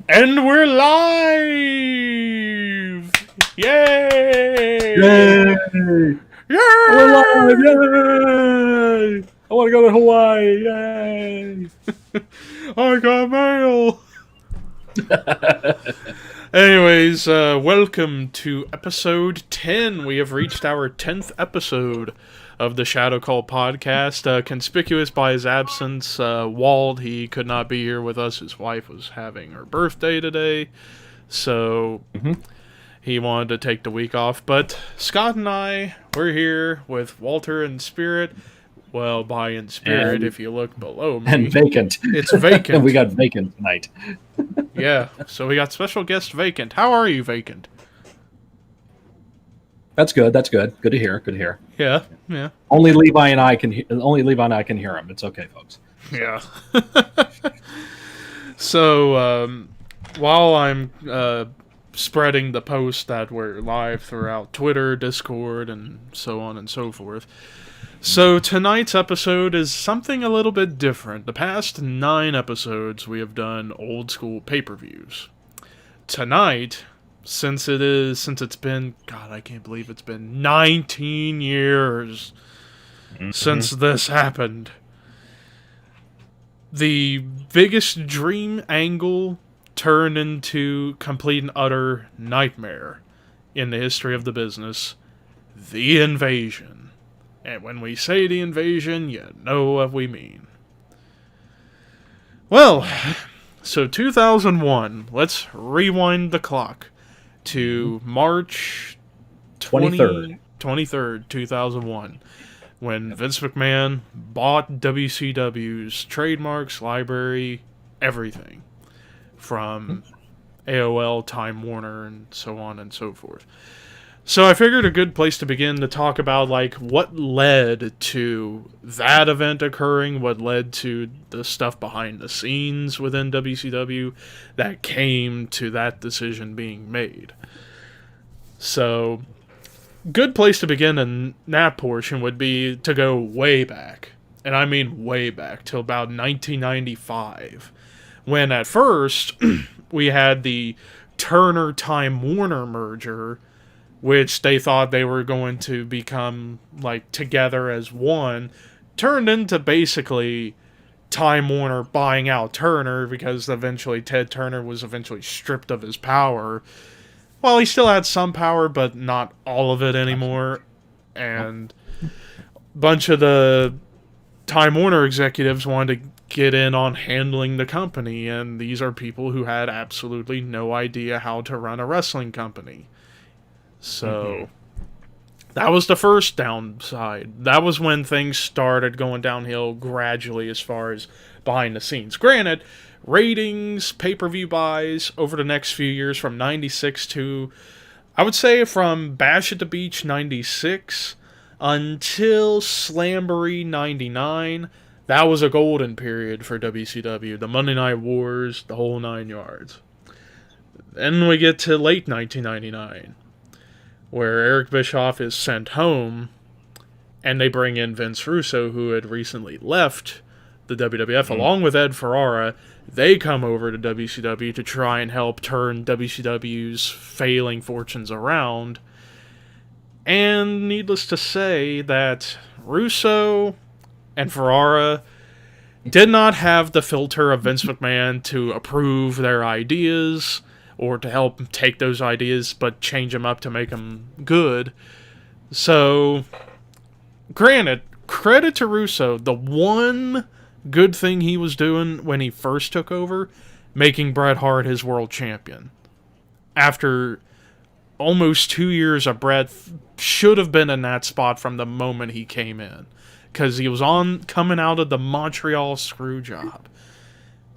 And we're live! Yay! Yay! Yay! We're live! Yay! I want to go to Hawaii! Yay! I got mail! Anyways, welcome to episode 10. We have reached our 10th episode of the Shadow Call podcast. Conspicuous by his absence, Wald, he could not be here with us. His wife was having her birthday today, so he wanted to take the week off. But Scott and I, we're here with Walter in spirit. Well, by in spirit, if you look below me. And vacant. It's vacant. We got vacant tonight. Yeah, so we got special guest Vacant. How are you, Vacant? That's good. That's good. Good to hear. Good to hear. Yeah. Only Levi and I can hear him. It's okay, folks. Yeah. So, while I'm spreading the post that we're live throughout Twitter, Discord, and so on and so forth. So tonight's episode is something a little bit different. The past 9 episodes we have done old school pay-per-views. Tonight, since it's been, God, I can't believe it's been 19 years since this happened. The biggest dream angle turned into complete and utter nightmare in the history of the business. The invasion. And when we say the invasion, you know what we mean. Well, so 2001, let's rewind the clock to March 23rd, 2001, when Vince McMahon bought WCW's trademarks, library, everything, from AOL, Time Warner, and so on and so forth. So I figured a good place to begin to talk about, like, what led to that event occurring, what led to the stuff behind the scenes within WCW that came to that decision being made. So, good place to begin in that portion would be to go way back. And I mean way back, till about 1995. When at first, we had the Turner-Time Warner merger, which they thought they were going to become, like, together as one, turned into basically Time Warner buying out Turner, because eventually Ted Turner was eventually stripped of his power. Well, he still had some power, but not all of it anymore. And a bunch of the Time Warner executives wanted to get in on handling the company, and these are people who had absolutely no idea how to run a wrestling company. So, that was the first downside. That was when things started going downhill gradually as far as behind the scenes. Granted, ratings, pay-per-view buys over the next few years from 96 to, I would say from Bash at the Beach 96 until Slamboree 99, that was a golden period for WCW. The Monday Night Wars, the whole 9 yards. Then we get to late 1999. Where Eric Bischoff is sent home, and they bring in Vince Russo, who had recently left the WWF, along with Ed Ferrara. They come over to WCW to try and help turn WCW's failing fortunes around. And needless to say that Russo and Ferrara did not have the filter of Vince McMahon to approve their ideas, or to help take those ideas, but change them up to make them good. So, granted, credit to Russo, the one good thing he was doing when he first took over, making Bret Hart his world champion. After almost 2 years of Bret should have been in that spot from the moment he came in. Because he was coming out of the Montreal screw job.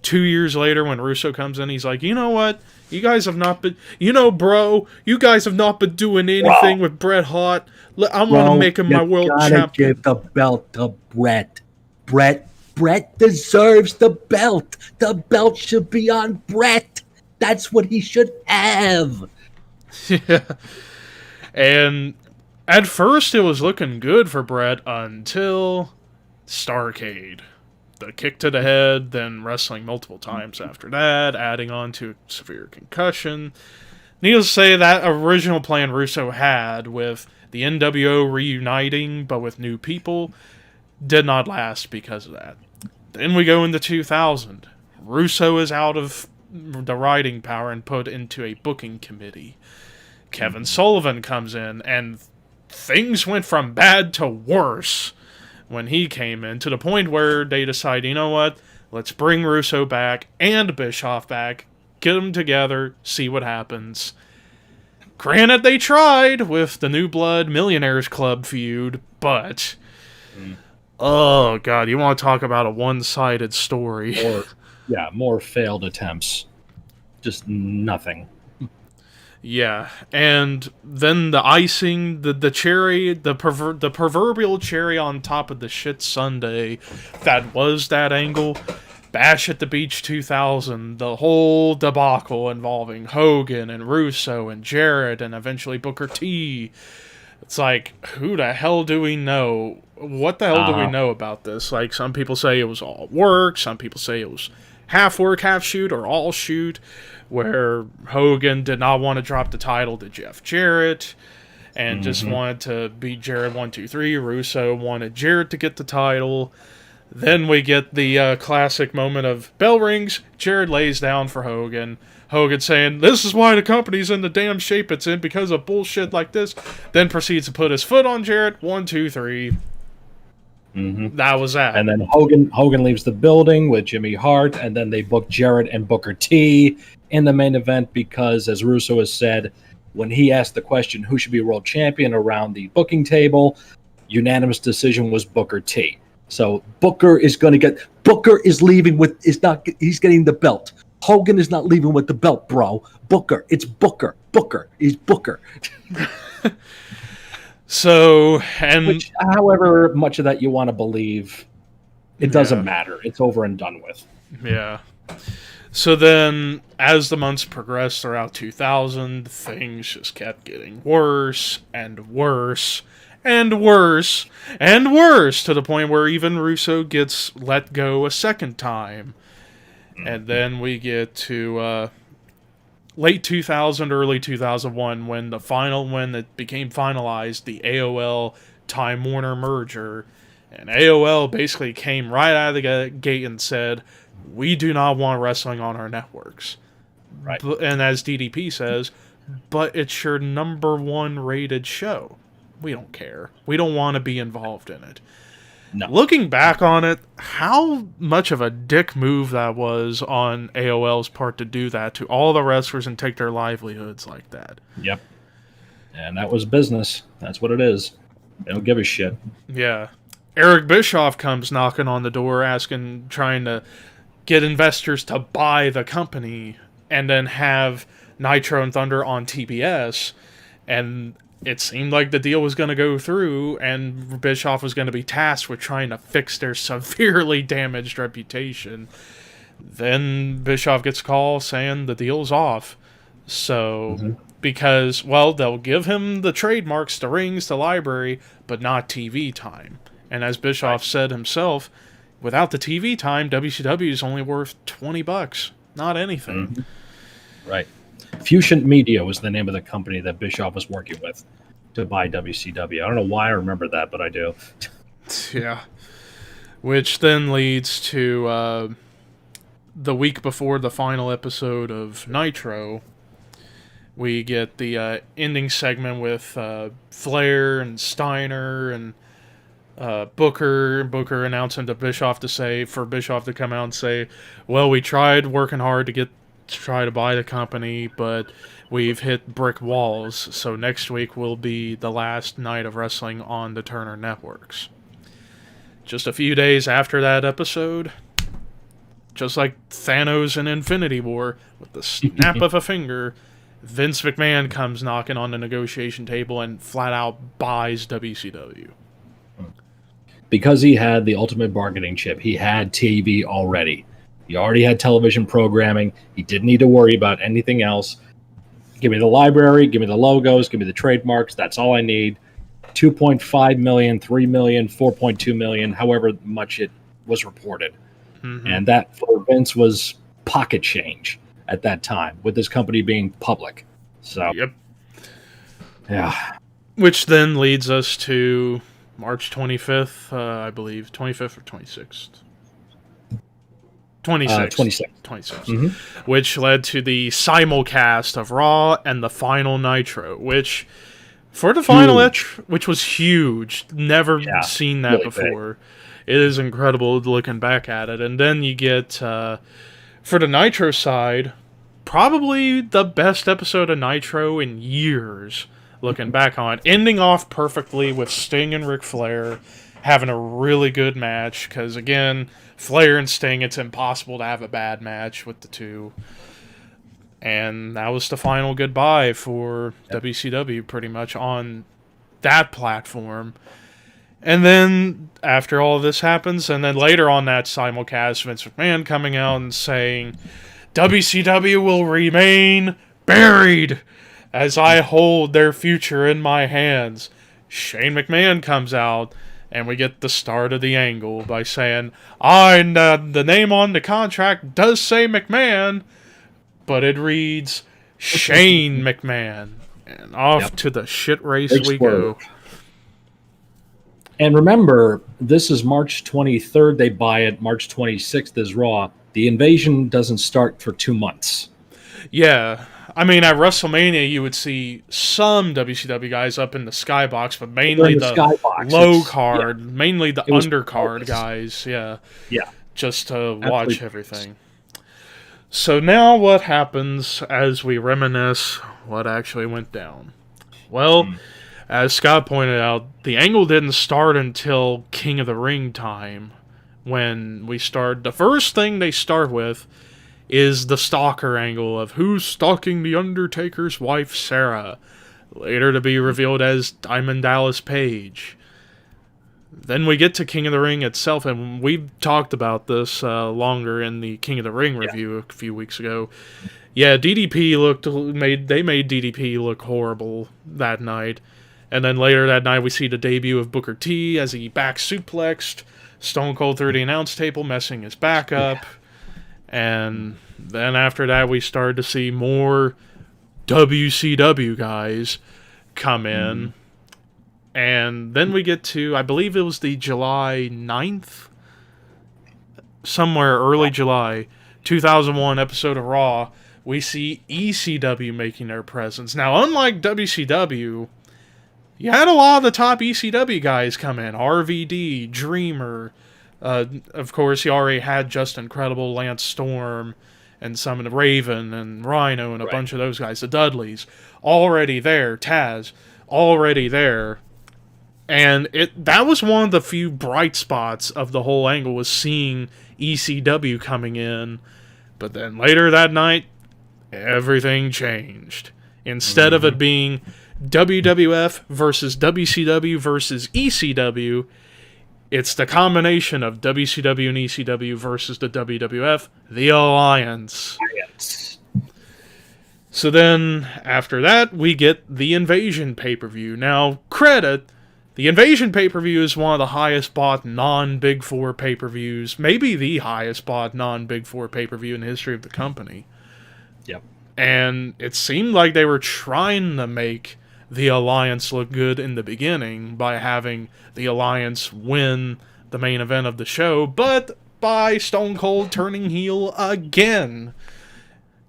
2 years later, when Russo comes in, he's like, you know what? You guys have not been... You know, bro, you guys have not been doing anything with Bret Hart. I'm going to make him my world champion. Give the belt to Bret. Bret deserves the belt. The belt should be on Bret. That's what he should have. Yeah. And at first, it was looking good for Bret until Starrcade. the kick to the head, then wrestling multiple times after that, adding on to severe concussion. Needless to say, that original plan Russo had with the NWO reuniting, but with new people, did not last because of that. Then we go into 2000. Russo is out of the writing power and put into a booking committee. Kevin Sullivan comes in, and things went from bad to worse when he came in, to the point where they decide, you know what, let's bring Russo back and Bischoff back, get them together, see what happens. Granted, they tried with the New Blood Millionaires Club feud, but... Oh, God, you want to talk about a one-sided story. More failed attempts. Just nothing. Yeah, and then the icing, the cherry, the proverbial cherry on top of the shit sundae that was that angle, Bash at the Beach 2000, the whole debacle involving Hogan and Russo and Jarrett and eventually Booker T. It's like, who the hell do we know? What the hell do we know about this? Like, some people say it was all work, some people say it was half work, half shoot, or all shoot, where Hogan did not want to drop the title to Jeff Jarrett and just wanted to beat Jarrett 1, 2, 3. Russo wanted Jarrett to get the title. Then we get the classic moment of bell rings, Jarrett lays down for Hogan. Hogan saying, this is why the company's in the damn shape it's in, because of bullshit like this. Then proceeds to put his foot on Jarrett, 1, 2, 3. That was that. And then Hogan leaves the building with Jimmy Hart, and then they book Jarrett and Booker T in the main event because, as Russo has said, when he asked the question who should be world champion around the booking table, unanimous decision was Booker T. So Booker is leaving with he's getting the belt. Hogan is not leaving with the belt, bro. It's Booker. He's Booker. So, and which, however much of that you want to believe, it doesn't matter. It's over and done with. Yeah. So then, as the months progressed throughout 2000, things just kept getting worse and worse and worse and worse, to the point where even Russo gets let go a second time. And then we get to late 2000, early 2001, when it became finalized, the AOL Time Warner merger. And AOL basically came right out of the gate and said, we do not want wrestling on our networks. Right. And as DDP says, but it's your number 1 rated show. We don't care. We don't want to be involved in it. No. Looking back on it, how much of a dick move that was on AOL's part to do that to all the wrestlers and take their livelihoods like that. Yep. And that was business. That's what it is. They don't give a shit. Yeah. Eric Bischoff comes knocking on the door trying to get investors to buy the company and then have Nitro and Thunder on TBS, and it seemed like the deal was going to go through, and Bischoff was going to be tasked with trying to fix their severely damaged reputation. Then Bischoff gets a call saying the deal's off. So, because, well, they'll give him the trademarks, the rings, the library, but not TV time. And as Bischoff said himself, without the TV time, WCW is only worth $20, not anything. Right. Fusion Media was the name of the company that Bischoff was working with to buy WCW. I don't know why I remember that, but I do. Yeah. Which then leads to the week before the final episode of Nitro, we get the ending segment with Flair and Steiner and Booker announcing to Bischoff for Bischoff to come out and say, well, we tried working hard to try to buy the company, but we've hit brick walls, so next week will be the last night of wrestling on the Turner Networks. Just a few days after that episode, just like Thanos in Infinity War, with the snap of a finger, Vince McMahon comes knocking on the negotiation table and flat out buys WCW. Because he had the ultimate bargaining chip, he had TV already. He already had television programming. He didn't need to worry about anything else. Give me the library, give me the logos, give me the trademarks. That's all I need. 2.5 million, 3 million, 4.2 million, however much it was reported. And that for Vince was pocket change at that time, with this company being public. So, yep. Yeah. Which then leads us to March 25th, I believe. 25th or 26th? 26th. 26th. Which led to the simulcast of Raw and the final Nitro, which, for the final, which was huge. Never seen that really before. Big. It is incredible looking back at it. And then you get, for the Nitro side, probably the best episode of Nitro in years, looking back on it. Ending off perfectly with Sting and Ric Flair having a really good match, because, again, Flair and Sting, it's impossible to have a bad match with the two. And that was the final goodbye for WCW, pretty much, on that platform. And then, after all of this happens, and then later on that simulcast, Vince McMahon coming out and saying, WCW will remain buried as I hold their future in my hands. Shane McMahon comes out, and we get the start of the angle by saying, the name on the contract does say McMahon, but it reads Shane McMahon. And off to the shit race we go. And remember, this is March 23rd. They buy it. March 26th is Raw. The invasion doesn't start for 2 months. Yeah. I mean, at WrestleMania, you would see some WCW guys up in the skybox, but mainly the low card, mainly the undercard guys, just to watch everything. So now what happens as we reminisce what actually went down? Well, as Scott pointed out, the angle didn't start until King of the Ring time, when we start. The first thing they start with is the stalker angle of who's stalking the Undertaker's wife, Sarah, later to be revealed as Diamond Dallas Page. Then we get to King of the Ring itself, and we've talked about this longer in the King of the Ring review a few weeks ago. Yeah, they made DDP look horrible that night. And then later that night we see the debut of Booker T as he back suplexed Stone Cold through the announce table, messing his back up. And then after that, we started to see more WCW guys come in. And then we get to, I believe it was the July 9th? Somewhere early July, 2001 episode of Raw, we see ECW making their presence. Now, unlike WCW, you had a lot of the top ECW guys come in. RVD, Dreamer. Of course, you already had Just Incredible, Lance Storm, and some of the Raven and Rhino and a bunch of those guys. The Dudleys, already there. Taz, already there. And that was one of the few bright spots of the whole angle, was seeing ECW coming in. But then later that night, everything changed. Instead of it being WWF versus WCW versus ECW, it's the combination of WCW and ECW versus the WWF, the Alliance. So then, after that, we get the Invasion pay-per-view. Now, the Invasion pay-per-view is one of the highest bought non-Big Four pay-per-views, maybe the highest bought non-Big Four pay-per-view in the history of the company. Yep. And it seemed like they were trying to make the Alliance look good in the beginning by having the Alliance win the main event of the show, but by Stone Cold turning heel again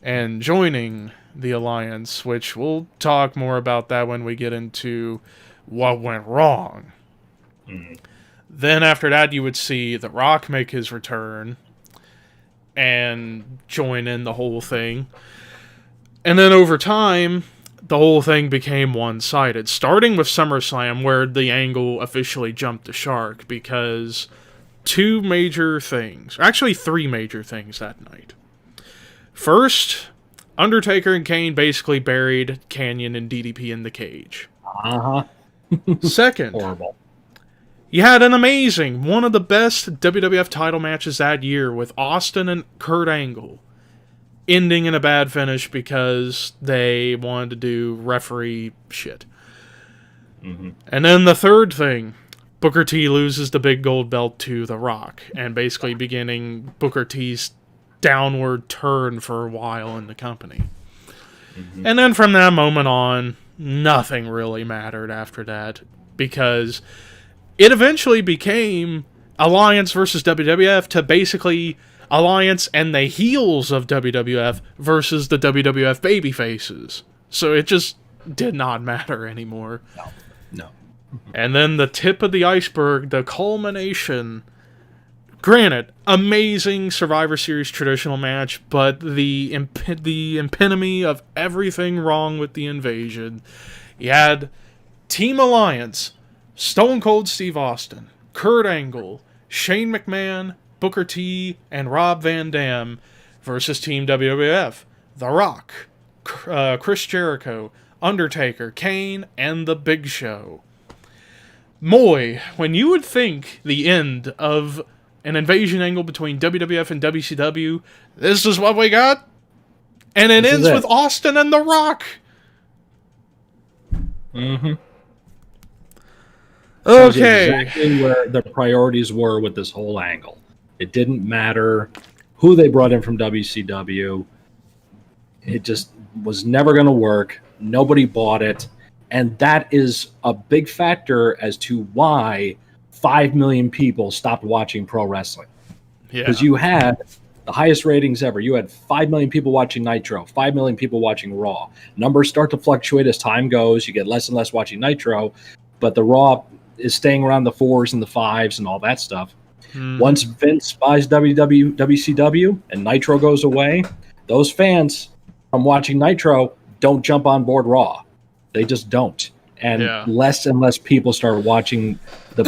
and joining the Alliance, which we'll talk more about that when we get into what went wrong. Then after that, you would see The Rock make his return and join in the whole thing. And then over time, the whole thing became one-sided, starting with SummerSlam, where the angle officially jumped the shark, because three major things that night. First, Undertaker and Kane basically buried Kanyon and DDP in the cage. Second, horrible. You had an amazing, one of the best WWF title matches that year with Austin and Kurt Angle, ending in a bad finish because they wanted to do referee shit. And then the third thing, Booker T loses the big gold belt to The Rock, and basically beginning Booker T's downward turn for a while in the company. Mm-hmm. And then from that moment on, nothing really mattered after that, because it eventually became Alliance versus WWF to basically Alliance and the heels of WWF versus the WWF babyfaces. So it just did not matter anymore. No. And then the tip of the iceberg, the culmination. Granted, amazing Survivor Series traditional match, but the epitome of everything wrong with the invasion. You had Team Alliance, Stone Cold Steve Austin, Kurt Angle, Shane McMahon, Booker T, and Rob Van Dam versus Team WWF, The Rock, Chris Jericho, Undertaker, Kane, and The Big Show. Moy, when you would think the end of an invasion angle between WWF and WCW, this is what we got? And it ends with Austin and The Rock. Mm-hmm. Okay. Exactly where the priorities were with this whole angle. It didn't matter who they brought in from WCW. It just was never going to work. Nobody bought it. And that is a big factor as to why 5 million people stopped watching pro wrestling. Because you had the highest ratings ever. You had 5 million people watching Nitro, 5 million people watching Raw. Numbers start to fluctuate as time goes. You get less and less watching Nitro, but the Raw is staying around the 4s and the 5s and all that stuff. Mm-hmm. Once Vince buys WCW and Nitro goes away, those fans from watching Nitro don't jump on board Raw. They just don't. And less and less people start watching the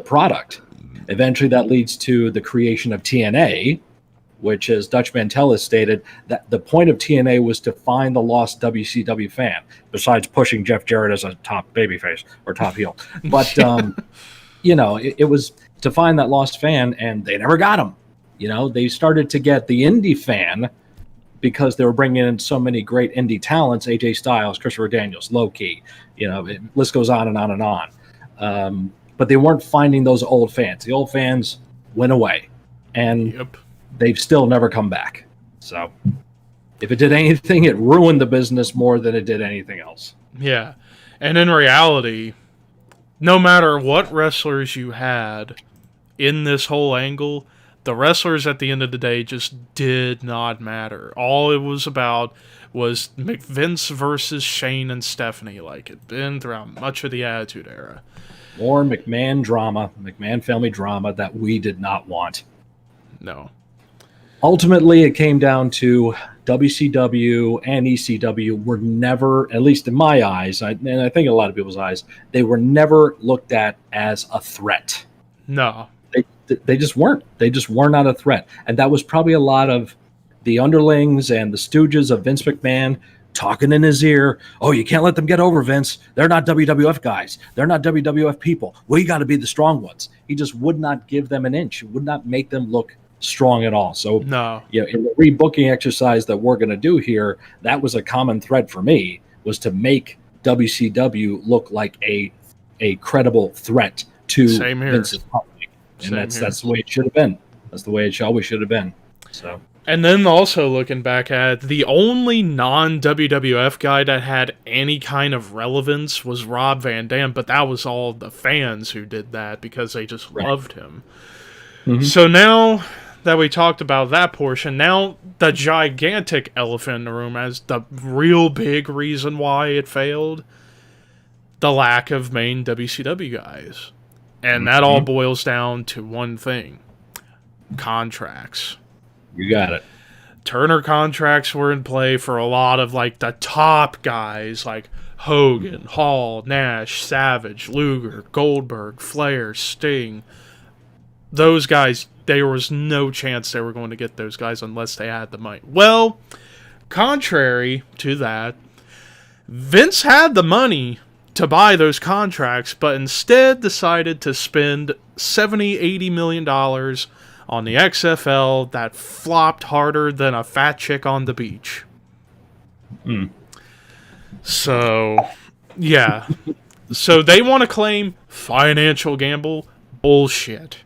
product. Eventually, that leads to the creation of TNA, which, as Dutch Mantel has stated, that the point of TNA was to find the lost WCW fan, besides pushing Jeff Jarrett as a top babyface or top heel. But, it was to find that lost fan, and they never got him. They started to get the indie fan because they were bringing in so many great indie talents, AJ Styles, Christopher Daniels, Low-Key, list goes on and on and on. But they weren't finding those old fans. The old fans went away, and they've still never come back. So if it did anything, it ruined the business more than it did anything else. Yeah. And in reality, no matter what wrestlers you had in this whole angle, the wrestlers at the end of the day just did not matter. All it was about was Vince versus Shane and Stephanie, like it's been throughout much of the Attitude Era. More McMahon drama, McMahon family drama that we did not want. No. Ultimately, it came down to WCW and ECW were never, at least in my eyes, and I think a lot of people's eyes, they were never looked at as a threat. No. They just weren't. They just were not a threat. And that was probably a lot of the underlings and the stooges of Vince McMahon talking in his ear. Oh, you can't let them get over, Vince. They're not WWF guys. They're not WWF people. We got to be the strong ones. He just would not give them an inch. He would not make them look strong at all. So, in the rebooking exercise that we're going to do here, that was a common thread for me, was to make WCW look like a credible threat to Vince's company. And that's the way it should have been. That's the way it always should have been. So, and then also looking back at the only non-WWF guy that had any kind of relevance was Rob Van Dam, but that was all the fans who did that because they just loved him. Mm-hmm. So now that we talked about that portion, now the gigantic elephant in the room as the real big reason why it failed, the lack of main WCW guys. And that all boils down to one thing. Contracts. You got it. Turner contracts were in play for a lot of the top guys like Hogan, Hall, Nash, Savage, Luger, Goldberg, Flair, Sting. Those guys, there was no chance they were going to get those guys unless they had the money. Well, contrary to that, Vince had the money to buy those contracts, but instead decided to spend $70-80 million on the XFL that flopped harder than a fat chick on the beach. So, yeah. So they want to claim financial gamble. Bullshit.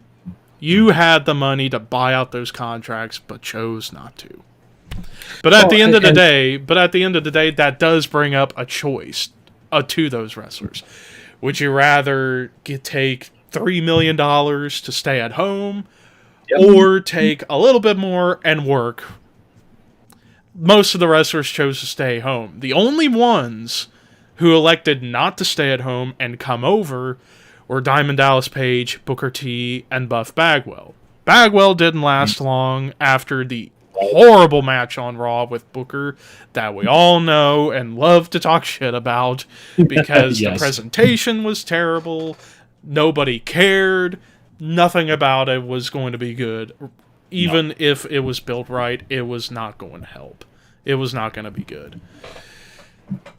You had the money to buy out those contracts, but chose not to. But at the end of the day, that does bring up a choice to those wrestlers. Would you rather take $3 million to stay at home, or take a little bit more and work? Most of the wrestlers chose to stay home. The only ones who elected not to stay at home and come over were Diamond Dallas Page, Booker T, and Buff Bagwell. Bagwell didn't last long after the horrible match on Raw with Booker that we all know and love to talk shit about because the presentation was terrible. Nobody cared. Nothing about it was going to be good. Even if it was built right, it was not going to help. It was not going to be good.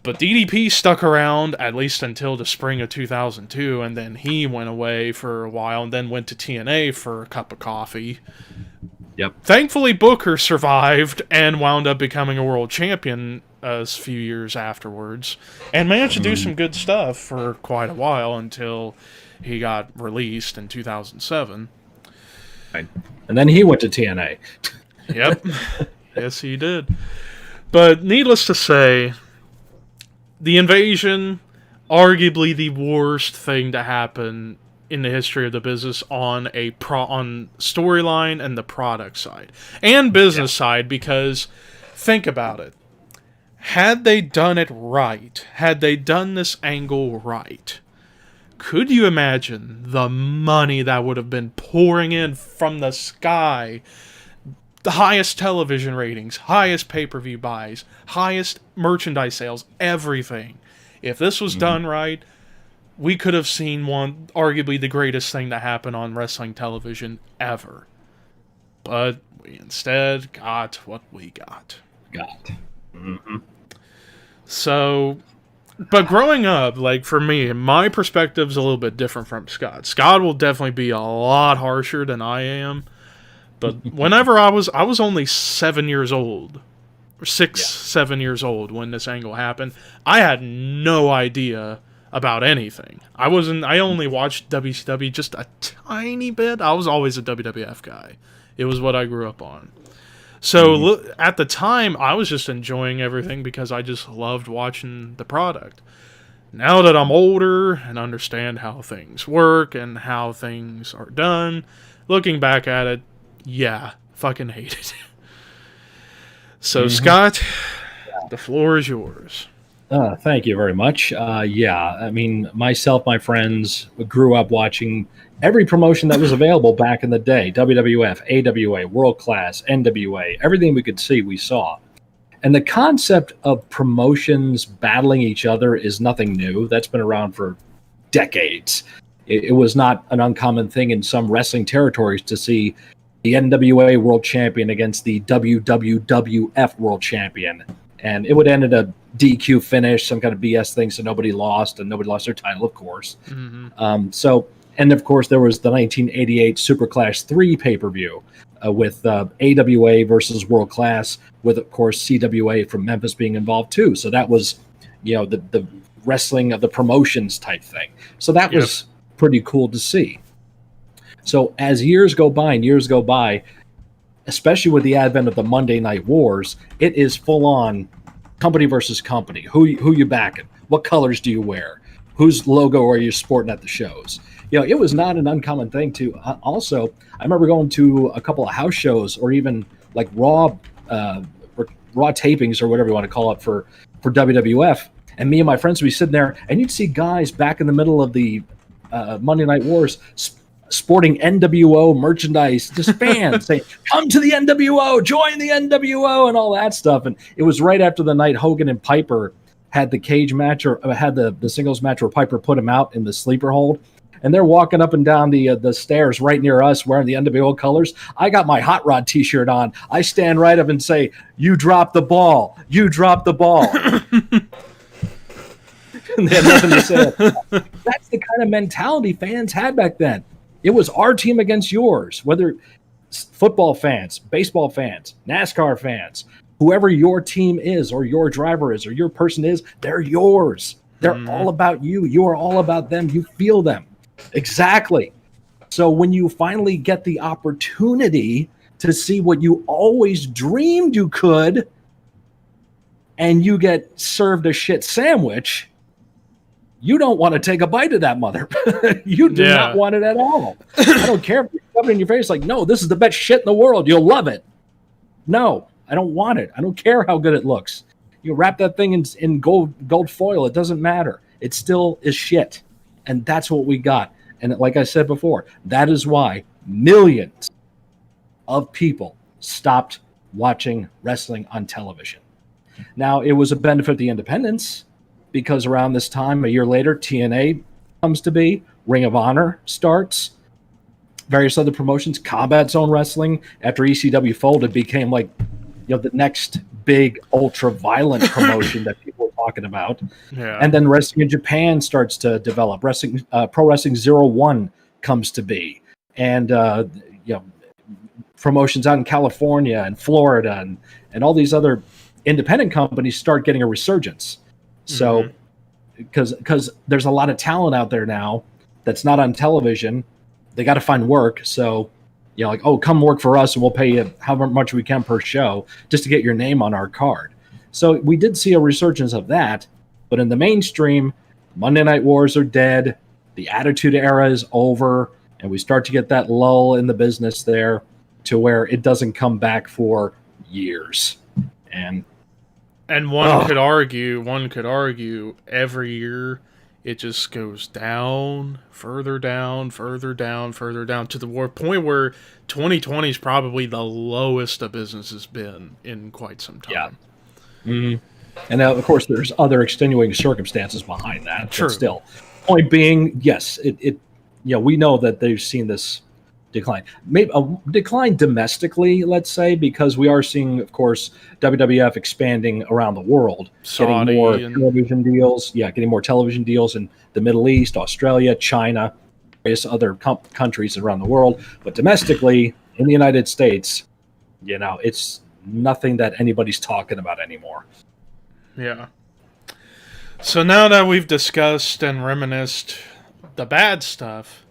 But DDP stuck around at least until the spring of 2002, and then he went away for a while and then went to TNA for a cup of coffee. Yep. Thankfully, Booker survived and wound up becoming a world champion a few years afterwards, and managed to do some good stuff for quite a while until he got released in 2007. Right. And then he went to TNA. Yep. Yes, he did. But needless to say, the invasion, arguably the worst thing to happen in the history of the business on on storyline and the product side and business side, because think about it. Had they done it right, had they done this angle right, could you imagine the money that would have been pouring in from the sky? The highest television ratings, highest pay-per-view buys, highest merchandise sales, everything. If this was done right, we could have seen arguably the greatest thing to happen on wrestling television ever. But we instead got what we got. So, but growing up, like for me, my perspective's a little bit different from Scott. Scott will definitely be a lot harsher than I am. But whenever I was only 7 years old, or 7 years old when this angle happened. I had no idea about anything. I only watched WCW just a tiny bit. I was always a WWF guy. It was what I grew up on. So at the time, I was just enjoying everything because I just loved watching the product. Now that I'm older and understand how things work and how things are done, looking back at it, yeah, fucking hate it. So, Scott, the floor is yours. Thank you very much. I mean, myself, my friends grew up watching every promotion that was available back in the day. WWF, AWA, World Class, NWA, everything we could see, we saw. And the concept of promotions battling each other is nothing new. That's been around for decades. It was not an uncommon thing in some wrestling territories to see the NWA World Champion against the WWF World Champion. And it would end in a DQ finish, some kind of BS thing, so nobody lost, and nobody lost their title, of course. And of course, there was the 1988 Super Clash 3 pay-per-view with AWA versus World Class, with, of course, CWA from Memphis being involved, too. So that was, the wrestling of the promotions type thing. So that was pretty cool to see. So as years go by, especially with the advent of the Monday Night Wars, it is full on company versus company. Who you backing? What colors do you wear? Whose logo are you sporting at the shows? It was not an uncommon thing to. Also, I remember going to a couple of house shows, or even like raw tapings, or whatever you want to call it, for WWF. And me and my friends would be sitting there, and you'd see guys back in the middle of the Monday Night Wars sporting NWO merchandise, just fans saying, "Come to the NWO, join the NWO," and all that stuff. And it was right after the night Hogan and Piper had the cage match, or had the singles match where Piper put him out in the sleeper hold. And they're walking up and down the stairs right near us wearing the NWO colors. I got my Hot Rod t-shirt on. I stand right up and say, "You dropped the ball. You dropped the ball." And they had nothing to say. That's the kind of mentality fans had back then. It was our team against yours, whether football fans, baseball fans, NASCAR fans, whoever your team is, or your driver is, or your person is, they're yours. They're all about you. You are all about them. You feel them. Exactly. So when you finally get the opportunity to see what you always dreamed you could, and you get served a shit sandwich, you don't want to take a bite of that mother. You do not want it at all. I don't care if you shove it in your face like, no, this is the best shit in the world. You'll love it. No, I don't want it. I don't care how good it looks. You wrap that thing in gold foil. It doesn't matter. It still is shit. And that's what we got. And like I said before, that is why millions of people stopped watching wrestling on television. Now, it was a benefit of the independents, because around this time, a year later, TNA comes to be, Ring of Honor starts, various other promotions, Combat Zone Wrestling, after ECW folded, became like, the next big ultra-violent promotion that people were talking about. Yeah. And then wrestling in Japan starts to develop. Pro Wrestling 01 comes to be. And, promotions out in California and Florida and all these other independent companies start getting a resurgence. So, because there's a lot of talent out there now that's not on television, they got to find work. So, like, oh, come work for us and we'll pay you however much we can per show just to get your name on our card. So we did see a resurgence of that. But in the mainstream, Monday Night Wars are dead. The Attitude Era is over. And we start to get that lull in the business there to where it doesn't come back for years. And one could argue every year it just goes down, further down, further down, further down, to the point where 2020 is probably the lowest the business has been in quite some time. Yeah. Mm-hmm. And now, of course, there's other extenuating circumstances behind that. True. But still, point being, yes, we know that they've seen this decline. Maybe a decline domestically, let's say, because we are seeing, of course, WWF expanding around the world, getting more television deals. Yeah, getting more television deals in the Middle East, Australia, China, various other countries around the world. But domestically, in the United States, it's nothing that anybody's talking about anymore. Yeah. So now that we've discussed and reminisced the bad stuff,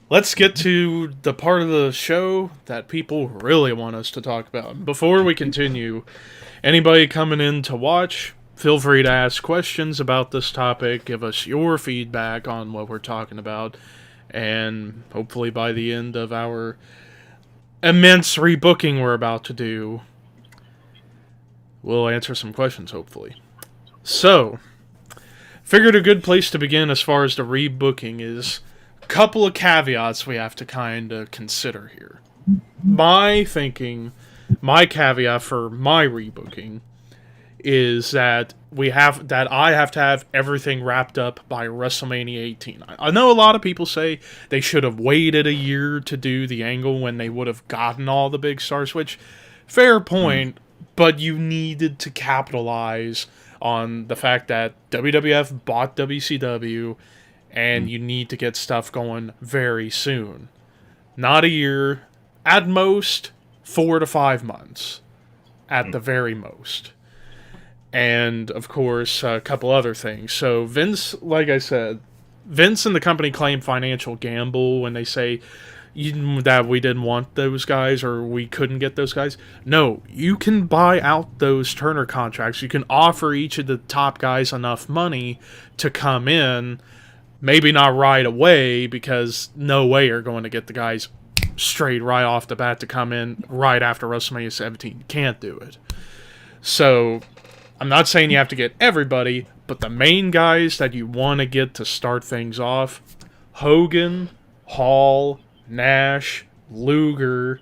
let's get to the part of the show that people really want us to talk about. Before we continue, anybody coming in to watch, feel free to ask questions about this topic, give us your feedback on what we're talking about, and hopefully by the end of our immense rebooking we're about to do, we'll answer some questions, hopefully. So, figured a good place to begin as far as the rebooking is a couple of caveats we have to kind of consider here. My caveat for my rebooking is that I have to have everything wrapped up by WrestleMania 18. I know a lot of people say they should have waited a year to do the angle when they would have gotten all the big stars, which, fair point, but you needed to capitalize on the fact that WWF bought WCW, and you need to get stuff going very soon. Not a year, at most 4 to 5 months, at the very most. And, of course, a couple other things. So Vince, like I said, Vince and the company claim financial gamble when they say that we didn't want those guys or we couldn't get those guys. No, you can buy out those Turner contracts. You can offer each of the top guys enough money to come in. Maybe not right away, because no way you're going to get the guys straight right off the bat to come in right after WrestleMania 17. You can't do it. So, I'm not saying you have to get everybody, but the main guys that you want to get to start things off: Hogan, Hall, Nash, Luger,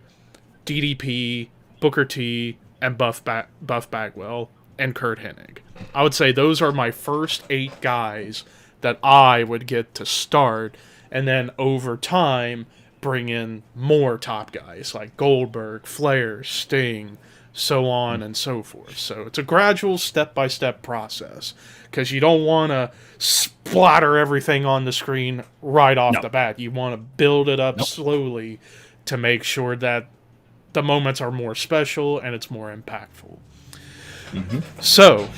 DDP, Booker T, and Buff Bagwell, and Kurt Hennig. I would say those are my first 8 guys that I would get to start, and then over time bring in more top guys like Goldberg, Flair, Sting, so on and so forth. So it's a gradual step-by-step process, because you don't want to splatter everything on the screen right off the bat. You want to build it up slowly to make sure that the moments are more special and it's more impactful. So,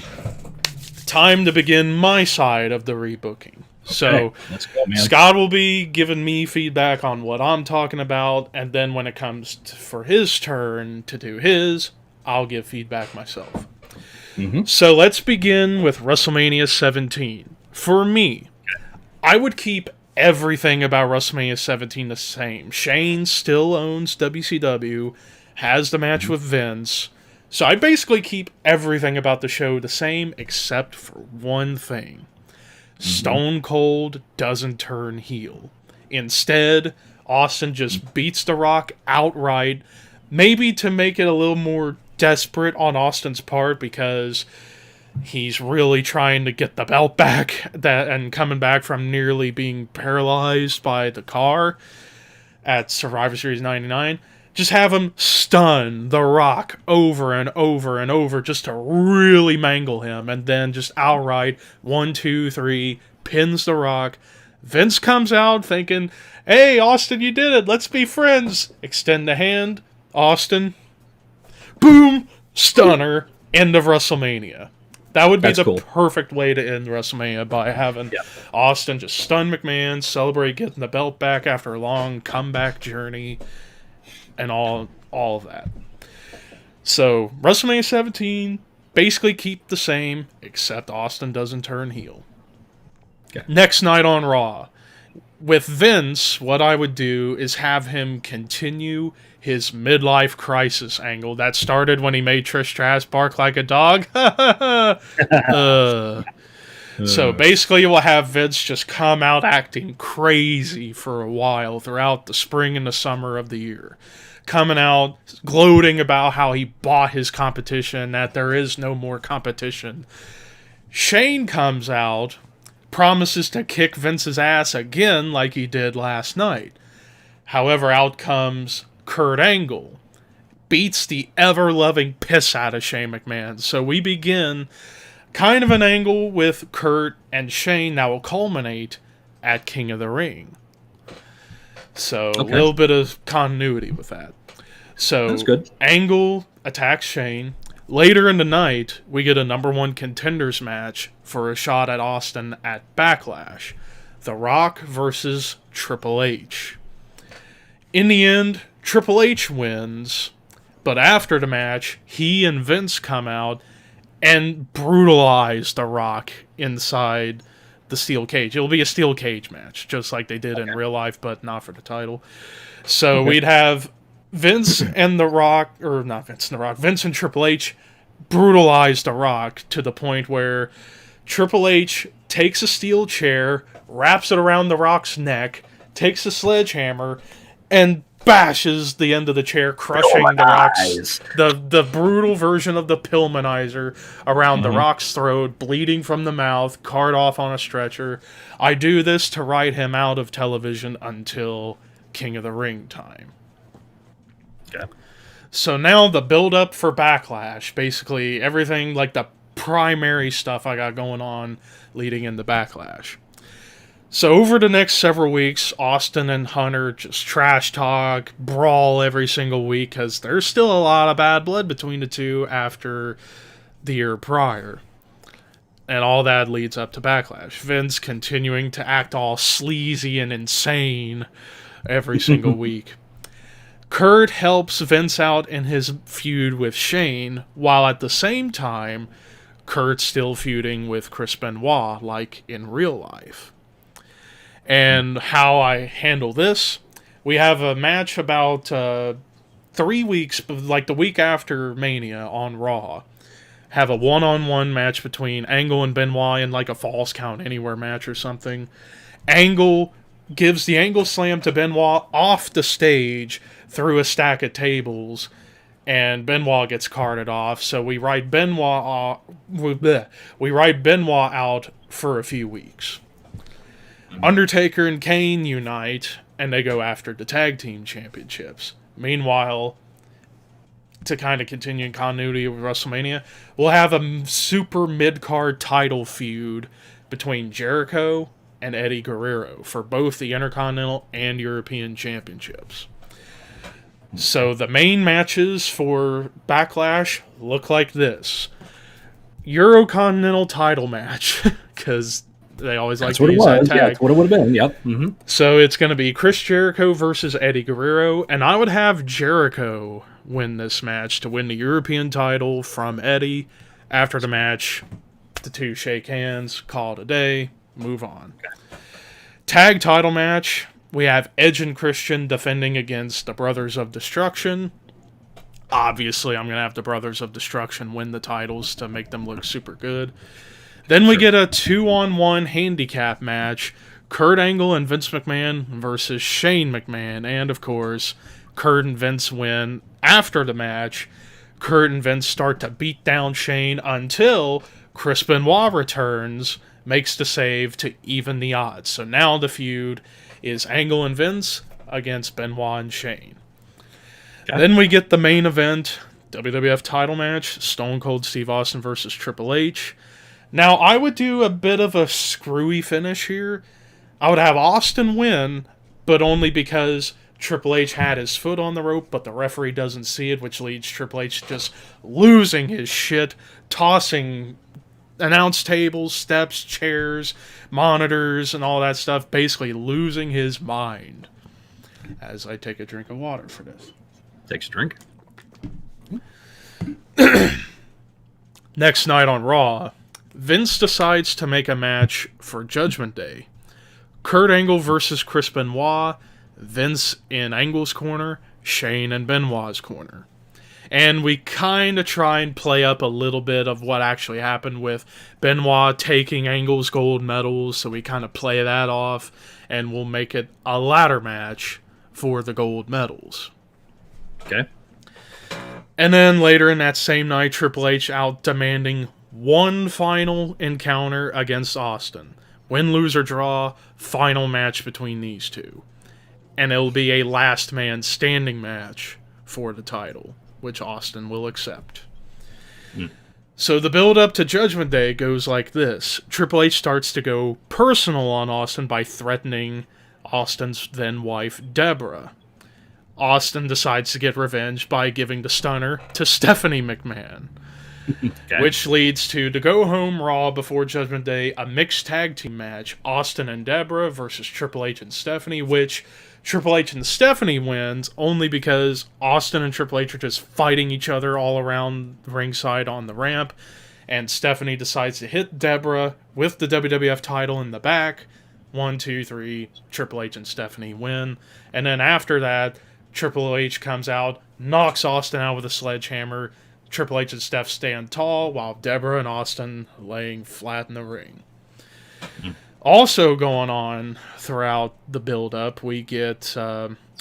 time to begin my side of the rebooking. So, Okay, let's go, man. Scott will be giving me feedback on what I'm talking about, and then when it comes for his turn to do his, I'll give feedback myself. Mm-hmm. So let's begin with WrestleMania 17. For me, I would keep everything about WrestleMania 17 the same. Shane still owns WCW, has the match with Vince, so I basically keep everything about the show the same except for one thing. Stone Cold doesn't turn heel. Instead, Austin just beats The Rock outright, maybe to make it a little more desperate on Austin's part because he's really trying to get the belt back and coming back from nearly being paralyzed by the car at Survivor Series 99. Just have him stun The Rock over and over and over just to really mangle him, and then just outright 1, 2, 3 pins The Rock. Vince comes out thinking, "Hey, Austin, you did it. Let's be friends." Extend the hand. Austin. Boom! Stunner. End of WrestleMania. That would be the perfect way to end WrestleMania, by having Austin just stun McMahon, celebrate getting the belt back after a long comeback journey, and all of that. So, WrestleMania 17, basically keep the same, except Austin doesn't turn heel. Okay. Next night on Raw. With Vince, what I would do is have him continue his midlife crisis angle that started when he made Trish Stratus bark like a dog. So basically we'll have Vince just come out acting crazy for a while throughout the spring and the summer of the year. Coming out, gloating about how he bought his competition, that there is no more competition. Shane comes out, promises to kick Vince's ass again like he did last night. However, out comes Kurt Angle. Beats the ever-loving piss out of Shane McMahon. So we begin kind of an angle with Kurt and Shane that will culminate at King of the Ring. So a little bit of continuity with that. So that's good. Angle attacks Shane. Later in the night, we get a number one contenders match for a shot at Austin at Backlash. The Rock versus Triple H. In the end, Triple H wins, but after the match, he and Vince come out and brutalize The Rock inside the steel cage. It'll be a steel cage match, just like they did in real life, but not for the title. So we'd have Vince and The Rock, or not Vince and The Rock, Vince and Triple H brutalize The Rock to the point where Triple H takes a steel chair, wraps it around The Rock's neck, takes a sledgehammer, and bashes the end of the chair, crushing The Rock's the brutal version of the Pillmanizer around The Rock's throat, bleeding from the mouth, cart off on a stretcher. I do this to write him out of television until King of the Ring time. Okay. So now the build-up for Backlash, basically everything, like the primary stuff I got going on leading into Backlash. So over the next several weeks, Austin and Hunter just trash talk, brawl every single week, because there's still a lot of bad blood between the two after the year prior. And all that leads up to Backlash. Vince continuing to act all sleazy and insane every single week. Kurt helps Vince out in his feud with Shane, while at the same time, Kurt's still feuding with Chris Benoit, like in real life. And how I handle this, we have a match about 3 weeks, like the week after Mania on Raw. Have a one-on-one match between Angle and Benoit in like a Falls Count Anywhere match or something. Angle gives the Angle Slam to Benoit off the stage through a stack of tables, and Benoit gets carted off. So we ride Benoit out for a few weeks. Undertaker and Kane unite, and they go after the tag team championships. Meanwhile, to kind of continue in continuity with WrestleMania, we'll have a super mid-card title feud between Jericho and Eddie Guerrero for both the Intercontinental and European Championships. So the main matches for Backlash look like this. Eurocontinental title match, because they always like to use that tag. Yeah, that's what it would have been. Yep. Mm-hmm. So it's going to be Chris Jericho versus Eddie Guerrero, and I would have Jericho win this match to win the European title from Eddie. After the match, the two shake hands, call it a day, move on. Okay. Tag title match, we have Edge and Christian defending against the Brothers of Destruction. Obviously, I'm going to have the Brothers of Destruction win the titles to make them look super good. Then we get a 2-on-1 handicap match. Kurt Angle and Vince McMahon versus Shane McMahon. And, of course, Kurt and Vince win. After the match, Kurt and Vince start to beat down Shane until Chris Benoit returns, makes the save to even the odds. So now the feud is Angle and Vince against Benoit and Shane. Okay. Then we get the main event, WWF title match, Stone Cold Steve Austin versus Triple H. Now, I would do a bit of a screwy finish here. I would have Austin win, but only because Triple H had his foot on the rope, but the referee doesn't see it, which leads Triple H just losing his shit, tossing announce tables, steps, chairs, monitors, and all that stuff, basically losing his mind. As I take a drink of water for this. Takes a drink. Next night on Raw, Vince decides to make a match for Judgment Day. Kurt Angle versus Chris Benoit, Vince in Angle's corner, Shane in Benoit's corner. And we kind of try and play up a little bit of what actually happened with Benoit taking Angle's gold medals, so we kind of play that off, and we'll make it a ladder match for the gold medals. Okay. And then later in that same night, Triple H out demanding one final encounter against Austin. Win, lose, or draw, final match between these two. And it'll be a last man standing match for the title, which Austin will accept. So the build up to Judgment Day goes like this. Triple H starts to go personal on Austin by threatening Austin's then wife, Deborah. Austin decides to get revenge by giving the stunner to Stephanie McMahon. Okay. Which leads to the go-home Raw before Judgment Day, a mixed tag team match, Austin and Deborah versus Triple H and Stephanie, which Triple H and Stephanie wins only because Austin and Triple H are just fighting each other all around ringside on the ramp, and Stephanie decides to hit Deborah with the WWF title in the back. 1, 2, 3, Triple H and Stephanie win. And then after that, Triple H comes out, knocks Austin out with a sledgehammer. Triple H and Steph stand tall, while Deborah and Austin laying flat in the ring. Also going on throughout the build-up, we get,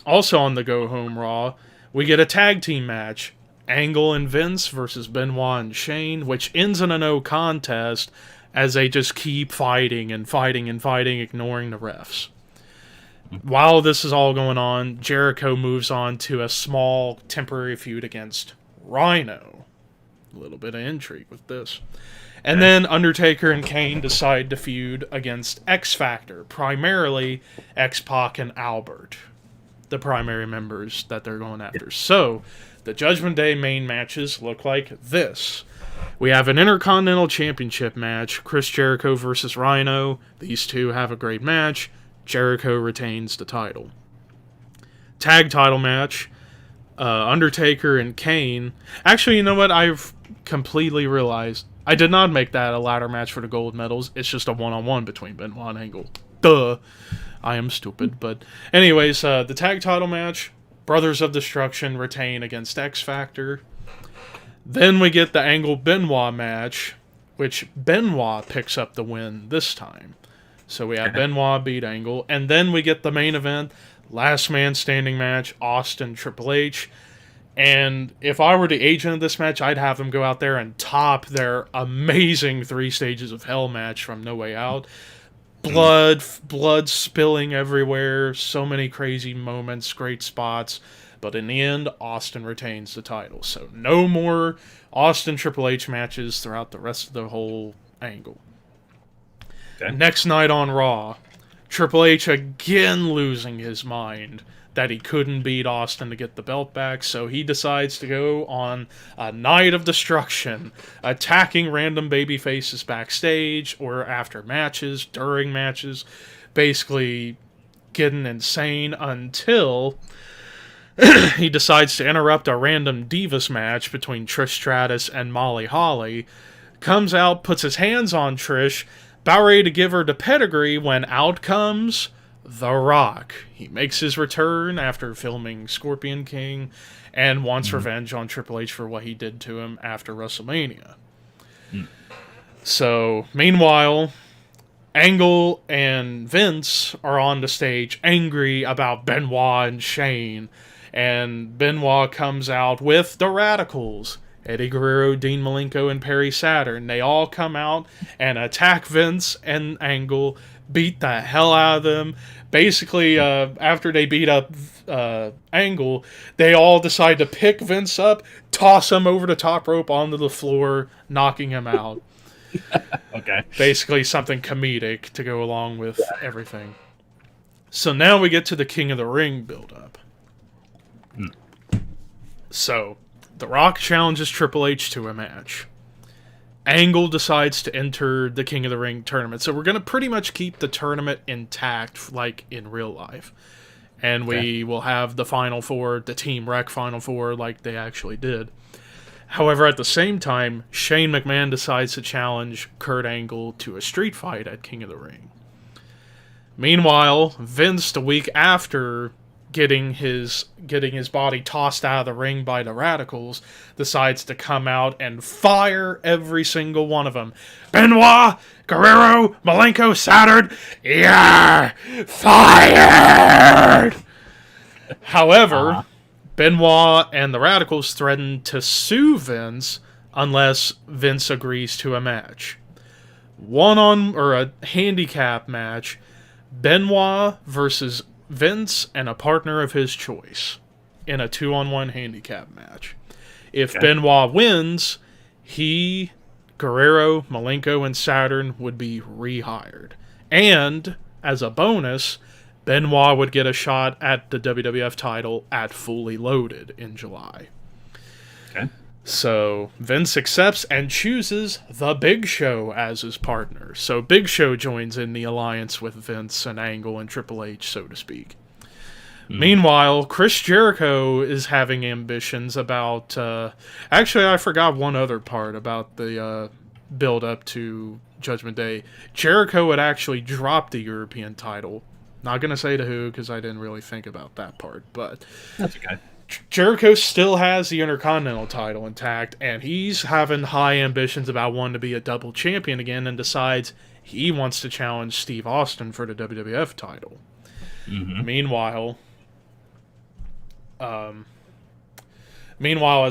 also on the go-home Raw, we get a tag team match. Angle and Vince versus Benoit and Shane, which ends in a no contest as they just keep fighting and fighting and fighting, ignoring the refs. While this is all going on, Jericho moves on to a small temporary feud against Rhino. A little bit of intrigue with this. And then Undertaker and Kane decide to feud against X Factor, primarily X-Pac and Albert, the primary members that they're going after. So, the Judgment Day main matches look like this. We have an Intercontinental Championship match, Chris Jericho versus Rhino. These two have a great match. Jericho retains the title. Tag title match, Undertaker and Kane. Actually, you know what? I've completely realized I did not make that a ladder match for the gold medals. It's just a one-on-one between Benoit and Angle. Duh. I am stupid. But anyways, the tag title match, Brothers of Destruction retain against X Factor. Then we get the Angle-Benoit match, which Benoit picks up the win this time. So we have Benoit beat Angle. And then we get the main event, last man standing match, Austin Triple H. And if I were the agent of this match, I'd have them go out there and top their amazing 3 Stages of Hell match from No Way Out. Blood spilling everywhere, so many crazy moments, great spots. But in the end, Austin retains the title. So no more Austin Triple H matches throughout the rest of the whole angle. Okay. Next night on Raw, Triple H again losing his mind. that he couldn't beat Austin to get the belt back, so he decides to go on a night of destruction, attacking random baby faces backstage or after matches, during matches, basically getting insane until he decides to interrupt a random Divas match between Trish Stratus and Molly Holly, comes out, puts his hands on Trish, about ready to give her the pedigree when out comes The Rock. He makes his return after filming Scorpion King and wants revenge on Triple H for what he did to him after WrestleMania. So, meanwhile, Angle and Vince are on the stage angry about Benoit and Shane, and Benoit comes out with the Radicals. Eddie Guerrero, Dean Malenko, and Perry Saturn. They all come out and attack Vince and Angle, beat the hell out of them. Basically, after they beat up Angle, they all decide to pick Vince up, toss him over the top rope onto the floor, knocking him out. Okay. Basically something comedic to go along with everything. So now we get to the King of the Ring build-up. So, The Rock challenges Triple H to a match. Angle decides to enter the King of the Ring tournament. So we're going to pretty much keep the tournament intact like in real life. And we will have the Final Four, the Team Wreck Final Four like they actually did. However, at the same time, Shane McMahon decides to challenge Kurt Angle to a street fight at King of the Ring. Meanwhile, Vince, the week after getting his body tossed out of the ring by the Radicals, decides to come out and fire every single one of them. Benoit, Guerrero, Malenko, Saturn, yeah, fired! However, Benoit and the Radicals threaten to sue Vince unless Vince agrees to a match. A handicap match, Benoit versus Vince and a partner of his choice in a 2-on-1 handicap match. If Benoit wins, he, Guerrero, Malenko, and Saturn would be rehired. And, as a bonus, Benoit would get a shot at the WWF title at Fully Loaded in July. Okay. So, Vince accepts and chooses The Big Show as his partner. So, Big Show joins in the alliance with Vince and Angle and Triple H, so to speak. Meanwhile, Chris Jericho is having ambitions about... actually, I forgot one other part about the build-up to Judgment Day. Jericho would actually drop the European title. Not going to say to who, because I didn't really think about that part, but... That's okay. Jericho still has the Intercontinental title intact, and he's having high ambitions about wanting to be a double champion again, and decides he wants to challenge Steve Austin for the WWF title. Meanwhile, as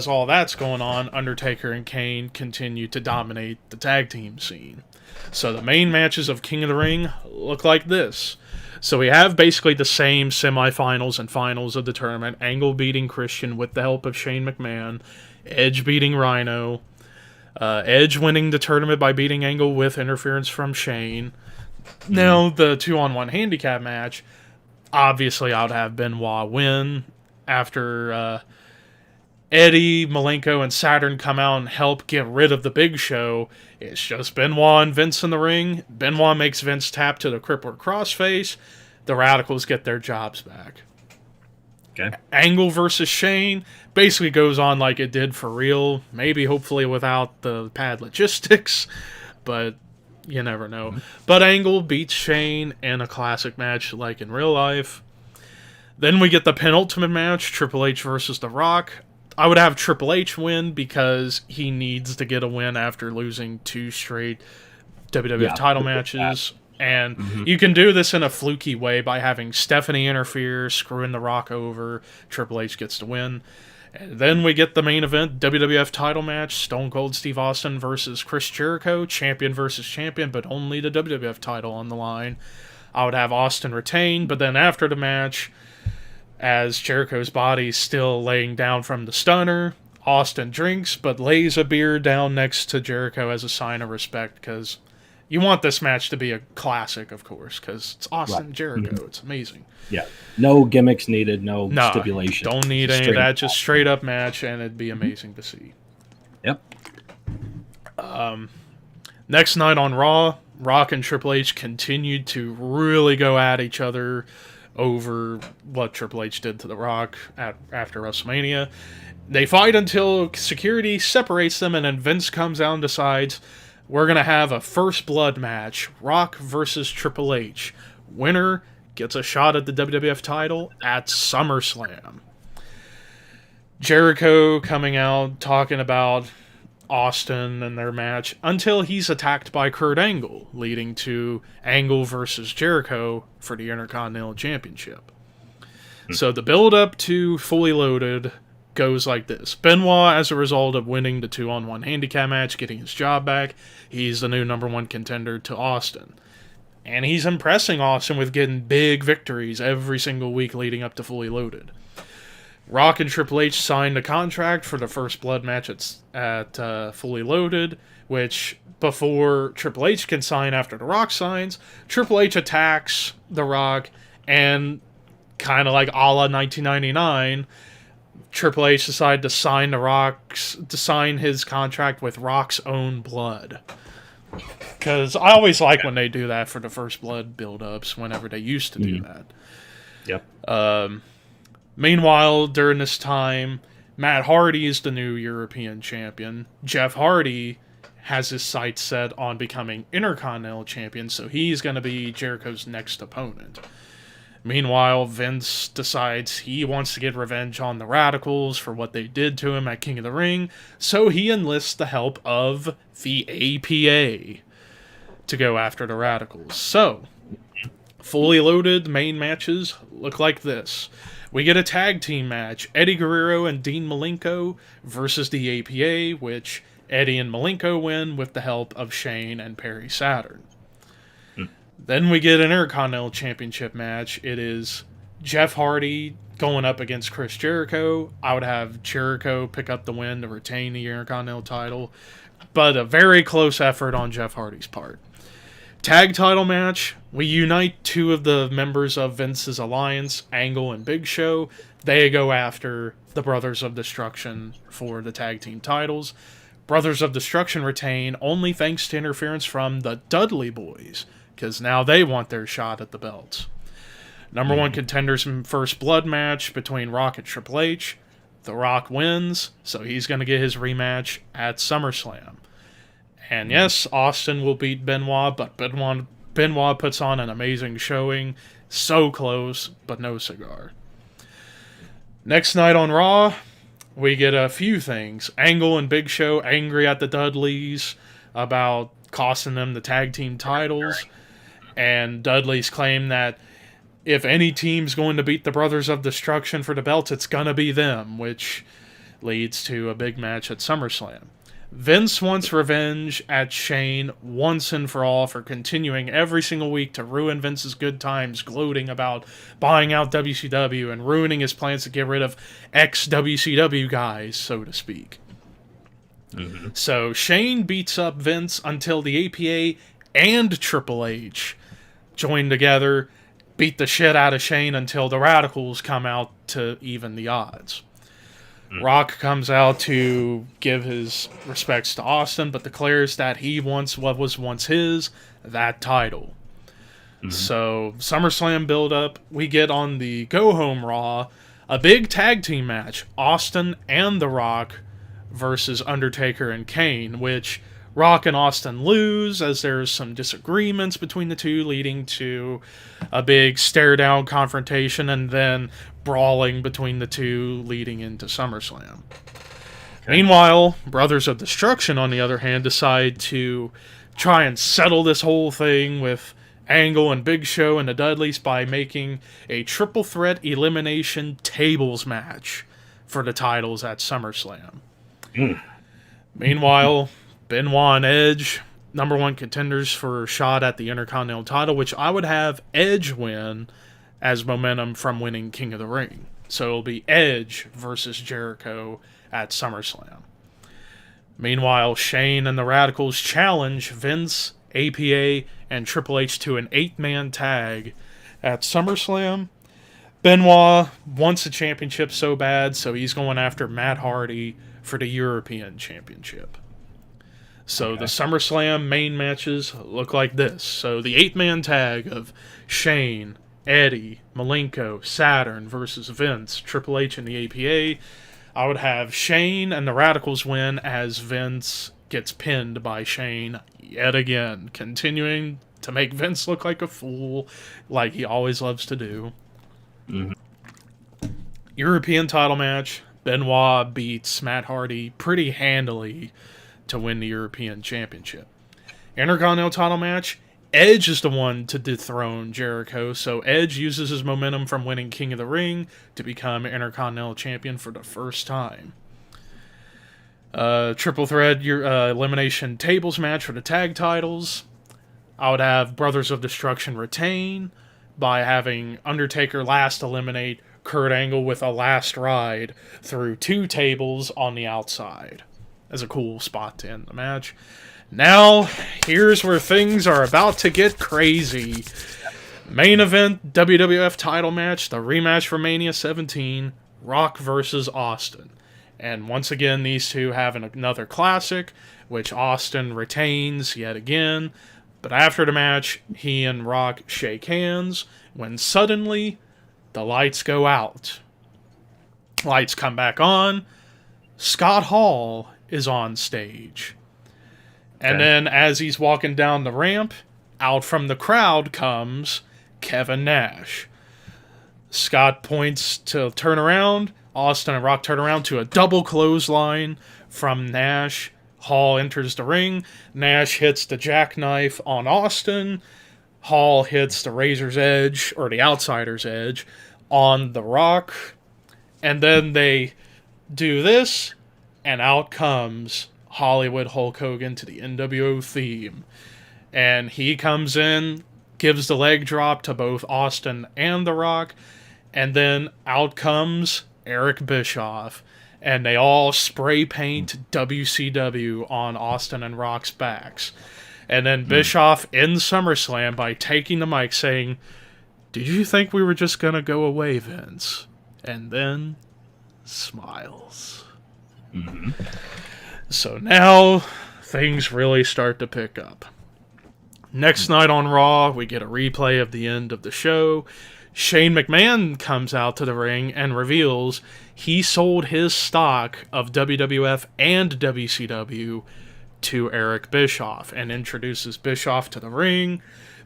all that's going on, Undertaker and Kane continue to dominate the tag team scene. So the main matches of King of the Ring look like this. So we have basically the same semifinals and finals of the tournament. Angle beating Christian with the help of Shane McMahon. Edge beating Rhino. Edge winning the tournament by beating Angle with interference from Shane. Now, the 2-on-1 handicap match, obviously I would have Benoit win after Eddie, Malenko, and Saturn come out and help get rid of the Big Show. It's just Benoit and Vince in the ring. Benoit makes Vince tap to the crippler crossface. The Radicals get their jobs back. Okay. Angle versus Shane basically goes on like it did for real. Maybe, hopefully, without the pad logistics. But you never know. But Angle beats Shane in a classic match like in real life. Then we get the penultimate match, Triple H versus The Rock. I would have Triple H win because he needs to get a win after losing 2 straight WWF title matches. And you can do this in a fluky way by having Stephanie interfere, screwing The Rock over. Triple H gets to win. And then we get the main event, WWF title match, Stone Cold Steve Austin versus Chris Jericho, champion versus champion, but only the WWF title on the line. I would have Austin retain, but then after the match, as Jericho's body's still laying down from the stunner, Austin drinks, but lays a beer down next to Jericho as a sign of respect, because, you want this match to be a classic, of course, because it's Austin and Jericho. Mm-hmm. It's amazing. Yeah. No gimmicks needed, no stipulation. Don't need any of that, just straight up match, and it'd be amazing to see. Yep. Next night on Raw, Rock and Triple H continued to really go at each other over what Triple H did to The Rock after WrestleMania. They fight until security separates them, and then Vince comes out and decides, we're going to have a first blood match, Rock versus Triple H. Winner gets a shot at the WWF title at SummerSlam. Jericho coming out talking about Austin and their match until he's attacked by Kurt Angle, leading to Angle versus Jericho for the Intercontinental Championship. So the build-up to Fully Loaded goes like this. Benoit, as a result of winning the 2-on-1 handicap match, getting his job back, he's the new number one contender to Austin. And he's impressing Austin with getting big victories every single week leading up to Fully Loaded. Rock and Triple H signed a contract for the first blood match at Fully Loaded, which before Triple H can sign after The Rock signs, Triple H attacks The Rock, and kind of like a la 1999, Triple H decided to sign his contract with Rock's own blood. Because I always like when they do that for the first blood build-ups, whenever they used to do that. Yep. Meanwhile, during this time, Matt Hardy is the new European champion. Jeff Hardy has his sights set on becoming Intercontinental champion, so he's going to be Jericho's next opponent. Meanwhile, Vince decides he wants to get revenge on the Radicals for what they did to him at King of the Ring, so he enlists the help of the APA to go after the Radicals. So, Fully Loaded main matches look like this. We get a tag team match, Eddie Guerrero and Dean Malenko versus the APA, which Eddie and Malenko win with the help of Shane and Perry Saturn. Then we get an Intercontinental Championship match. It is Jeff Hardy going up against Chris Jericho. I would have Jericho pick up the win to retain the Intercontinental title, but a very close effort on Jeff Hardy's part. Tag title match, we unite two of the members of Vince's alliance, Angle and Big Show. They go after the Brothers of Destruction for the tag team titles. Brothers of Destruction retain only thanks to interference from the Dudley Boys, because now they want their shot at the belts. Number one contenders in first blood match between Rock and Triple H. The Rock wins, so he's going to get his rematch at SummerSlam. And yes, Austin will beat Benoit, but Benoit puts on an amazing showing. So close, but no cigar. Next night on Raw, we get a few things. Angle and Big Show angry at the Dudleys about costing them the tag team titles. And Dudley's claim that if any team's going to beat the Brothers of Destruction for the belts, it's going to be them, which leads to a big match at SummerSlam. Vince wants revenge at Shane once and for all for continuing every single week to ruin Vince's good times, gloating about buying out WCW and ruining his plans to get rid of ex-WCW guys, so to speak. So Shane beats up Vince until the APA and Triple H join together, beat the shit out of Shane until the Radicals come out to even the odds. Rock comes out to give his respects to Austin, but declares that he wants what was once his, that title. So, SummerSlam build-up, we get on the go-home Raw, a big tag team match, Austin and The Rock versus Undertaker and Kane, which Rock and Austin lose as there's some disagreements between the two, leading to a big stare-down confrontation and then brawling between the two leading into SummerSlam. Meanwhile, Brothers of Destruction, on the other hand, decide to try and settle this whole thing with Angle and Big Show and the Dudleys by making a triple threat elimination tables match for the titles at SummerSlam. Meanwhile, Benoit and Edge, number one contenders for a shot at the Intercontinental title, which I would have Edge win as momentum from winning King of the Ring. So it'll be Edge versus Jericho at SummerSlam. Meanwhile, Shane and the Radicals challenge Vince APA, and Triple H to an 8-man tag at SummerSlam. Benoit wants a championship so bad, so he's going after Matt Hardy for the European Championship. So the SummerSlam main matches look like this. So the 8-man tag of Shane, Eddie, Malenko, Saturn versus Vince, Triple H, and the APA. I would have Shane and the Radicals win as Vince gets pinned by Shane yet again, continuing to make Vince look like a fool, like he always loves to do. Mm-hmm. European title match, Benoit beats Matt Hardy pretty handily to win the European Championship. Intercontinental title match, Edge is the one to dethrone Jericho, so Edge uses his momentum from winning King of the Ring to become Intercontinental Champion for the first time. Triple threat elimination tables match for the tag titles. I would have Brothers of Destruction retain by having Undertaker last eliminate Kurt Angle with a last ride through 2 tables on the outside. As a cool spot to end the match. Now, here's where things are about to get crazy. Main event, WWF title match, the rematch for Mania 17, Rock versus Austin. And once again, these two have another classic, which Austin retains yet again. But after the match, he and Rock shake hands, when suddenly, the lights go out. Lights come back on. Scott Hall is on stage. And then as he's walking down the ramp, out from the crowd comes Kevin Nash. Scott points to turn around. Austin and Rock turn around to a double clothesline from Nash. Hall enters the ring. Nash hits the jackknife on Austin. Hall hits the Razor's Edge, or the Outsider's Edge, on the Rock. And then they do this, and out comes Hollywood Hulk Hogan to the NWO theme. And he comes in, gives the leg drop to both Austin and The Rock, and then out comes Eric Bischoff. And they all spray paint WCW on Austin and Rock's backs. And then Bischoff ends SummerSlam by taking the mic saying, "Did you think we were just going to go away, Vince?" And then smiles. Mm-hmm. So now things really start to pick up. Next night on Raw, we get a replay of the end of the show. Shane McMahon comes out to the ring and reveals he sold his stock of WWF and WCW to Eric Bischoff and introduces Bischoff to the ring.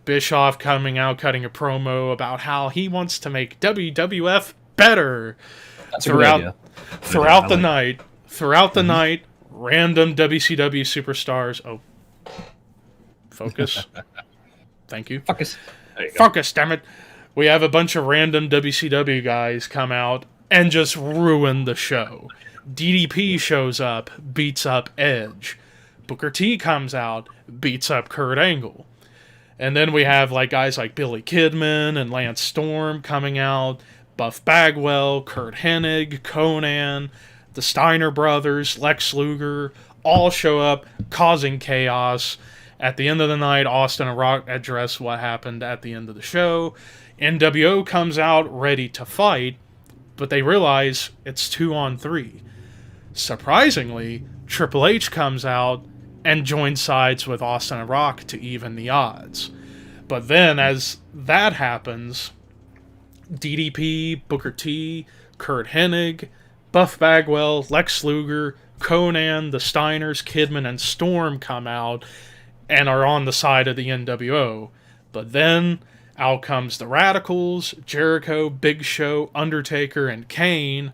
Bischoff coming out cutting a promo about how he wants to make WWF better. Throughout the night. Throughout the night, random WCW superstars. Oh, focus. Thank you. Focus. Focus, damn it. We have a bunch of random WCW guys come out and just ruin the show. DDP shows up, beats up Edge. Booker T comes out, beats up Kurt Angle. And then we have guys like Billy Kidman and Lance Storm coming out, Buff Bagwell, Kurt Hennig, Conan, the Steiner brothers, Lex Luger, all show up, causing chaos. At the end of the night, Austin and Rock address what happened at the end of the show. NWO comes out ready to fight, but they realize it's 2-on-3. Surprisingly, Triple H comes out and joins sides with Austin and Rock to even the odds. But then, as that happens, DDP, Booker T, Kurt Hennig, Buff Bagwell, Lex Luger, Conan, the Steiners, Kidman, and Storm come out and are on the side of the NWO. But then out comes the Radicals, Jericho, Big Show, Undertaker, and Kane,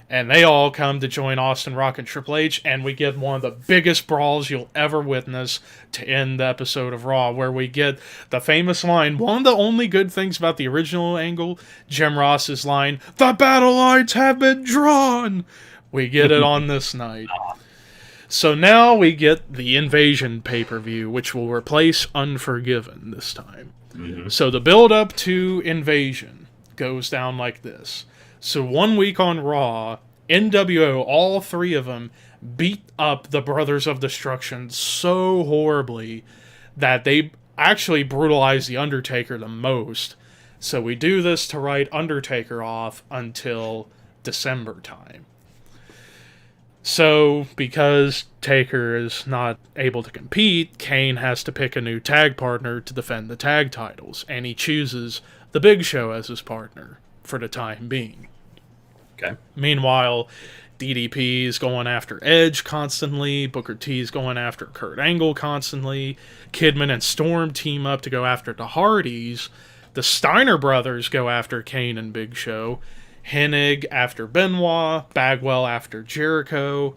and they all come to join Austin, Rock, and Triple H, and we get one of the biggest brawls you'll ever witness to end the episode of Raw, where we get the famous line, one of the only good things about the original angle, Jim Ross's line, "The battle lines have been drawn!" We get it on this night. So now we get the Invasion pay-per-view, which will replace Unforgiven this time. Mm-hmm. So the build-up to Invasion goes down like this. So 1 week on Raw, NWO, all 3 of them, beat up the Brothers of Destruction so horribly that they actually brutalize The Undertaker the most. So we do this to write Undertaker off until December time. So, because Taker is not able to compete, Kane has to pick a new tag partner to defend the tag titles, and he chooses The Big Show as his partner for the time being. Okay. Meanwhile, DDP is going after Edge constantly, Booker T is going after Kurt Angle constantly, Kidman and Storm team up to go after the Hardys, the Steiner brothers go after Kane and Big Show, Hennig after Benoit, Bagwell after Jericho,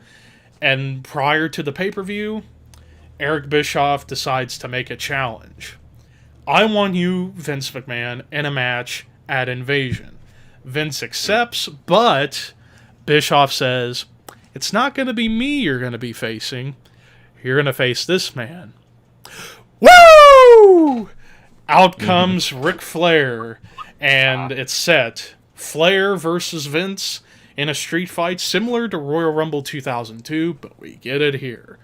and prior to the pay-per-view, Eric Bischoff decides to make a challenge. I want you, Vince McMahon, in a match at Invasion. Vince accepts, but Bischoff says, it's not going to be me you're going to be facing. You're going to face this man. Woo! Out comes Ric Flair, and it's set. Flair versus Vince in a street fight similar to Royal Rumble 2002, but we get it here.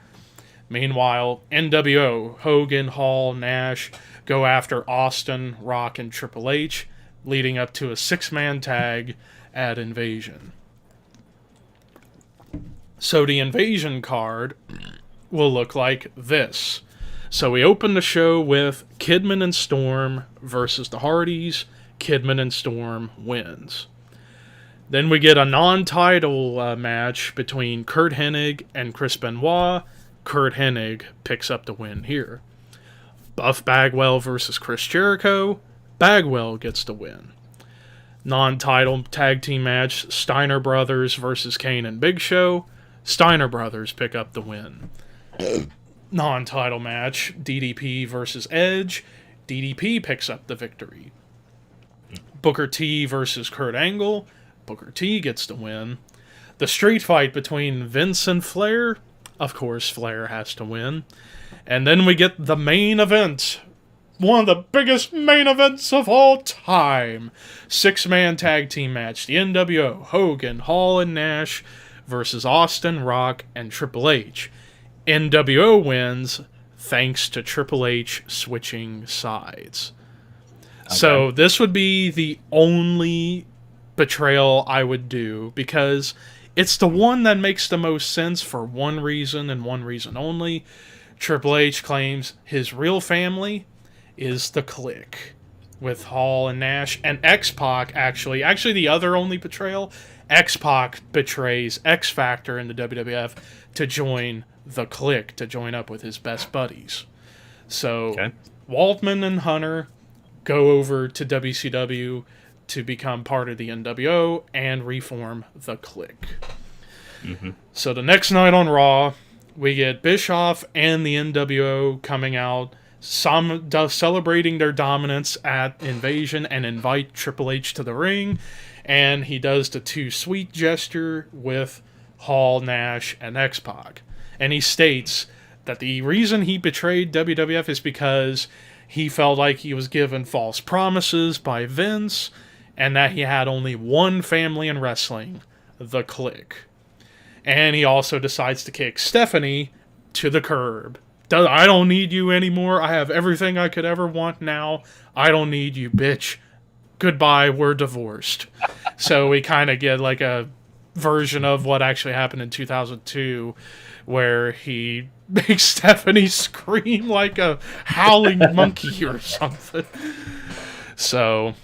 Meanwhile, NWO, Hogan, Hall, Nash go after Austin, Rock, and Triple H, leading up to a 6-man tag at Invasion. So the Invasion card will look like this. So we open the show with Kidman and Storm versus the Hardys. Kidman and Storm wins. Then we get a non-title match between Kurt Hennig and Chris Benoit. Kurt Hennig picks up the win here. Buff Bagwell versus Chris Jericho. Bagwell gets the win. Non-title tag team match, Steiner Brothers versus Kane and Big Show. Steiner Brothers pick up the win. Non-title match, DDP versus Edge. DDP picks up the victory. Booker T versus Kurt Angle. Booker T gets the win. The street fight between Vince and Flair. Of course, Flair has to win. And then we get the main event. One of the biggest main events of all time. 6-man tag team match. The NWO, Hogan, Hall, and Nash versus Austin, Rock, and Triple H. NWO wins thanks to Triple H switching sides. Okay. So this would be the only betrayal I would do, because it's the one that makes the most sense for one reason and one reason only. Triple H claims his real family is the Kliq, with Hall and Nash, and X-Pac actually the other only betrayal, X-Pac betrays X Factor in the WWF to join the Kliq, to join up with his best buddies. So Waltman and Hunter go over to WCW to become part of the NWO and reform the Kliq. Mm-hmm. So the next night on Raw, we get Bischoff and the NWO coming out, celebrating their dominance at Invasion, and invite Triple H to the ring. And he does the too sweet gesture with Hall, Nash, and X-Pac. And he states that the reason he betrayed WWF is because he felt like he was given false promises by Vince, and that he had only one family in wrestling, the Kliq. And he also decides to kick Stephanie to the curb. I don't need you anymore. I have everything I could ever want now. I don't need you, bitch. Goodbye, we're divorced. So we kind of get like a version of what actually happened in 2002, where he makes Stephanie scream like a howling monkey or something. So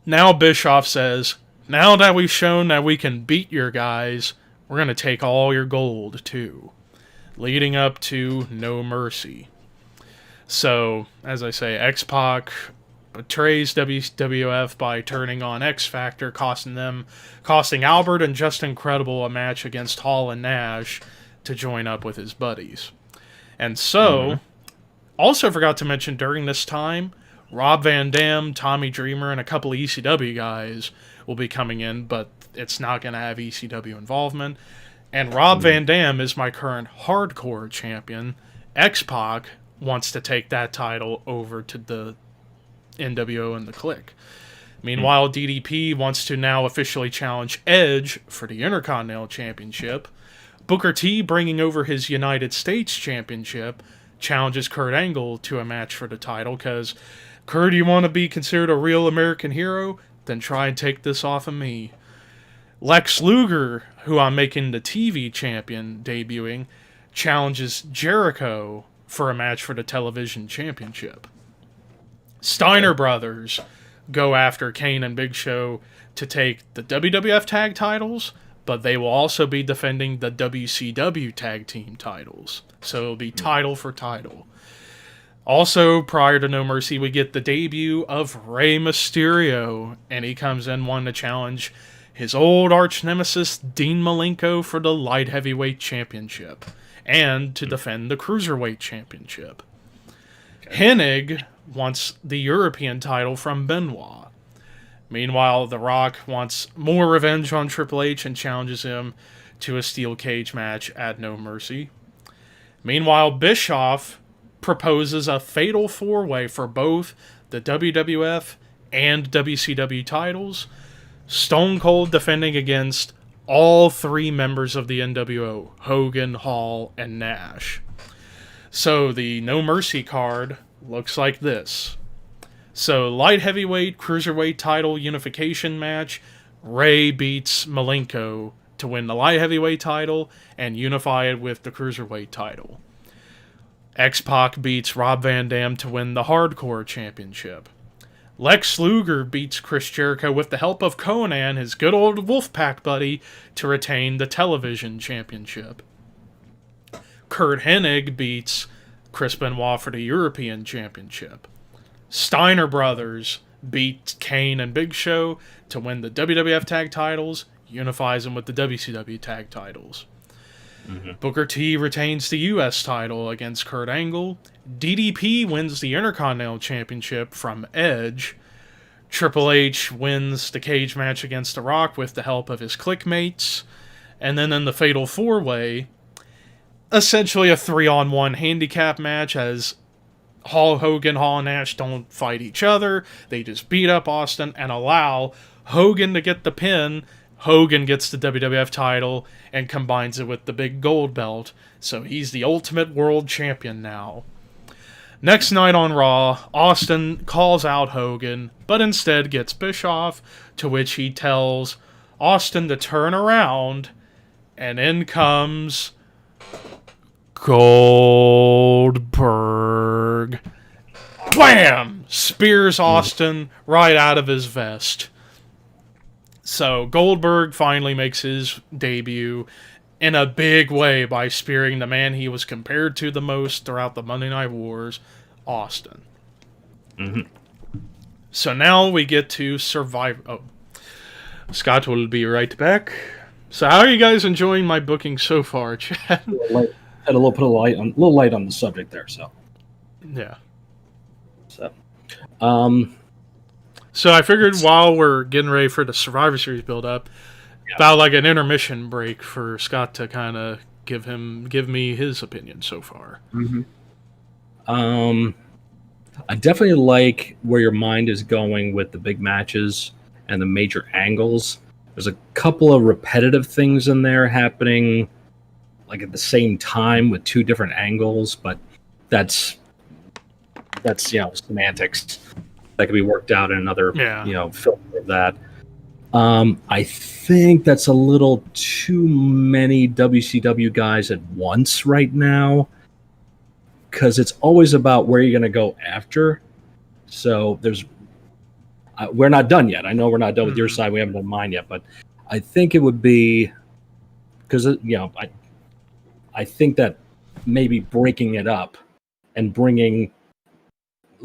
now Bischoff says, now that we've shown that we can beat your guys, we're going to take all your gold too. Leading up to No Mercy. So, as I say, X-Pac betrays WWF by turning on X Factor, costing Albert and Just Incredible a match against Hall and Nash to join up with his buddies. And so, also forgot to mention during this time, Rob Van Dam, Tommy Dreamer, and a couple of ECW guys will be coming in, but it's not going to have ECW involvement. And Rob Van Dam is my current hardcore champion. X-Pac wants to take that title over to the NWO and the Kliq. Meanwhile, DDP wants to now officially challenge Edge for the Intercontinental Championship. Booker T bringing over his United States Championship, challenges Kurt Angle to a match for the title, because Kurt, you want to be considered a real American hero? Then try and take this off of me. Lex Luger, who I'm making the TV champion debuting, challenges Jericho for a match for the television championship. Steiner Brothers go after Kane and Big Show to take the WWF tag titles, but they will also be defending the WCW tag team titles. So it'll be title for title. Also, prior to No Mercy, we get the debut of Rey Mysterio, and he comes in wanting to challenge his old arch nemesis Dean Malenko for the light heavyweight championship, and to defend the cruiserweight championship. Hennig wants the European title from Benoit. Meanwhile, The Rock wants more revenge on Triple H and challenges him to a steel cage match at No Mercy. Meanwhile, Bischoff proposes a fatal four-way for both the WWF and WCW titles, Stone Cold defending against all three members of the NWO, Hogan, Hall, and Nash. So the No Mercy card looks like this. So light heavyweight, cruiserweight title unification match, Ray beats Malenko to win the light heavyweight title and unify it with the cruiserweight title. X-Pac beats Rob Van Dam to win the Hardcore Championship. Lex Luger beats Chris Jericho with the help of Conan, his good old Wolfpack buddy, to retain the Television Championship. Kurt Hennig beats Chris Benoit for the European Championship. Steiner Brothers beat Kane and Big Show to win the WWF Tag Titles, unifies them with the WCW Tag Titles. Booker T retains the U.S. title against Kurt Angle. DDP wins the Intercontinental Championship from Edge. Triple H wins the cage match against The Rock with the help of his clickmates. And then in the Fatal 4-Way, essentially a 3-on-1 handicap match, as Hogan, Hall, and Nash don't fight each other. They just beat up Austin and allow Hogan to get the pin. Hogan gets the WWF title and combines it with the big gold belt, so he's the Ultimate World Champion now. Next night on Raw, Austin calls out Hogan, but instead gets Bischoff, to which he tells Austin to turn around, and in comes Goldberg. Wham! Spears Austin right out of his vest. So Goldberg finally makes his debut in a big way by spearing the man he was compared to the most throughout the Monday Night Wars, Austin. So now we get to Survivor. Oh, Scott will be right back. So how are you guys enjoying my booking so far, Chad? Had a little light on the subject there, so yeah. So, I figured while we're getting ready for the Survivor Series build-up, about like an intermission break for Scott to kind of give me his opinion so far. I definitely like where your mind is going with the big matches and the major angles. There's a couple of repetitive things in there happening like at the same time with two different angles, but that's semantics. That could be worked out in another, film of that. I think that's a little too many WCW guys at once right now, because it's always about where you're going to go after. So we're not done yet. I know we're not done with your side. We haven't done mine yet, but I think it would be, because I think that maybe breaking it up and bringing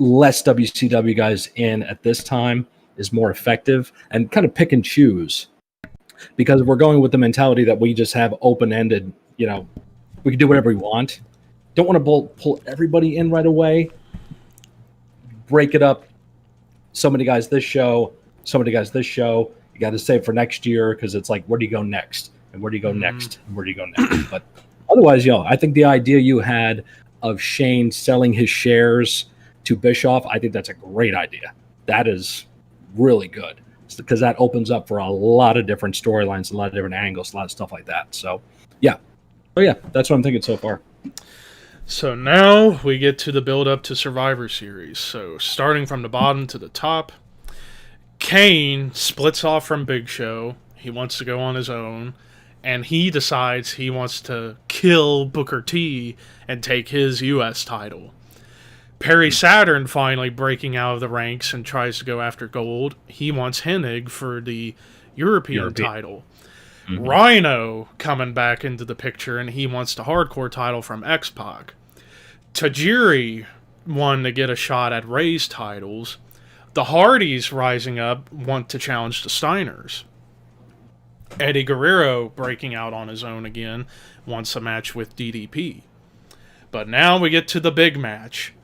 less WCW guys in at this time is more effective, and kind of pick and choose, because we're going with the mentality that we just have open-ended, we can do whatever we want. Don't want to pull everybody in right away. Break it up. So many guys this show, so many guys this show. You got to save for next year, because it's like, where do you go next? And where do you go next? And where do you go next? But otherwise, I think the idea you had of Shane selling his shares to Bischoff, I think that's a great idea. That is really good, because that opens up for a lot of different storylines, a lot of different angles, a lot of stuff like that. So, yeah. That's what I'm thinking so far. So now we get to the build up to Survivor Series. So starting from the bottom to the top, Kane splits off from Big Show. He wants to go on his own, and he decides he wants to kill Booker T and take his U.S. title. Perry Saturn finally breaking out of the ranks and tries to go after gold. He wants Hennig for the European title. Mm-hmm. Rhino coming back into the picture, and he wants the hardcore title from X-Pac. Tajiri won to get a shot at Ray's titles. The Hardys rising up want to challenge the Steiners. Eddie Guerrero breaking out on his own again wants a match with DDP. But now we get to the big match.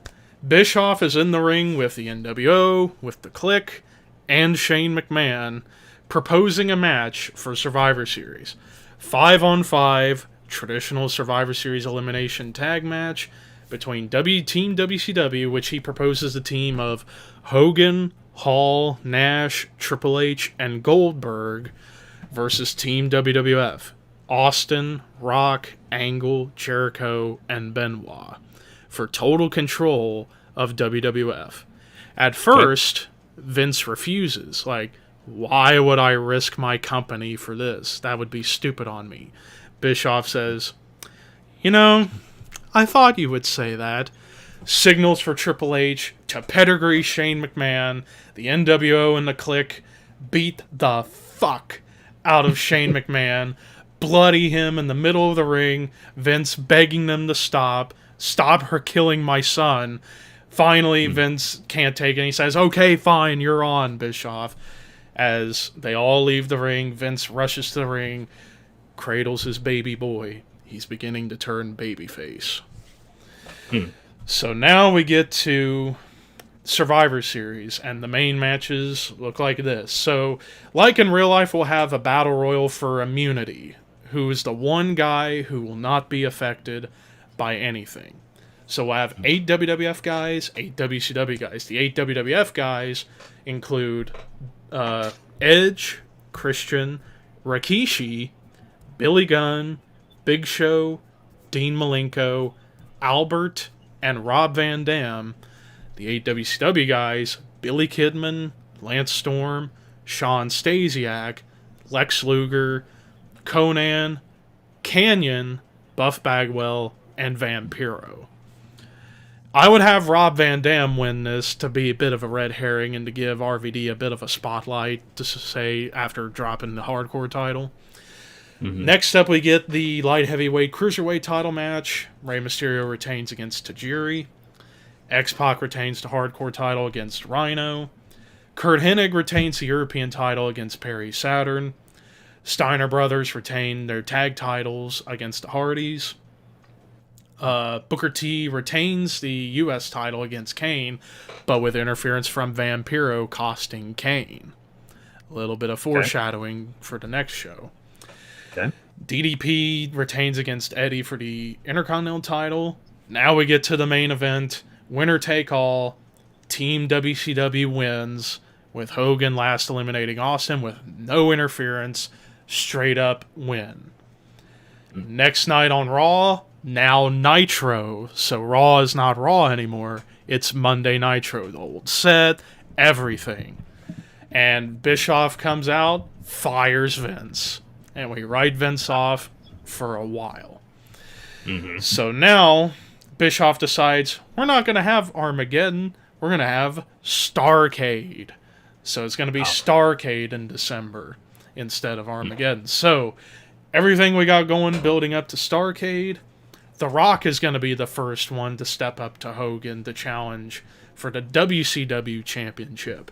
Bischoff is in the ring with the NWO, with the Kliq, and Shane McMahon proposing a match for Survivor Series. 5-on-5 traditional Survivor Series elimination tag match between Team WCW, which he proposes a team of Hogan, Hall, Nash, Triple H, and Goldberg, versus Team WWF, Austin, Rock, Angle, Jericho, and Benoit, for total control of WWF. At first, Vince refuses. Like, why would I risk my company for this? That would be stupid on me. Bischoff says, I thought you would say that. Signals for Triple H to pedigree Shane McMahon. The NWO and the Kliq beat the fuck out of Shane McMahon, bloody him in the middle of the ring, Vince begging them to stop her killing my son. Finally, Vince can't take it, he says, okay, fine, you're on, Bischoff. As they all leave the ring, Vince rushes to the ring, cradles his baby boy. He's beginning to turn babyface. So now we get to Survivor Series, and the main matches look like this. So, like in real life, we'll have a battle royal for immunity, who is the one guy who will not be affected by anything. So we'll have 8 WWF guys, 8 WCW guys. The 8 WWF guys include Edge, Christian, Rikishi, Billy Gunn, Big Show, Dean Malenko, Albert, and Rob Van Dam. The 8 WCW guys, Billy Kidman, Lance Storm, Sean Stasiak, Lex Luger, Conan, Canyon, Buff Bagwell, and Vampiro. I would have Rob Van Dam win this to be a bit of a red herring and to give RVD a bit of a spotlight, to say, after dropping the hardcore title. Next up, we get the light heavyweight cruiserweight title match. Rey Mysterio retains against Tajiri. X-Pac retains the hardcore title against Rhino. Kurt Hennig retains the European title against Perry Saturn. Steiner Brothers retain their tag titles against the Hardys. Booker T retains the U.S. title against Kane, but with interference from Vampiro costing Kane. A little bit of foreshadowing for the next show. DDP retains against Eddie for the Intercontinental title. Now we get to the main event. Winner take all. Team WCW wins, with Hogan last eliminating Austin with no interference. Straight up win. Next night on Raw, now Nitro. So Raw is not Raw anymore. It's Monday Nitro. The old set, everything. And Bischoff comes out, fires Vince. And we write Vince off for a while. So now, Bischoff decides, we're not going to have Armageddon. We're going to have Starrcade. So it's going to be Starrcade in December instead of Armageddon. So, everything we got going building up to Starrcade. The Rock is going to be the first one to step up to Hogan to challenge for the WCW Championship.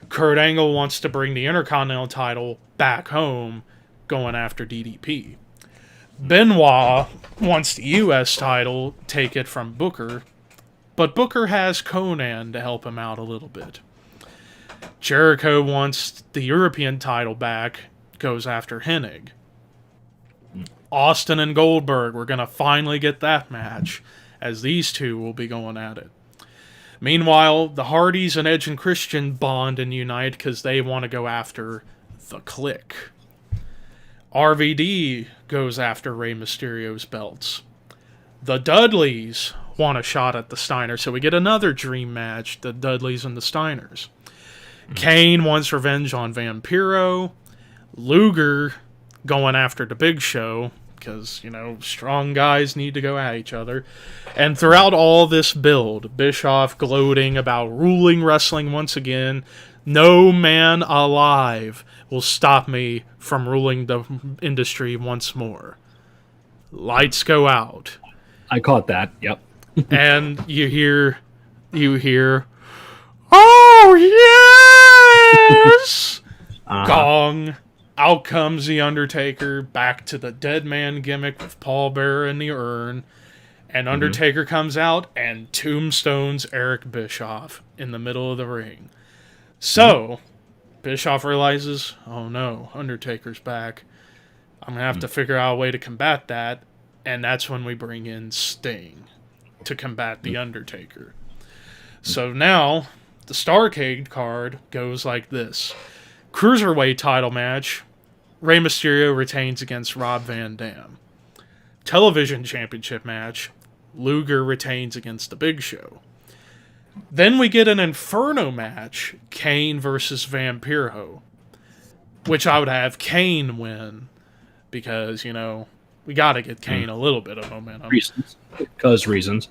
Kurt Angle wants to bring the Intercontinental title back home, going after DDP. Benoit wants the U.S. title, take it from Booker, but Booker has Conan to help him out a little bit. Jericho wants the European title back, goes after Hennig. Austin and Goldberg, we're going to finally get that match, as these two will be going at it. Meanwhile, the Hardys and Edge and Christian bond and unite because they want to go after the Kliq. RVD goes after Rey Mysterio's belts. The Dudleys want a shot at the Steiners, so we get another dream match, the Dudleys and the Steiners. Kane wants revenge on Vampiro. Luger going after the Big Show, because, strong guys need to go at each other. And throughout all this build, Bischoff gloating about ruling wrestling once again. No man alive will stop me from ruling the industry once more. Lights go out. I caught that, yep. And you hear, oh yes! Gong. Out comes The Undertaker, back to the dead man gimmick with Paul Bearer in the urn. And Undertaker comes out and tombstones Eric Bischoff in the middle of the ring. So, Bischoff realizes, oh no, Undertaker's back. I'm going to have to figure out a way to combat that. And that's when we bring in Sting to combat The Undertaker. So now, the Starrcade card goes like this. Cruiserweight title match, Rey Mysterio retains against Rob Van Dam. Television championship match, Luger retains against the Big Show. Then we get an Inferno match, Kane versus Vampiro, which I would have Kane win because, we got to get Kane a little bit of momentum. Reasons.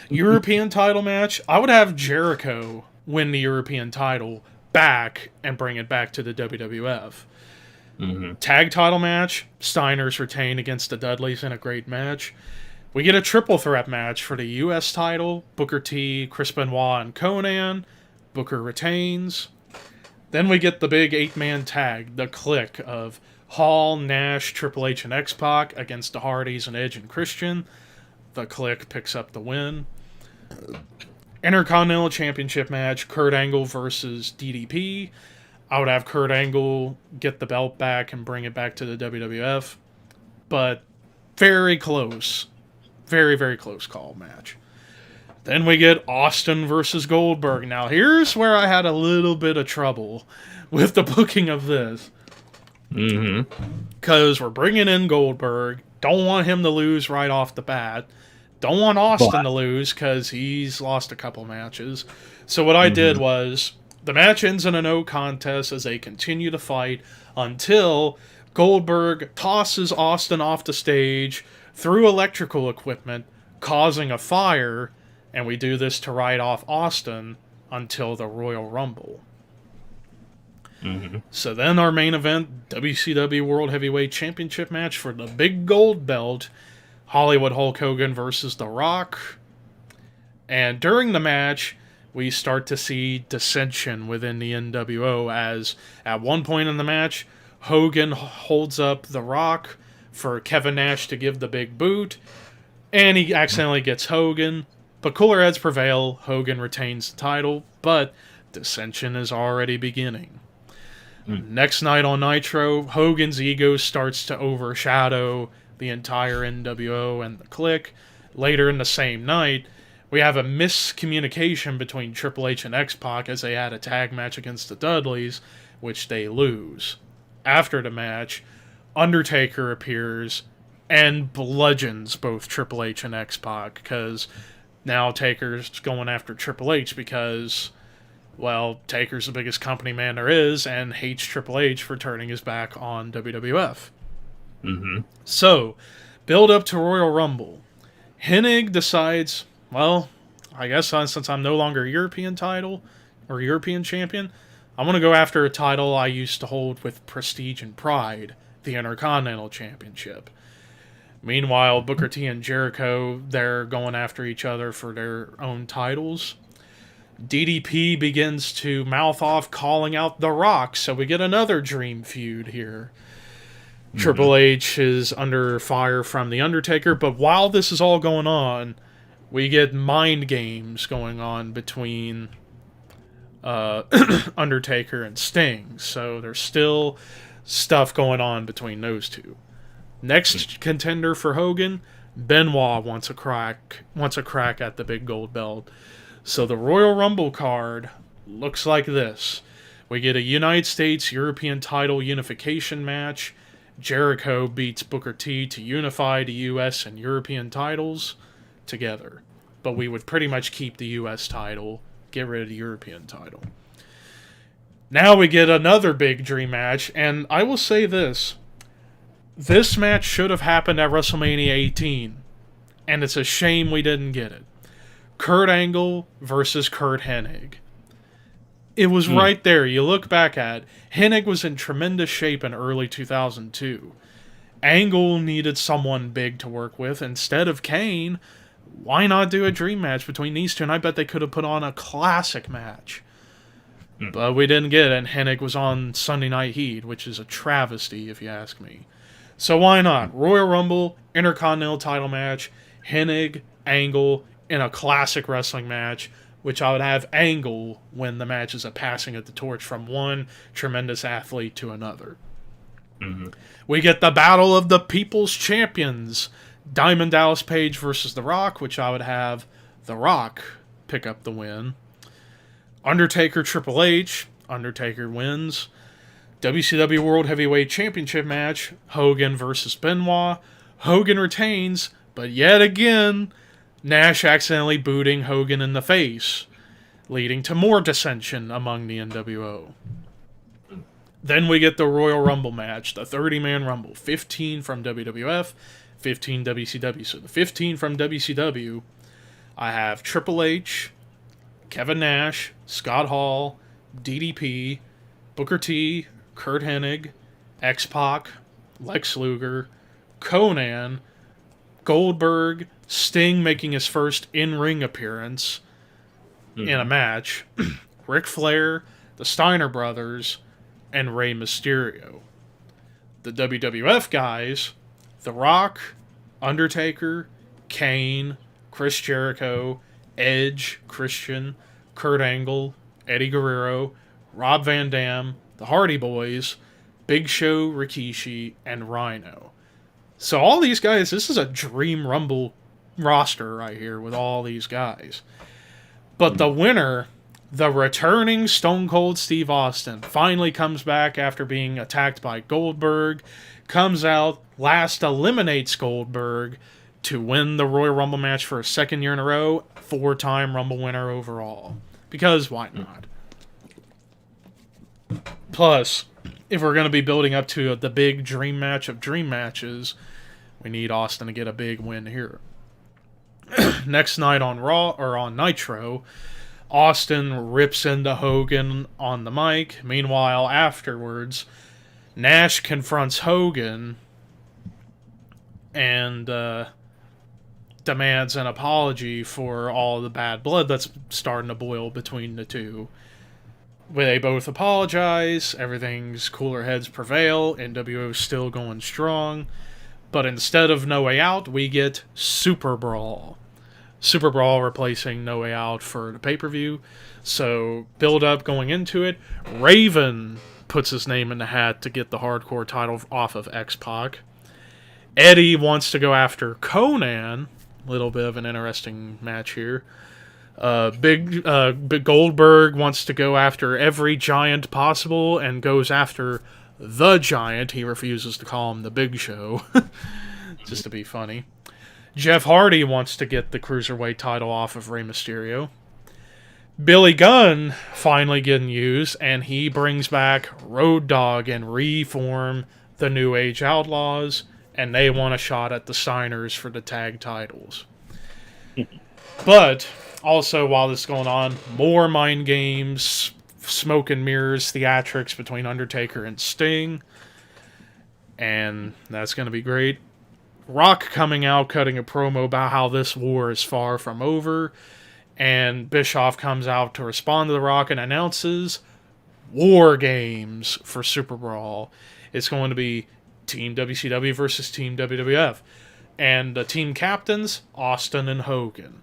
European title match, I would have Jericho win the European title back and bring it back to the WWF. Tag title match, Steiners retain against the Dudleys in a great match. We get a triple threat match for the U.S. title, Booker T, Chris Benoit, and Conan. Booker retains. Then we get the big 8-man tag, the Clique of Hall, Nash, Triple H, and X-Pac against the Hardys and Edge and Christian. The Clique picks up the win. Intercontinental Championship match, Kurt Angle versus DDP. I would have Kurt Angle get the belt back and bring it back to the WWF. But very close. Very, very close call match. Then we get Austin versus Goldberg. Now, here's where I had a little bit of trouble with the booking of this. Because we're bringing in Goldberg. Don't want him to lose right off the bat. Don't want Austin to lose because he's lost a couple matches. So what I did was, the match ends in a no contest as they continue to fight until Goldberg tosses Austin off the stage through electrical equipment, causing a fire, and we do this to write off Austin until the Royal Rumble. So then our main event, WCW World Heavyweight Championship match for the big gold belt, Hollywood Hulk Hogan versus The Rock. And during the match, we start to see dissension within the NWO as at one point in the match, Hogan holds up The Rock for Kevin Nash to give the big boot, and he accidentally gets Hogan. But cooler heads prevail, Hogan retains the title, but dissension is already beginning. Next night on Nitro, Hogan's ego starts to overshadow the entire NWO and the Clique. Later in the same night, we have a miscommunication between Triple H and X-Pac as they had a tag match against the Dudleys, which they lose. After the match, Undertaker appears and bludgeons both Triple H and X-Pac, because now Taker's going after Triple H because, well, Taker's the biggest company man there is and hates Triple H for turning his back on WWF. So, build up to Royal Rumble. Hennig decides, well, I guess since I'm no longer European title or European champion, I'm going to go after a title I used to hold with prestige and pride, the Intercontinental Championship. Meanwhile, Booker T and Jericho, they're going after each other for their own titles. DDP begins to mouth off calling out The Rock, so we get another dream feud here. Triple H is under fire from The Undertaker, but while this is all going on, we get mind games going on between Undertaker and Sting, so there's still stuff going on between those two. Next contender for Hogan, Benoit wants a crack at the big gold belt. So the Royal Rumble card looks like this. We get a United States European title unification match Jericho beats Booker T to unify the U.S. and European titles together. But we would pretty much keep the U.S. title, get rid of the European title. Now we get another big dream match, and I will say this. This match should have happened at WrestleMania 18, and it's a shame we didn't get it. Kurt Angle versus Kurt Hennig. It was right there. You look back at it. Hennig was in tremendous shape in early 2002. Angle needed someone big to work with. Instead of Kane, why not do a dream match between these two? And I bet they could have put on a classic match. But we didn't get it, and Hennig was on Sunday Night Heat, which is a travesty, if you ask me. So why not? Royal Rumble, Intercontinental title match, Hennig, Angle, in a classic wrestling match, which I would have Angle win the match as a passing of the torch from one tremendous athlete to another. We get the Battle of the People's Champions. Diamond Dallas Page versus The Rock, which I would have The Rock pick up the win. Undertaker Triple H. Undertaker wins. WCW World Heavyweight Championship match. Hogan versus Benoit. Hogan retains, but yet again, Nash accidentally booting Hogan in the face, leading to more dissension among the NWO. Then we get the Royal Rumble match, the 30-man Rumble. 15 from WWF, 15 WCW. So the 15 from WCW, I have Triple H, Kevin Nash, Scott Hall, DDP, Booker T, Kurt Hennig, X-Pac, Lex Luger, Conan, Goldberg, Sting making his first in-ring appearance in a match, Ric Flair, the Steiner Brothers, and Rey Mysterio. The WWF guys, The Rock, Undertaker, Kane, Chris Jericho, Edge, Christian, Kurt Angle, Eddie Guerrero, Rob Van Dam, the Hardy Boys, Big Show, Rikishi, and Rhino. So all these guys, this is a Dream Rumble roster right here with all these guys. But the winner, the returning Stone Cold Steve Austin, finally comes back after being attacked by Goldberg, comes out, last eliminates Goldberg to win the Royal Rumble match for a second year in a row, 4-time Rumble winner overall. Because why not? Plus, if we're going to be building up to the big dream match of dream matches, we need Austin to get a big win here. Next night on Raw, or on Nitro, Austin rips into Hogan on the mic. Meanwhile, afterwards, Nash confronts Hogan and demands an apology for all the bad blood that's starting to boil between the two. They both apologize, everything's cooler heads prevail, NWO's still going strong, but instead of No Way Out, we get Super Brawl. Super Brawl replacing No Way Out for the pay-per-view, so build up going into it. Raven puts his name in the hat to get the hardcore title off of X-Pac. Eddie wants to go after Conan, a little bit of an interesting match here. Big Goldberg wants to go after every giant possible and goes after the Giant. He refuses to call him the Big Show, just to be funny. Jeff Hardy wants to get the Cruiserweight title off of Rey Mysterio. Billy Gunn finally getting used, and he brings back Road Dogg and reform the New Age Outlaws, and they want a shot at the Steiners for the tag titles. But also, while this is going on, more mind games, smoke and mirrors, theatrics between Undertaker and Sting. And that's going to be great. Rock coming out, cutting a promo about how this war is far from over. And Bischoff comes out to respond to The Rock and announces War Games for Super Brawl. It's going to be Team WCW versus Team WWF. And the team captains, Austin and Hogan.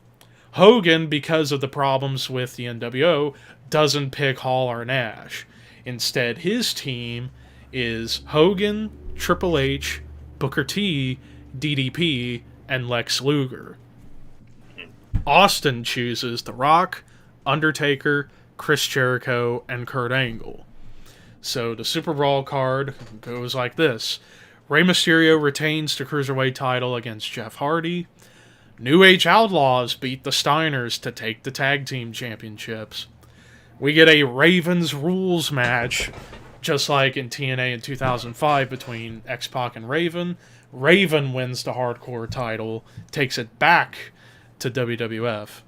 Hogan, because of the problems with the NWO, doesn't pick Hall or Nash. Instead, his team is Hogan, Triple H, Booker T, DDP, and Lex Luger. Austin chooses The Rock, Undertaker, Chris Jericho, and Kurt Angle. So the Super Brawl card goes like this. Rey Mysterio retains the Cruiserweight title against Jeff Hardy. New Age Outlaws beat the Steiners to take the Tag Team Championships. We get a Ravens Rules match, just like in TNA in 2005 between X-Pac and Raven. Raven wins the Hardcore title, takes it back to WWF.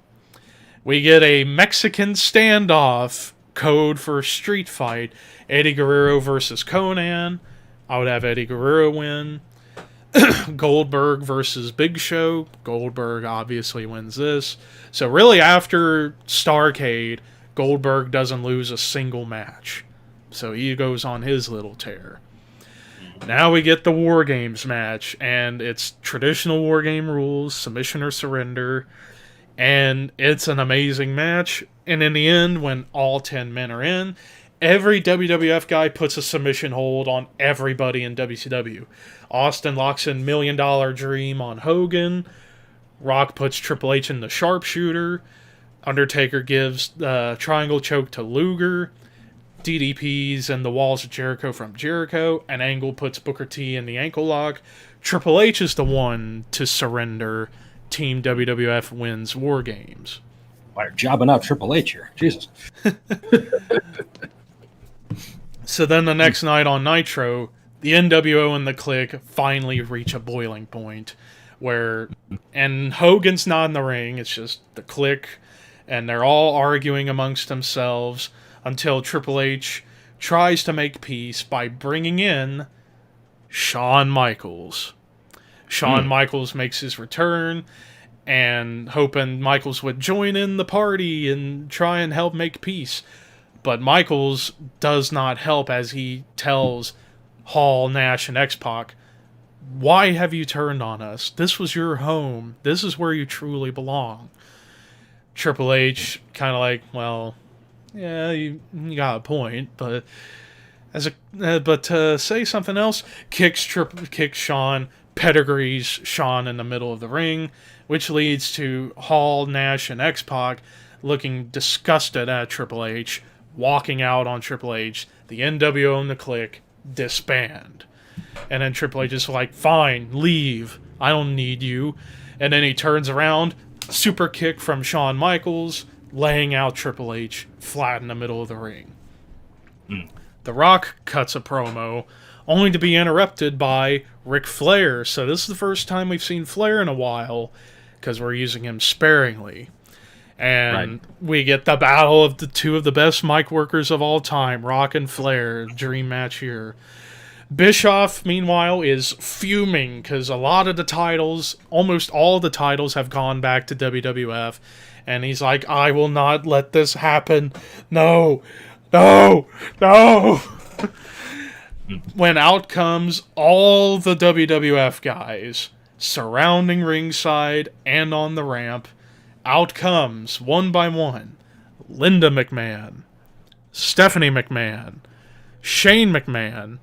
We get a Mexican standoff, code for street fight. Eddie Guerrero versus Conan. I would have Eddie Guerrero win. Goldberg versus Big Show. Goldberg obviously wins this. So really after Starrcade, Goldberg doesn't lose a single match. So he goes on his little tear. Now we get the War Games match, and it's traditional War Game rules, submission or surrender, and it's an amazing match. And in the end, when all 10 men are in, every WWF guy puts a submission hold on everybody in WCW. Austin locks in $1 Million Dream on Hogan. Rock puts Triple H in the sharpshooter. Undertaker gives the triangle choke to Luger. DDP's and the Walls of Jericho from Jericho. And Angle puts Booker T in the ankle lock. Triple H is the one to surrender. Team WWF wins War Games. Why, jobbing out Triple H here. Jesus. So then the next night on Nitro, the NWO and the Clique finally reach a boiling point and Hogan's not in the ring, it's just the Clique, and they're all arguing amongst themselves until Triple H tries to make peace by bringing in Shawn Michaels. Shawn Michaels makes his return, and hoping Michaels would join in the party and try and help make peace. But Michaels does not help as he tells Hall, Nash, and X-Pac, why have you turned on us? This was your home. This is where you truly belong. Triple H kind of like, well, yeah, you got a point, but to say something else, kicks Shawn, pedigrees Shawn in the middle of the ring, which leads to Hall, Nash, and X-Pac looking disgusted at Triple H, walking out on Triple H. The NWO and the Clique disband. And then Triple H is like, fine, leave. I don't need you. And then he turns around, super kick from Shawn Michaels, laying out Triple H flat in the middle of the ring. The Rock cuts a promo, only to be interrupted by Ric Flair. So this is the first time we've seen Flair in a while, because we're using him sparingly. And we get the battle of the two of the best mic workers of all time, Rock and Flair, dream match here. Bischoff, meanwhile, is fuming because a lot of the titles, almost all the titles, have gone back to WWF. And he's like, I will not let this happen. No. When out comes all the WWF guys surrounding ringside and on the ramp, out comes, one by one, Linda McMahon, Stephanie McMahon, Shane McMahon,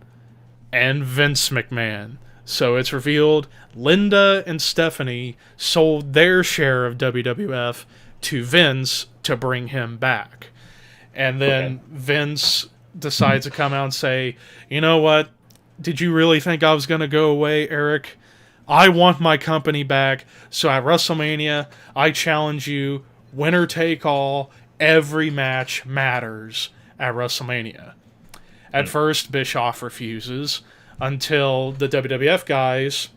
and Vince McMahon. So it's revealed Linda and Stephanie sold their share of WWF to Vince to bring him back. And then Vince decides to come out and say, you know what? Did you really think I was going to go away, Eric? I want my company back, so at WrestleMania, I challenge you, winner take all, every match matters at WrestleMania. At first, Bischoff refuses, until the WWF guys,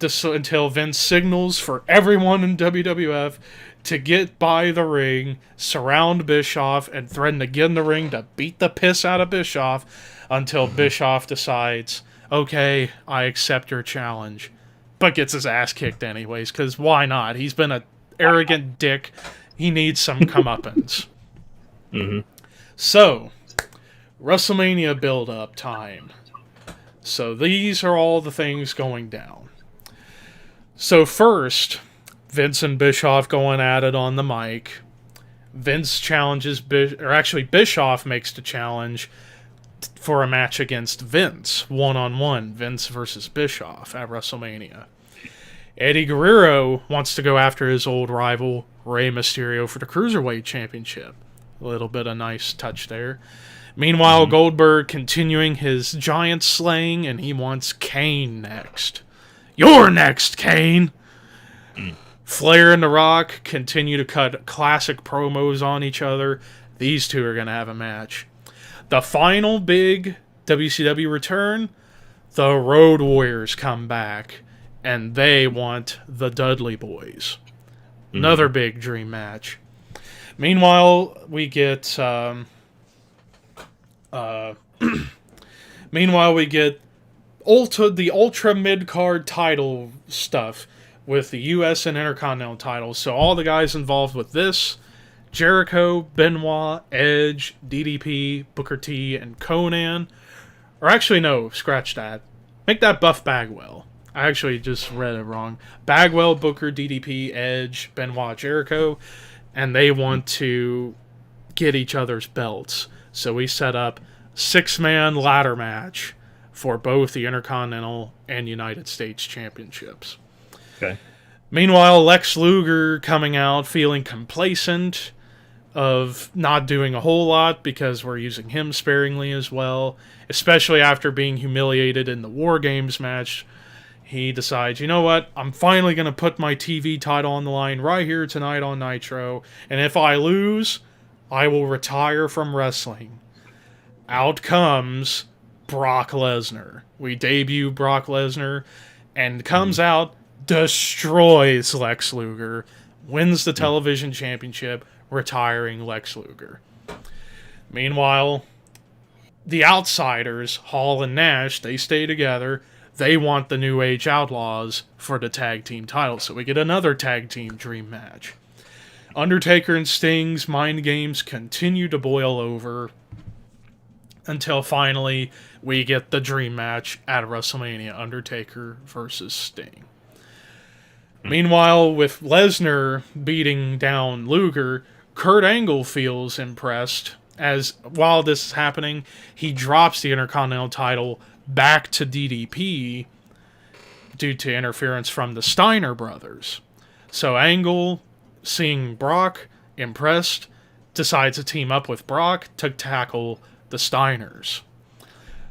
until Vince signals for everyone in WWF to get by the ring, surround Bischoff, and threaten to get in the ring to beat the piss out of Bischoff, until Bischoff decides, okay, I accept your challenge. But gets his ass kicked anyways, because why not? He's been an arrogant dick. He needs some comeuppance. So, WrestleMania build-up time. So these are all the things going down. So first, Vince and Bischoff going at it on the mic. Vince challenges, Bischoff makes the challenge for a match against Vince, one-on-one, Vince versus Bischoff at WrestleMania. Eddie Guerrero wants to go after his old rival, Rey Mysterio, for the Cruiserweight Championship. A little bit of nice touch there. Meanwhile, Goldberg continuing his giant slaying, and he wants Kane next. You're next, Kane! Flair and The Rock continue to cut classic promos on each other. These two are going to have a match. The final big WCW return, the Road Warriors come back, and they want the Dudley Boys. Another big dream match. Meanwhile, we get the ultra mid-card title stuff with the U.S. and Intercontinental titles. So all the guys involved with this, Jericho, Benoit, Edge, DDP, Booker T, and Conan. Or actually, no, scratch that. Make that Buff Bagwell. I actually just read it wrong. Bagwell, Booker, DDP, Edge, Benoit, Jericho. And they want to get each other's belts. So we set up 6-man ladder match for both the Intercontinental and United States Championships. Okay. Meanwhile, Lex Luger coming out feeling complacent of not doing a whole lot because we're using him sparingly as well, especially after being humiliated in the War Games match. He decides, you know what, I'm finally going to put my TV title on the line right here tonight on Nitro, and if I lose, I will retire from wrestling. Out comes Brock Lesnar. We debut Brock Lesnar, and comes out, destroys Lex Luger, wins the television championship, retiring Lex Luger. Meanwhile, the Outsiders, Hall and Nash, they stay together. They want the New Age Outlaws for the tag team titles, so we get another tag team dream match. Undertaker and Sting's mind games continue to boil over until finally we get the dream match at WrestleMania, Undertaker versus Sting. Meanwhile, with Lesnar beating down Luger, Kurt Angle feels impressed as, while this is happening, he drops the Intercontinental title back to DDP due to interference from the Steiner brothers. So Angle, seeing Brock, impressed, decides to team up with Brock to tackle the Steiners.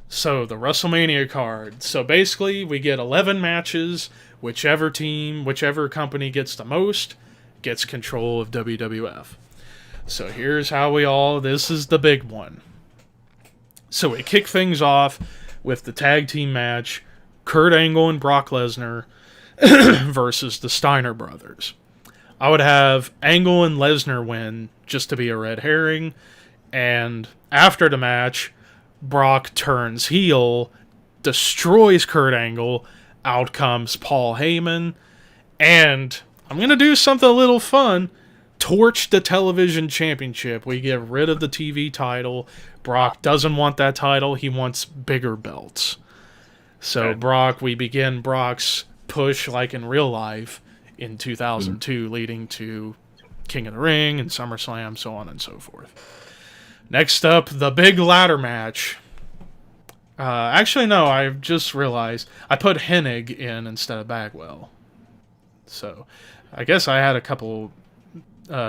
So the WrestleMania card. So basically, we get 11 matches. Whichever team, whichever company gets the most, gets control of WWF. So here's how this is the big one. So we kick things off with the tag team match, Kurt Angle and Brock Lesnar versus the Steiner brothers. I would have Angle and Lesnar win just to be a red herring, and after the match, Brock turns heel, destroys Kurt Angle, out comes Paul Heyman, and I'm going to do something a little fun. Torch the television championship. We get rid of the TV title. Brock doesn't want that title. He wants bigger belts. So we begin Brock's push like in real life in 2002, leading to King of the Ring and SummerSlam, so on and so forth. Next up, the big ladder match. Actually, no, I just realized I put Hennig in instead of Bagwell. So, I guess I had a couple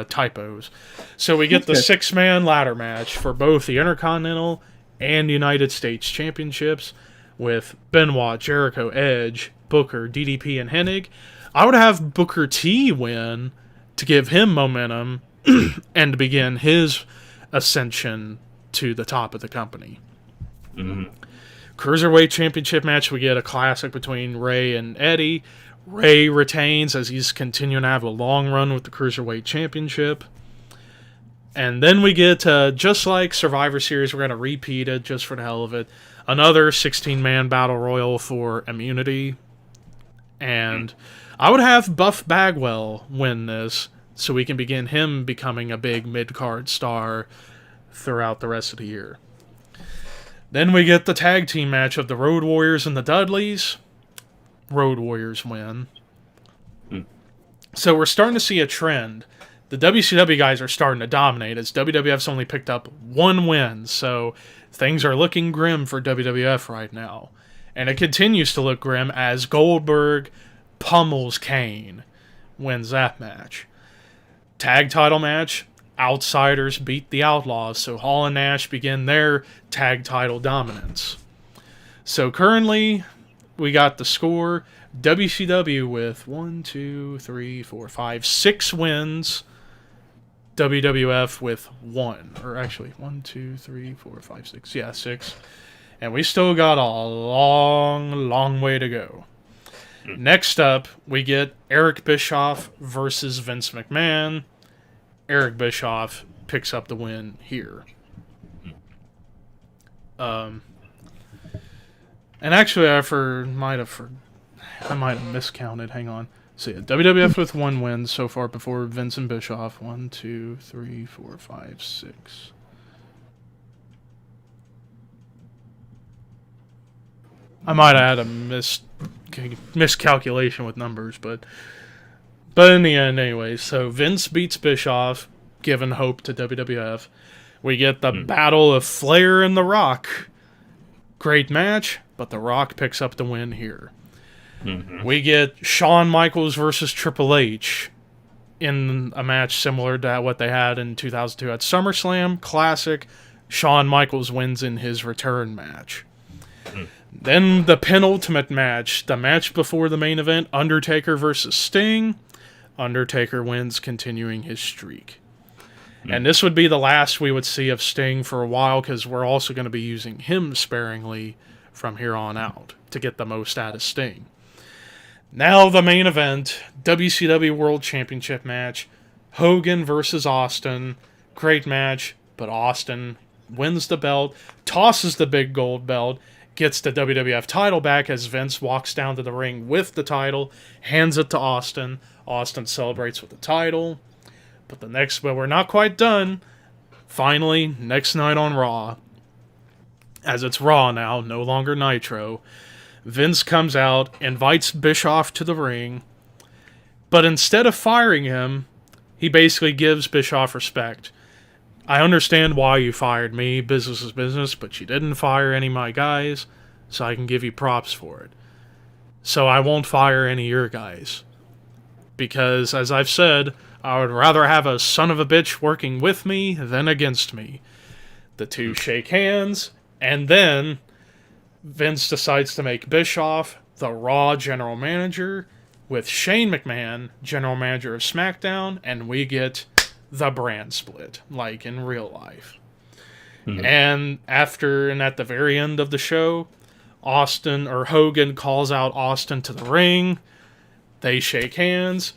typos. So we get the 6-man ladder match for both the Intercontinental and United States Championships with Benoit, Jericho, Edge, Booker, DDP, and Hennig. I would have Booker T win to give him momentum and to begin his ascension to the top of the company. Cruiserweight Championship match, we get a classic between Ray and Eddie. Ray retains as he's continuing to have a long run with the Cruiserweight Championship. And then we get, just like Survivor Series, we're going to repeat it just for the hell of it. Another 16-man battle royal for immunity. And I would have Buff Bagwell win this so we can begin him becoming a big mid-card star throughout the rest of the year. Then we get the tag team match of the Road Warriors and the Dudleys. Road Warriors win. So we're starting to see a trend. The WCW guys are starting to dominate as WWF's only picked up 1 win. So things are looking grim for WWF right now. And it continues to look grim as Goldberg pummels Kane, wins that match. Tag title match, Outsiders beat the Outlaws, so Hall and Nash begin their tag title dominance. So currently, we got the score: WCW with 6 wins. WWF with 1. Or actually, 1, 2, 3, 4, 5, 6. Yeah, 6. And we still got a long way to go. Next up, we get Eric Bischoff versus Vince McMahon. Eric Bischoff picks up the win here. And actually, I might have miscounted. Hang on. So yeah, WWF with 1 win so far before Vince and Bischoff. 1, 2, 3, 4, 5, 6. I might have had a miscalculation with numbers, but in the end, anyway. So Vince beats Bischoff, giving hope to WWF. We get the Battle of Flair and The Rock. Great match, but The Rock picks up the win here. Mm-hmm. We get Shawn Michaels versus Triple H in a match similar to what they had in 2002 at SummerSlam. Classic. Shawn Michaels wins in his return match. Then the penultimate match, the match before the main event, Undertaker versus Sting. Undertaker wins, continuing his streak. And this would be the last we would see of Sting for a while, because we're also going to be using him sparingly from here on out to get the most out of Sting. Now the main event, WCW World Championship match, Hogan versus Austin. Great match, but Austin wins the belt, tosses the big gold belt, gets the WWF title back as Vince walks down to the ring with the title, hands it to Austin. Austin celebrates with the title. But we're not quite done. Finally, next night on Raw, as it's Raw now, no longer Nitro, Vince comes out, invites Bischoff to the ring, but instead of firing him, he basically gives Bischoff respect. I understand why you fired me, business is business, but you didn't fire any of my guys, so I can give you props for it. So I won't fire any of your guys. Because, as I've said, I would rather have a son of a bitch working with me than against me. The two shake hands, and then Vince decides to make Bischoff the Raw general manager, with Shane McMahon general manager of SmackDown, and we get the brand split, like in real life. Mm-hmm. And at the very end of the show, Hogan calls out Austin to the ring. They shake hands,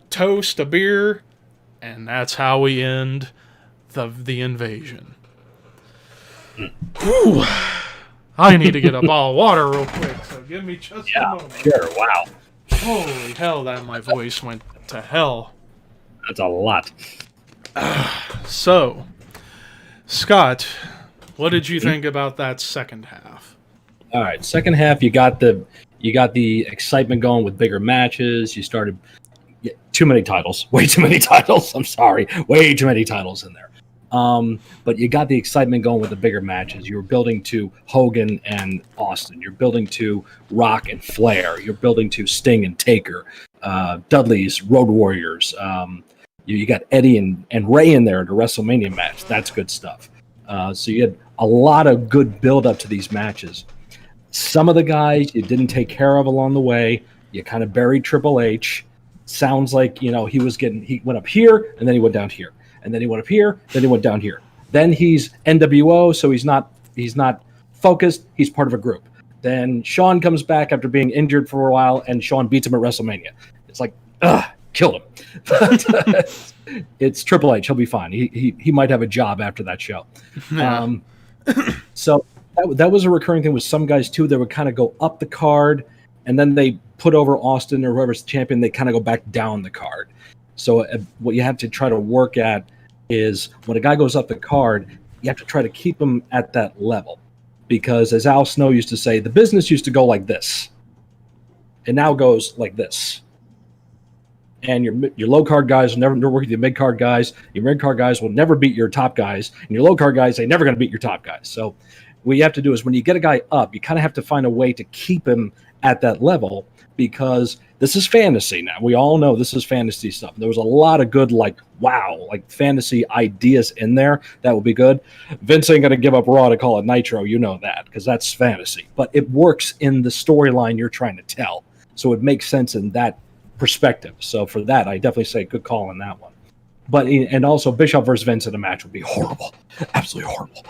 toast a beer, and that's how we end the invasion. Whew. I need to get a bottle of water real quick, so give me just a moment. Sure, wow. Holy hell, my voice went to hell. That's a lot. So, Scott, what did you think about that second half? All right, second half, you got the excitement going with bigger matches. You started too many titles, way too many titles. I'm sorry, way too many titles in there. But you got the excitement going with the bigger matches. You were building to Hogan and Austin. You're building to Rock and Flair. You're building to Sting and Taker. Dudley's Road Warriors. You got Eddie and Ray in there at a WrestleMania match. That's good stuff. So you had a lot of good build up to these matches. Some of the guys you didn't take care of along the way. You kind of buried Triple H. Sounds like, he went up here and then he went down here. And then he went up here, then he went down here. Then he's NWO, so he's not focused. He's part of a group. Then Shawn comes back after being injured for a while, and Shawn beats him at WrestleMania. It's like, killed him. But it's Triple H. He'll be fine. He might have a job after that show. Yeah. So that was a recurring thing with some guys too. They would kind of go up the card, and then they put over Austin or whoever's the champion. They kind of go back down the card. So what you have to try to work at is when a guy goes up the card, you have to try to keep him at that level. Because as Al Snow used to say, the business used to go like this. It now goes like this. And your low card guys will never work with your mid card guys. Your mid card guys will never beat your top guys. And your low card guys, they're never going to beat your top guys. So what you have to do is when you get a guy up, you kind of have to find a way to keep him at that level, because This is fantasy now. We all know this is fantasy stuff. There was a lot of good, like, wow, like fantasy ideas in there that would be good. Vince ain't going to give up Raw to call it Nitro. You know that, because that's fantasy. But it works in the storyline you're trying to tell. So it makes sense in that perspective. So for that, I definitely say good call on that one. But and also Bischoff versus Vince in a match would be horrible. Absolutely horrible.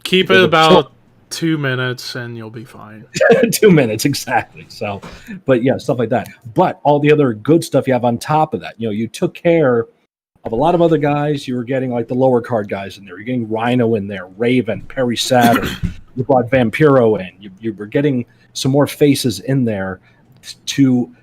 Keep it about 2 minutes and you'll be fine. 2 minutes, exactly. So, but yeah, stuff like that. But all the other good stuff you have on top of that, you took care of a lot of other guys. You were getting like the lower card guys in there. You're getting Rhino in there, Raven, Perry Saturn. You brought Vampiro in. You were getting some more faces in there to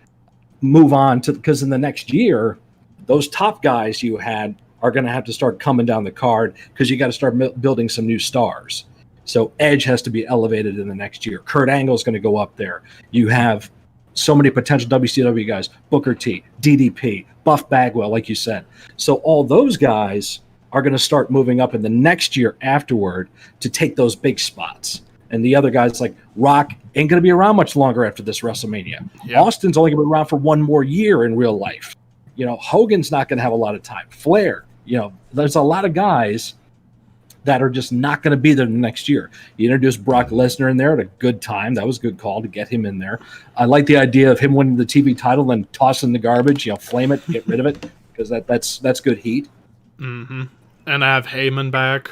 move on to, because in the next year, those top guys you had are going to have to start coming down the card because you got to start building some new stars. So Edge has to be elevated in the next year. Kurt Angle is going to go up there. You have so many potential WCW guys, Booker T, DDP, Buff Bagwell, like you said. So all those guys are going to start moving up in the next year afterward to take those big spots. And the other guys like Rock ain't going to be around much longer after this WrestleMania. Yep. Austin's only going to be around for one more year in real life. Hogan's not going to have a lot of time. Flair, there's a lot of guys that are just not going to be there the next year. You introduced Brock Lesnar in there at a good time. That was a good call to get him in there. I like the idea of him winning the TV title and tossing the garbage, flame it, get rid of it, because that's good heat. Mm-hmm. And have Heyman back.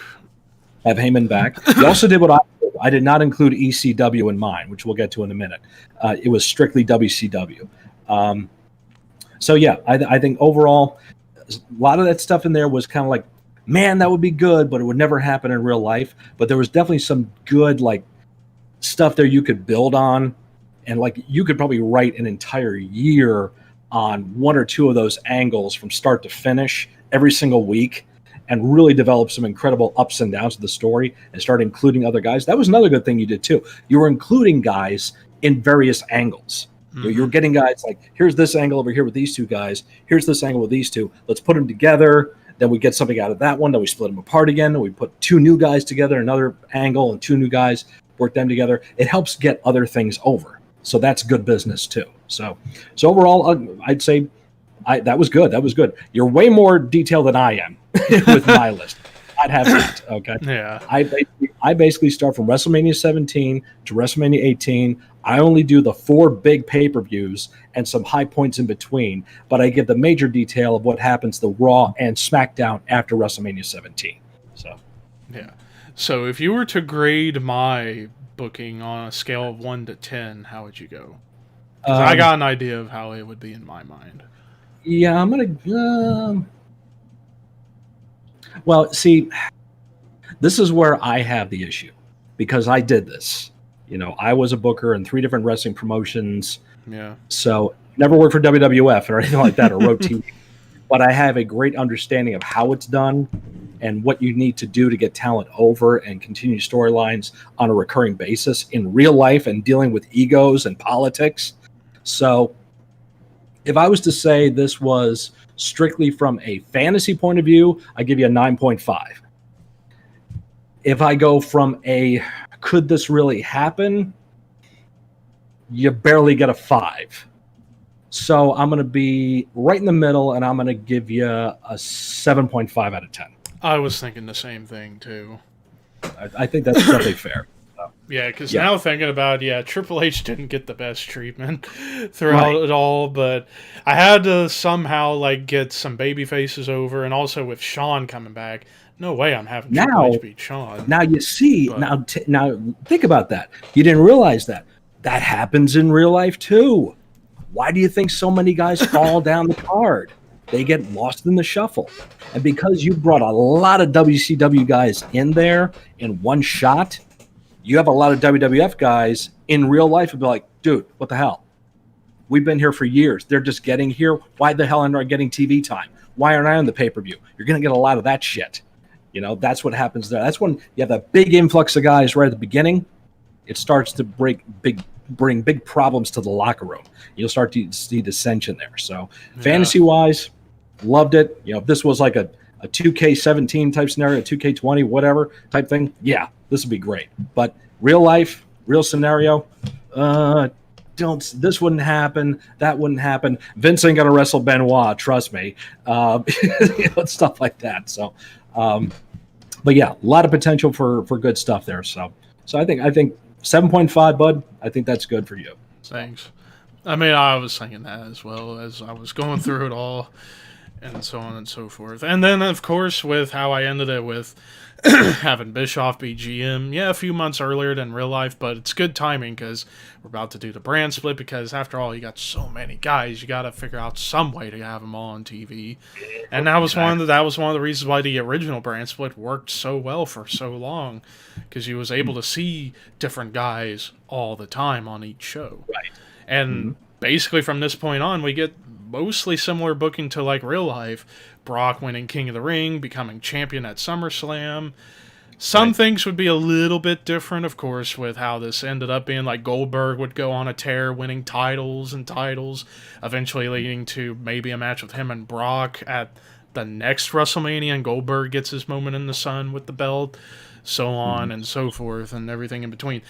You also did what I did not include ECW in mine, which we'll get to in a minute. It was strictly WCW. So yeah, I think overall, a lot of that stuff in there was kind of like, man, that would be good, but it would never happen in real life. But there was definitely some good like stuff there you could build on, and like you could probably write an entire year on one or two of those angles from start to finish every single week, and really develop some incredible ups and downs of the story and start including other guys. That was another good thing you did too. You were including guys in various angles. Mm-hmm. You're getting guys like, here's this angle over here with these two guys. Here's this angle with these two. Let's put them together. Then we get something out of that one. Then we split them apart again. And we put two new guys together, another angle, and two new guys, work them together. It helps get other things over. So that's good business too. So overall, I'd say that was good. That was good. You're way more detailed than I am with my list. I'd have that. Okay. Yeah. I basically start from WrestleMania 17 to WrestleMania 18. I only do the 4 big pay-per-views and some high points in between, but I give the major detail of what happens to Raw and SmackDown after WrestleMania 17. So, yeah. So if you were to grade my booking on a scale of 1 to 10, how would you go? Because I got an idea of how it would be in my mind. Yeah, I'm gonna. Well, see, this is where I have the issue because I did this. I was a booker in 3 different wrestling promotions. Yeah. So never worked for WWF or anything like that or wrote TV. But I have a great understanding of how it's done and what you need to do to get talent over and continue storylines on a recurring basis in real life and dealing with egos and politics. So if I was to say this was strictly from a fantasy point of view, I give you a 9.5. If I go from a could this really happen, you barely get a 5. So I'm going to be right in the middle, and I'm going to give you a 7.5 out of 10. I was thinking the same thing, too. I think that's definitely fair. So, yeah, because now thinking about it, Triple H didn't get the best treatment throughout it all, but I had to somehow get some baby faces over, and also with Shawn coming back, no way I'm having Triple H beat Shawn. Now you see, now think about that. You didn't realize that. That happens in real life too. Why do you think so many guys fall down the card? They get lost in the shuffle. And because you brought a lot of WCW guys in there in one shot, you have a lot of WWF guys in real life who be like, dude, what the hell? We've been here for years. They're just getting here. Why the hell aren't I getting TV time? Why aren't I on the pay-per-view? You're going to get a lot of that shit. That's what happens there. That's when you have that big influx of guys right at the beginning. It starts to bring big problems to the locker room. You'll start to see dissension there. So fantasy-wise, loved it. If this was like a 2K17 type scenario, a 2K20, whatever type thing, yeah, this would be great. But real life, real scenario, this wouldn't happen, that wouldn't happen. Vince ain't gonna wrestle Benoit, trust me. Stuff like that. So, but yeah, a lot of potential for good stuff there. So I think 7.5, bud. I think that's good for you. Thanks. I mean, I was thinking that as well as I was going through it all, and so on and so forth. And then, of course, with how I ended it with having Bischoff be GM, yeah, a few months earlier than real life, but it's good timing because we're about to do the brand split. Because after all, you got so many guys, you got to figure out some way to have them all on TV. And that was one of the reasons why the original brand split worked so well for so long, because you was able to see different guys all the time on each show. Right. And basically from this point on, we get mostly similar booking to like real life. Brock winning King of the Ring, becoming champion at SummerSlam. Some things would be a little bit different, of course, with how this ended up being. Like Goldberg would go on a tear, winning titles and titles, eventually leading to maybe a match with him and Brock at the next WrestleMania, and Goldberg gets his moment in the sun with the belt, so on and so forth, and everything in between.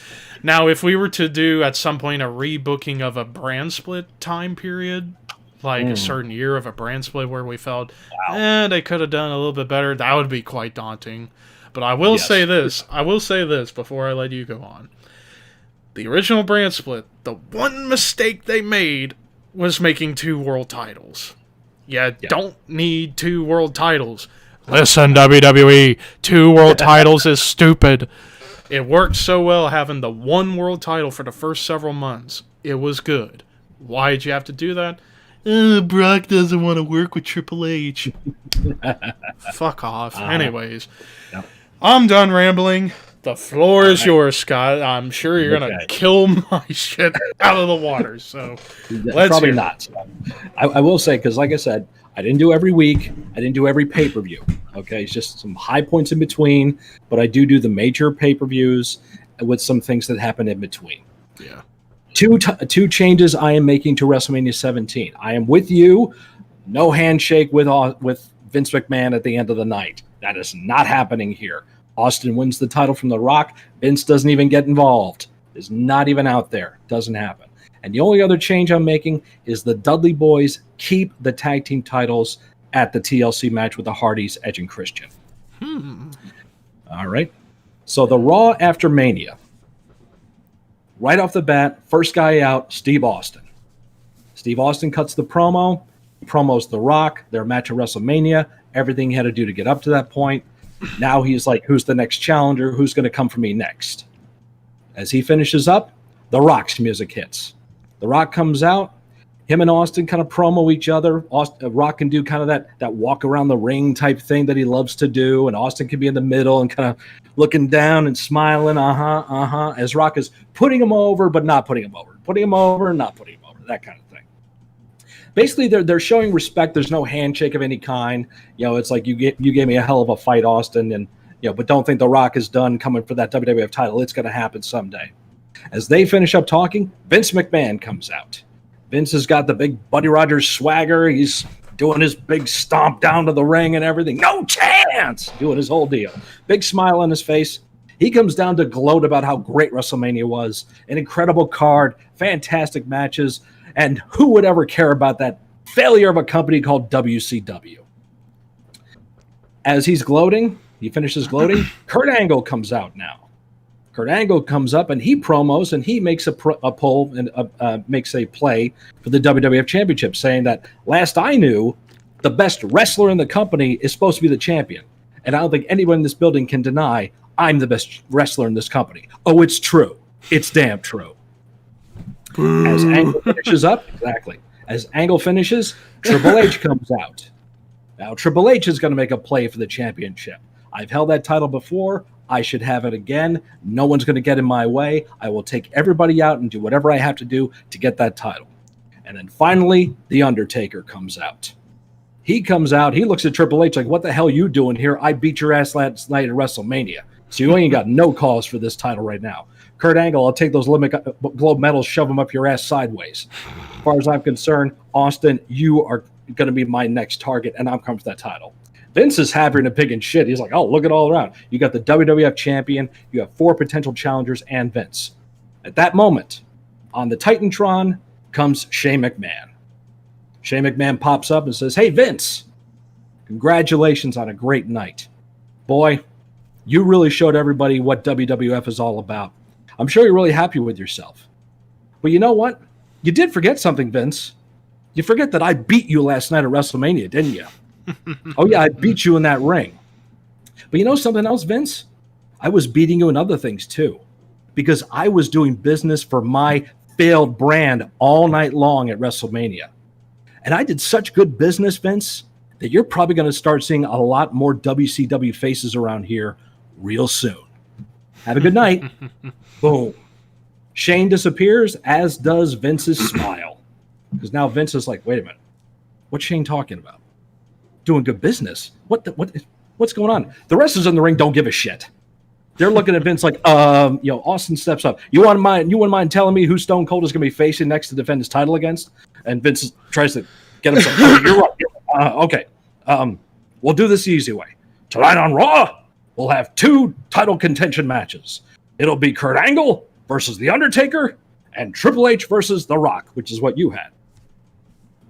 Now, if we were to do at some point a rebooking of a brand split time period, like a certain year of a brand split where we felt, they could have done a little bit better, that would be quite daunting. But I will say this before I let you go on. The original brand split, the one mistake they made was making 2 world titles. You don't need 2 world titles. Listen, WWE, 2 world titles is stupid. It worked so well having the 1 world title for the first several months. It was good. Why did you have to do that? Brock doesn't want to work with Triple H. Fuck off. Anyways, I'm done rambling. The floor is yours, Scott. I'm sure you're going to kill my shit out of the water. So let's probably not. I will say, because like I said, I didn't do every week. I didn't do every pay-per-view. Okay, it's just some high points in between. But I do the major pay-per-views with some things that happen in between. Yeah. Two changes I am making to WrestleMania 17. I am with you. No handshake with Vince McMahon at the end of the night. That is not happening here. Austin wins the title from The Rock. Vince doesn't even get involved. Is not even out there. Doesn't happen. And the only other change I'm making is the Dudley Boys keep the tag team titles at the TLC match with the Hardys, Edge and Christian. All right. So the Raw after Mania. Right off the bat, first guy out, Steve Austin. Steve Austin cuts the promo. Promos The Rock, their match at WrestleMania, everything he had to do to get up to that point. Now he's like, who's the next challenger? Who's going to come for me next? As he finishes up, The Rock's music hits. The Rock comes out. Him and Austin kind of promo each other. Rock can do kind of that walk around the ring type thing that he loves to do, and Austin can be in the middle and kind of looking down and smiling, as Rock is putting him over but not putting him over, putting him over and not putting him over, that kind of thing. Basically, they're showing respect. There's no handshake of any kind. It's like you gave me a hell of a fight, Austin, and but don't think The Rock is done coming for that WWF title. It's going to happen someday. As they finish up talking, Vince McMahon comes out. Vince has got the big Buddy Rogers swagger. He's doing his big stomp down to the ring and everything. No chance! Doing his whole deal. Big smile on his face. He comes down to gloat about how great WrestleMania was. An incredible card, fantastic matches, and who would ever care about that failure of a company called WCW? As he's gloating, he finishes gloating, Kurt Angle comes out now. Kurt Angle comes up and he promos and he makes a poll and makes a play for the WWF Championship, saying that last I knew, the best wrestler in the company is supposed to be the champion. And I don't think anyone in this building can deny I'm the best wrestler in this company. Oh, it's true. It's damn true. As Angle finishes up, As Angle finishes, Triple H comes out. Now, Triple H is going to make a play for the championship. I've held that title before. I should have it again. No one's going to get in my way. I will take everybody out and do whatever I have to do to get that title. And then finally, The Undertaker comes out. He comes out. He looks at Triple H like, what the hell are you doing here? I beat your ass last night at WrestleMania. So you ain't got no cause for this title right now. Kurt Angle, I'll take those globe medals, shove them up your ass sideways. As far as I'm concerned, Austin, you are going to be my next target, and I'm coming for that title. Vince is happier than a pig in shit. He's like, oh, look at all around. You got the WWF champion, you have 4 potential challengers, and Vince. At that moment, On the Titantron comes Shane McMahon. Shane McMahon pops up and says, "Hey, Vince, congratulations on a great night. Boy, you really showed everybody what WWF is all about. I'm sure you're really happy with yourself. But you know what? You did forget something, Vince. You forget that I beat you last night at WrestleMania, didn't you? Oh, yeah, I beat you in that ring. But you know something else, Vince? I was beating you in other things, too, because I was doing business for my failed brand all night long at WrestleMania. And I did such good business, Vince, that you're probably going to start seeing a lot more WCW faces around here real soon. Have a good night." Boom. Shane disappears, as does Vince's smile. Because now Vince is like, wait a minute. What's Shane talking about? Doing good business? What's going on? The wrestlers in the ring don't give a shit. They're looking at Vince like, Austin steps up. You wouldn't mind telling me who Stone Cold is going to be facing next to defend his title against? And Vince tries to get himself. "Oh, you're right. Okay. We'll do this the easy way. Tonight on Raw, we'll have 2 title contention matches. It'll be Kurt Angle versus The Undertaker and Triple H versus The Rock, which is what you had.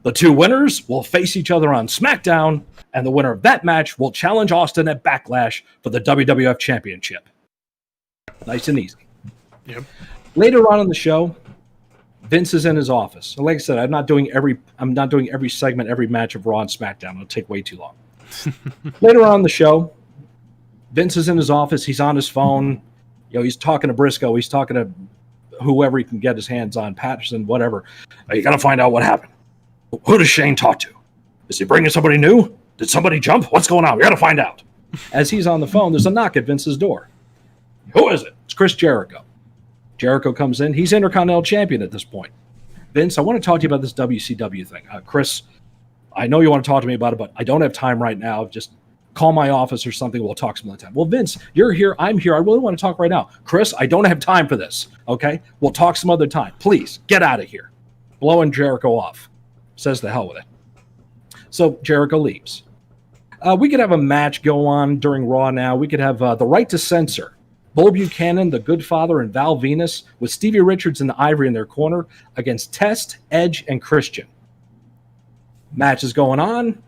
The 2 winners will face each other on SmackDown, and the winner of that match will challenge Austin at Backlash for the WWF Championship." Nice and easy. Yep. Later on in the show, Vince is in his office. So like I said, I'm not doing every segment, every match of Raw and SmackDown. It'll take way too long. Later on in the show, Vince is in his office. He's on his phone. He's talking to Briscoe. He's talking to whoever he can get his hands on, Patterson, whatever. You got to find out what happened. Who does Shane talk to? Is he bringing somebody new? Did somebody jump? What's going on? We got to find out. As he's on the phone, there's a knock at Vince's door. Who is it? It's Chris Jericho. Jericho comes in. He's Intercontinental Champion at this point. Vince, I want to talk to you about this WCW thing. Chris, I know you want to talk to me about it, but I don't have time right now. Just call my office or something. We'll talk some other time. Well, Vince, you're here. I'm here. I really want to talk right now. Chris, I don't have time for this. Okay? We'll talk some other time. Please, get out of here. Blowing Jericho off. Says the hell with it. So Jericho leaves. We could have a match go on during Raw now. We could have the Right to Censor. Bull Buchanan, the Good Father, and Val Venus with Stevie Richards and Ivory in their corner against Test, Edge, and Christian. Match is going on.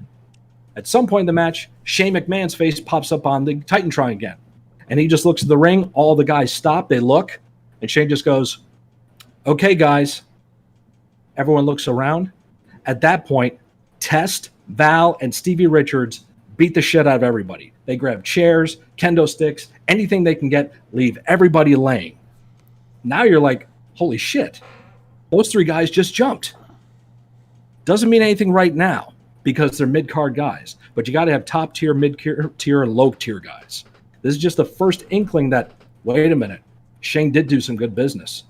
At some point in the match, Shane McMahon's face pops up on the Titantron again. And he just looks at the ring. All the guys stop. They look. And Shane just goes, "Okay, guys." Everyone looks around. At that point, Test, Val, and Stevie Richards beat the shit out of everybody. They grab chairs, kendo sticks, anything they can get, leave everybody laying. Now you're like, holy shit. Those 3 guys just jumped. Doesn't mean anything right now because they're mid-card guys. But you got to have top-tier, mid-tier, and low-tier guys. This is just the first inkling that, wait a minute, Shane did do some good business.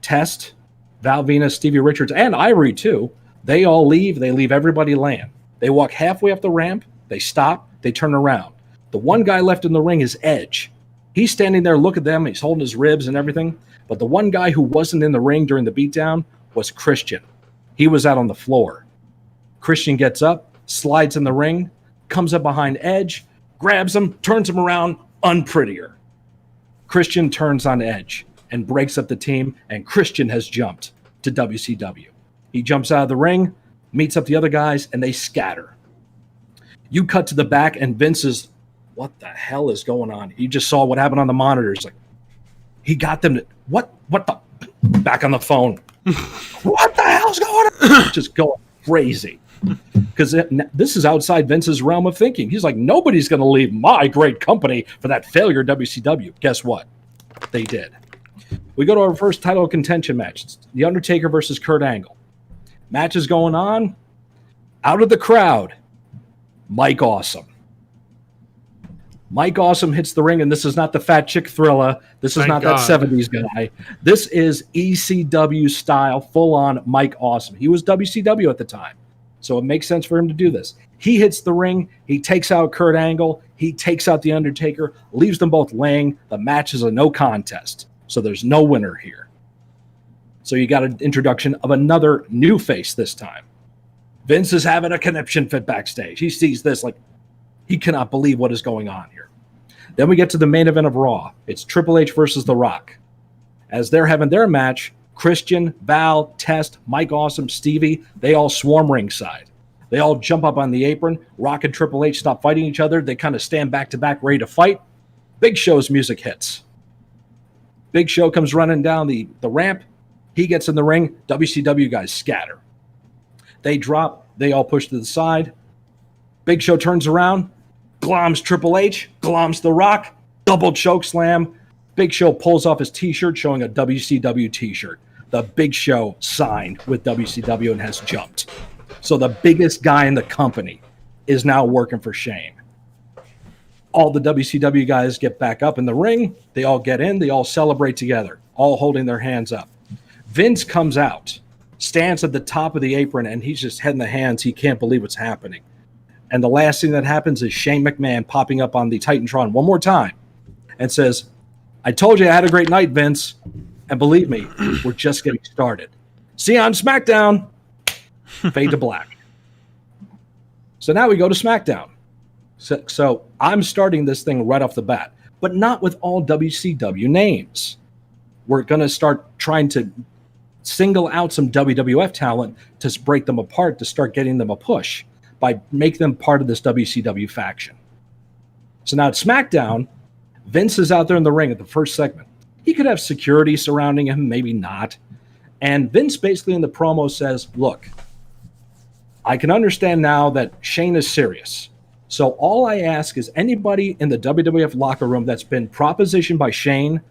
Test, Val Venus, Stevie Richards, and Ivory too. They all leave. They leave everybody laying. They walk halfway up the ramp. They stop. They turn around. The one guy left in the ring is Edge. He's standing there. Look at them. He's holding his ribs and everything. But the one guy who wasn't in the ring during the beatdown was Christian. He was out on the floor. Christian gets up, slides in the ring, comes up behind Edge, grabs him, turns him around, unprettier. Christian turns on Edge and breaks up the team, and Christian has jumped to WCW. He jumps out of the ring, meets up the other guys, and they scatter. You cut to the back, and Vince is, what the hell is going on? He just saw what happened on the monitors. Like, he got them to, what the, back on the phone. What the hell's going on? Just going crazy. Because this is outside Vince's realm of thinking. He's like, nobody's going to leave my great company for that failure WCW. Guess what? They did. We go to our first title contention match. It's The Undertaker versus Kurt Angle. Match is going on. Out of the crowd, Mike Awesome. Mike Awesome hits the ring, and this is not the fat chick Thriller. This is not that 70s guy. This is ECW style, full-on Mike Awesome. He was WCW at the time, so it makes sense for him to do this. He hits the ring. He takes out Kurt Angle. He takes out The Undertaker, leaves them both laying. The match is a no contest, so there's no winner here. So you got an introduction of another new face this time. Vince is having a conniption fit backstage. He sees this like he cannot believe what is going on here. Then we get to the main event of Raw. It's Triple H versus The Rock. As they're having their match, Christian, Val, Test, Mike Awesome, Stevie, they all swarm ringside. They all jump up on the apron. Rock and Triple H stop fighting each other. They kind of stand back to back, ready to fight. Big Show's music hits. Big Show comes running down the ramp. He gets in the ring. WCW guys scatter. They drop. They all push to the side. Big Show turns around, gloms Triple H, gloms The Rock, double choke slam. Big Show pulls off his T-shirt showing a WCW T-shirt. The Big Show signed with WCW and has jumped. So the biggest guy in the company is now working for Shane. All the WCW guys get back up in the ring. They all get in. They all celebrate together, all holding their hands up. Vince comes out, stands at the top of the apron, and he's just head in the hands. He can't believe what's happening. And the last thing that happens is Shane McMahon popping up on the Titantron one more time and says, I told you I had a great night, Vince. And believe me, we're just getting started. See you on SmackDown. Fade to black. So now we go to SmackDown. So I'm starting this thing right off the bat, but not with all WCW names. We're going to start trying to single out some WWF talent to break them apart, to start getting them a push by making them part of this WCW faction. So now at SmackDown, Vince is out there in the ring at the first segment. He could have security surrounding him, maybe not. And Vince basically in the promo says, look, I can understand now that Shane is serious. So all I ask is anybody in the WWF locker room that's been propositioned by Shane,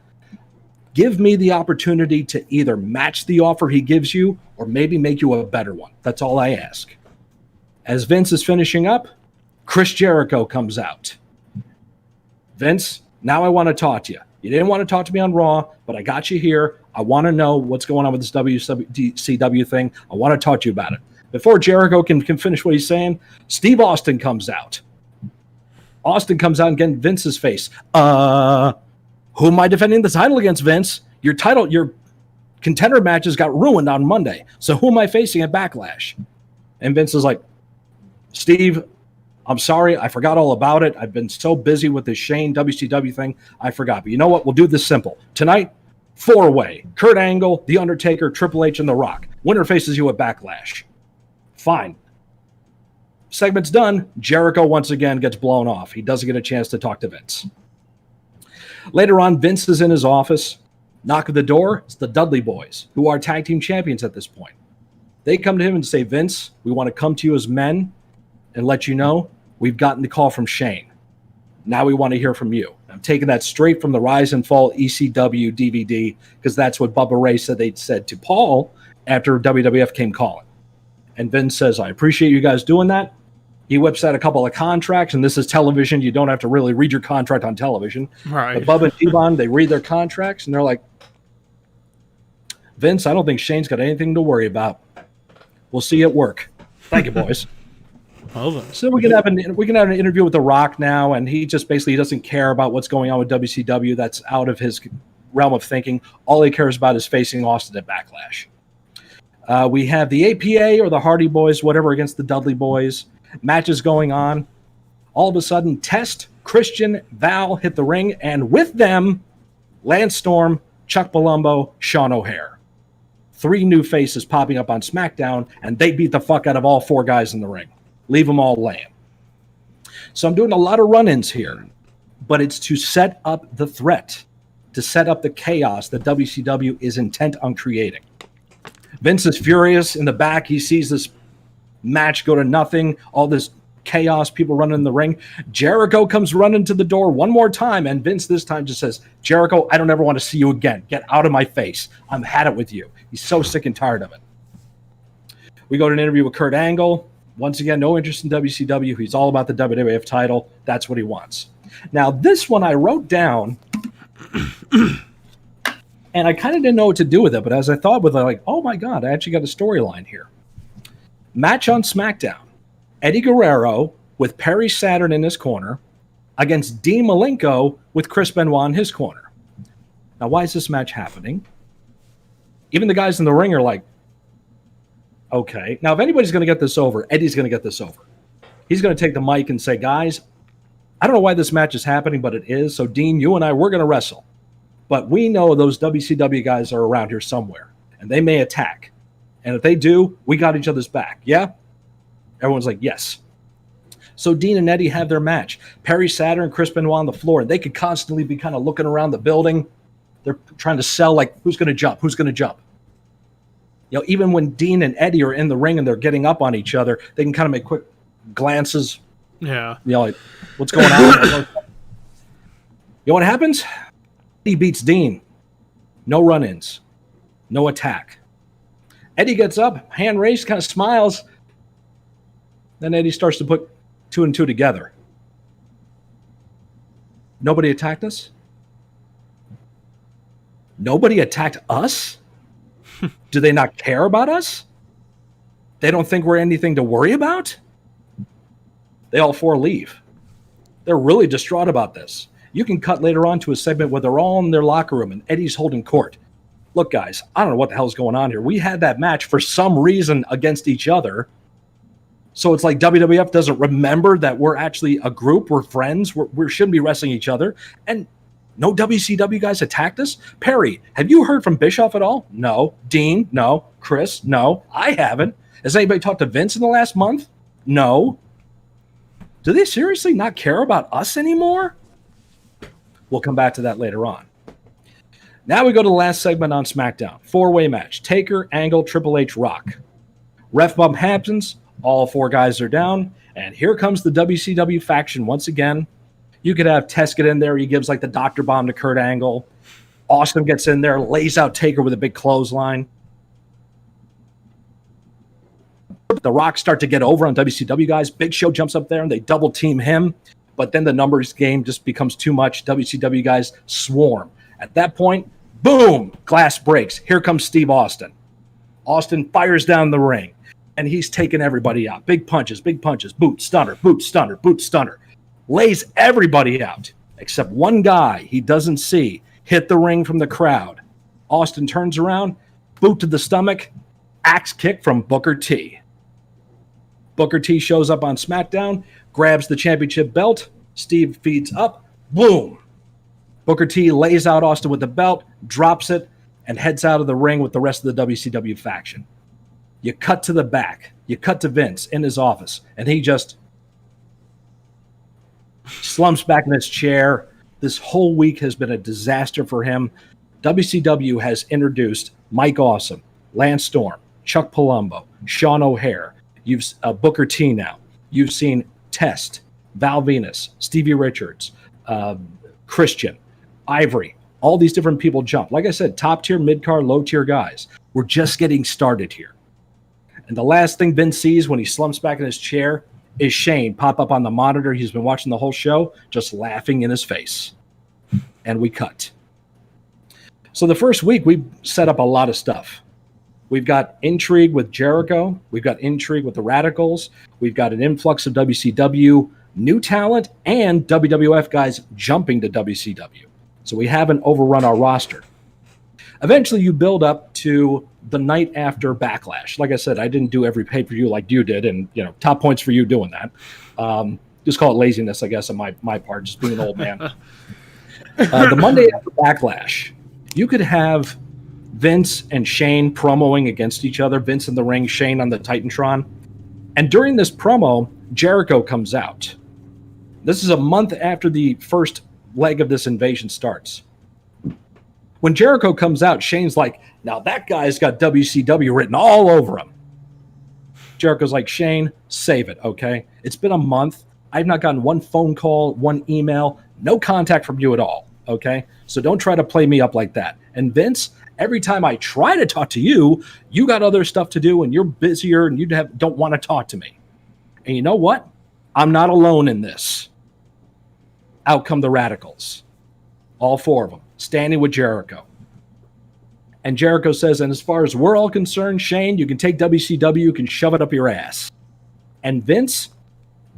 give me the opportunity to either match the offer he gives you or maybe make you a better one. That's all I ask. As Vince is finishing up, Chris Jericho comes out. Vince, now I want to talk to you. You didn't want to talk to me on Raw, but I got you here. I want to know what's going on with this WCW thing. I want to talk to you about it. Before Jericho can finish what he's saying, Steve Austin comes out. Austin comes out and gets Vince's face. Who am I defending the title against, Vince? Your contender matches got ruined on Monday. So who am I facing at Backlash? And Vince is like, Steve, I'm sorry. I forgot all about it. I've been so busy with this Shane WCW thing. I forgot. But you know what? We'll do this simple. Tonight, 4-way. Kurt Angle, The Undertaker, Triple H, and The Rock. Winner faces you at Backlash. Fine. Segment's done. Jericho once again gets blown off. He doesn't get a chance to talk to Vince. Later on, Vince is in his office. Knock at the door. It's the Dudley Boys, who are tag team champions at this point. They come to him and say, Vince, we want to come to you as men and let you know we've gotten the call from Shane. Now we want to hear from you. I'm taking that straight from the Rise and Fall ECW DVD because that's what Bubba Ray said they'd said to Paul after WWF came calling. And Vince says, I appreciate you guys doing that. He whips out a couple of contracts, and this is television. You don't have to really read your contract on television. Right. But Bubba and T-Von, they read their contracts, and they're like, Vince, I don't think Shane's got anything to worry about. We'll see you at work. Thank you, boys. So we can have an interview with The Rock now, and he just basically doesn't care about what's going on with WCW. That's out of his realm of thinking. All he cares about is facing Austin at Backlash. We have the APA or the Hardy Boys, whatever, against the Dudley Boys. Matches going on. All of a sudden, Test, Christian, Val hit the ring, and with them, Lance Storm, Chuck Palumbo, Sean O'Hare. 3 new faces popping up on SmackDown, and they beat the fuck out of all 4 guys in the ring. Leave them all laying. So I'm doing a lot of run-ins here, but it's to set up the threat, to set up the chaos that WCW is intent on creating. Vince is furious in the back. He sees this match go to nothing, all this chaos, people running in the ring. Jericho comes running to the door one more time, and Vince this time just says, Jericho, I don't ever want to see you again. Get out of my face. I've had it with you. He's so sick and tired of it. We go to an interview with Kurt Angle. Once again, no interest in WCW. He's all about the WWF title. That's what he wants. Now, this one I wrote down, and I kind of didn't know what to do with it, but as I thought with it, like, oh my God, I actually got a storyline here. Match on SmackDown. Eddie Guerrero with Perry Saturn in his corner against Dean Malenko with Chris Benoit in his corner. Now, why is this match happening? Even the guys in the ring are like, okay. Now, if anybody's going to get this over, Eddie's going to get this over. He's going to take the mic and say, guys, I don't know why this match is happening, but it is. So, Dean, you and I, we're going to wrestle. But we know those WCW guys are around here somewhere. and they may attack. And if they do, we got each other's back. Yeah? Everyone's like, yes. So Dean and Eddie have their match. Perry Saturn and Chris Benoit on the floor. And they could constantly be kind of looking around the building. They're trying to sell, like, who's going to jump? Who's going to jump? You know, even when Dean and Eddie are in the ring and they're getting up on each other, they can kind of make quick glances. Yeah. You know, like, what's going on? You know what happens? Eddie beats Dean. No run-ins. No attack. Eddie gets up, hand raised, kind of smiles. Then Eddie starts to put 2 and 2 together. Nobody attacked us? Nobody attacked us? Do they not care about us? They don't think we're anything to worry about? They all 4 leave. They're really distraught about this. You can cut later on to a segment where they're all in their locker room and Eddie's holding court. Look, guys, I don't know what the hell's going on here. We had that match for some reason against each other. So it's like WWF doesn't remember that we're actually a group. We're friends. We shouldn't be wrestling each other. And no WCW guys attacked us? Perry, have you heard from Bischoff at all? No. Dean? No. Chris? No. I haven't. Has anybody talked to Vince in the last month? No. Do they seriously not care about us anymore? We'll come back to that later on. Now we go to the last segment on SmackDown. 4-way match. Taker, Angle, Triple H, Rock. Ref bump happens. All 4 guys are down. And here comes the WCW faction once again. You could have Test get in there. He gives like the doctor bomb to Kurt Angle. Austin gets in there, lays out Taker with a big clothesline. The Rock start to get over on WCW guys. Big Show jumps up there and they double team him. But then the numbers game just becomes too much. WCW guys swarm. At that point, boom, glass breaks. Here comes Steve Austin. Austin fires down the ring, and he's taking everybody out. Big punches, boot, stunner, boot, stunner, boot, stunner. Lays everybody out, except one guy he doesn't see hit the ring from the crowd. Austin turns around, boot to the stomach, axe kick from Booker T. Booker T shows up on SmackDown, grabs the championship belt. Steve feeds up, boom. Booker T lays out Austin with the belt, drops it, and heads out of the ring with the rest of the WCW faction. You cut to the back. You cut to Vince in his office, and he just slumps back in his chair. This whole week has been a disaster for him. WCW has introduced Mike Awesome, Lance Storm, Chuck Palumbo, Sean O'Hare. You've Booker T now. You've seen Test, Val Venus, Stevie Richards, Christian, Ivory. All these different people jump. Like I said, top tier, mid card, low tier guys. We're just getting started here. And the last thing Vince sees when he slumps back in his chair is Shane pop up on the monitor. He's been watching the whole show, just laughing in his face. And we cut. So the first week, we set up a lot of stuff. We've got intrigue with Jericho. We've got intrigue with the Radicals. We've got an influx of WCW new talent and WWF guys jumping to WCW. So we haven't overrun our roster. Eventually, you build up to the night after Backlash. Like I said, I didn't do every pay-per-view like you did, and top points for you doing that. Just call it laziness, I guess, on my part, just being an old man. The Monday after Backlash, you could have Vince and Shane promoing against each other. Vince in the ring, Shane on the Titantron. And during this promo, Jericho comes out. This is a month after the first leg of this invasion starts. When Jericho comes out, Shane's like, now that guy's got WCW written all over him. Jericho's like, Shane, save it, okay? It's been a month. I've not gotten one phone call, one email, no contact from you at all, okay? So don't try to play me up like that. And Vince, every time I try to talk to you, you got other stuff to do and you're busier and you don't want to talk to me. And you know what? I'm not alone in this. Out come the Radicals. All 4 of them, standing with Jericho. And Jericho says, and as far as we're all concerned, Shane, you can take WCW, you can shove it up your ass. And Vince,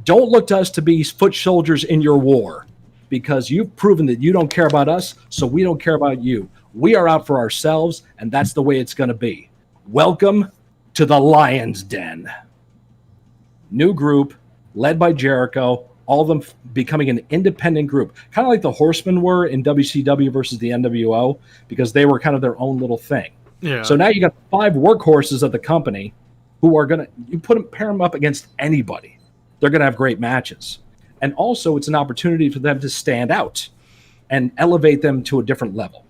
don't look to us to be foot soldiers in your war, because you've proven that you don't care about us, so we don't care about you. We are out for ourselves, and that's the way it's going to be. Welcome to the Lion's Den. New group, led by Jericho, all of them becoming an independent group, kind of like the Horsemen were in WCW versus the NWO, because they were kind of their own little thing. Yeah. So now you got 5 workhorses of the company who are going to pair them up against anybody. They're going to have great matches. And also it's an opportunity for them to stand out and elevate them to a different level.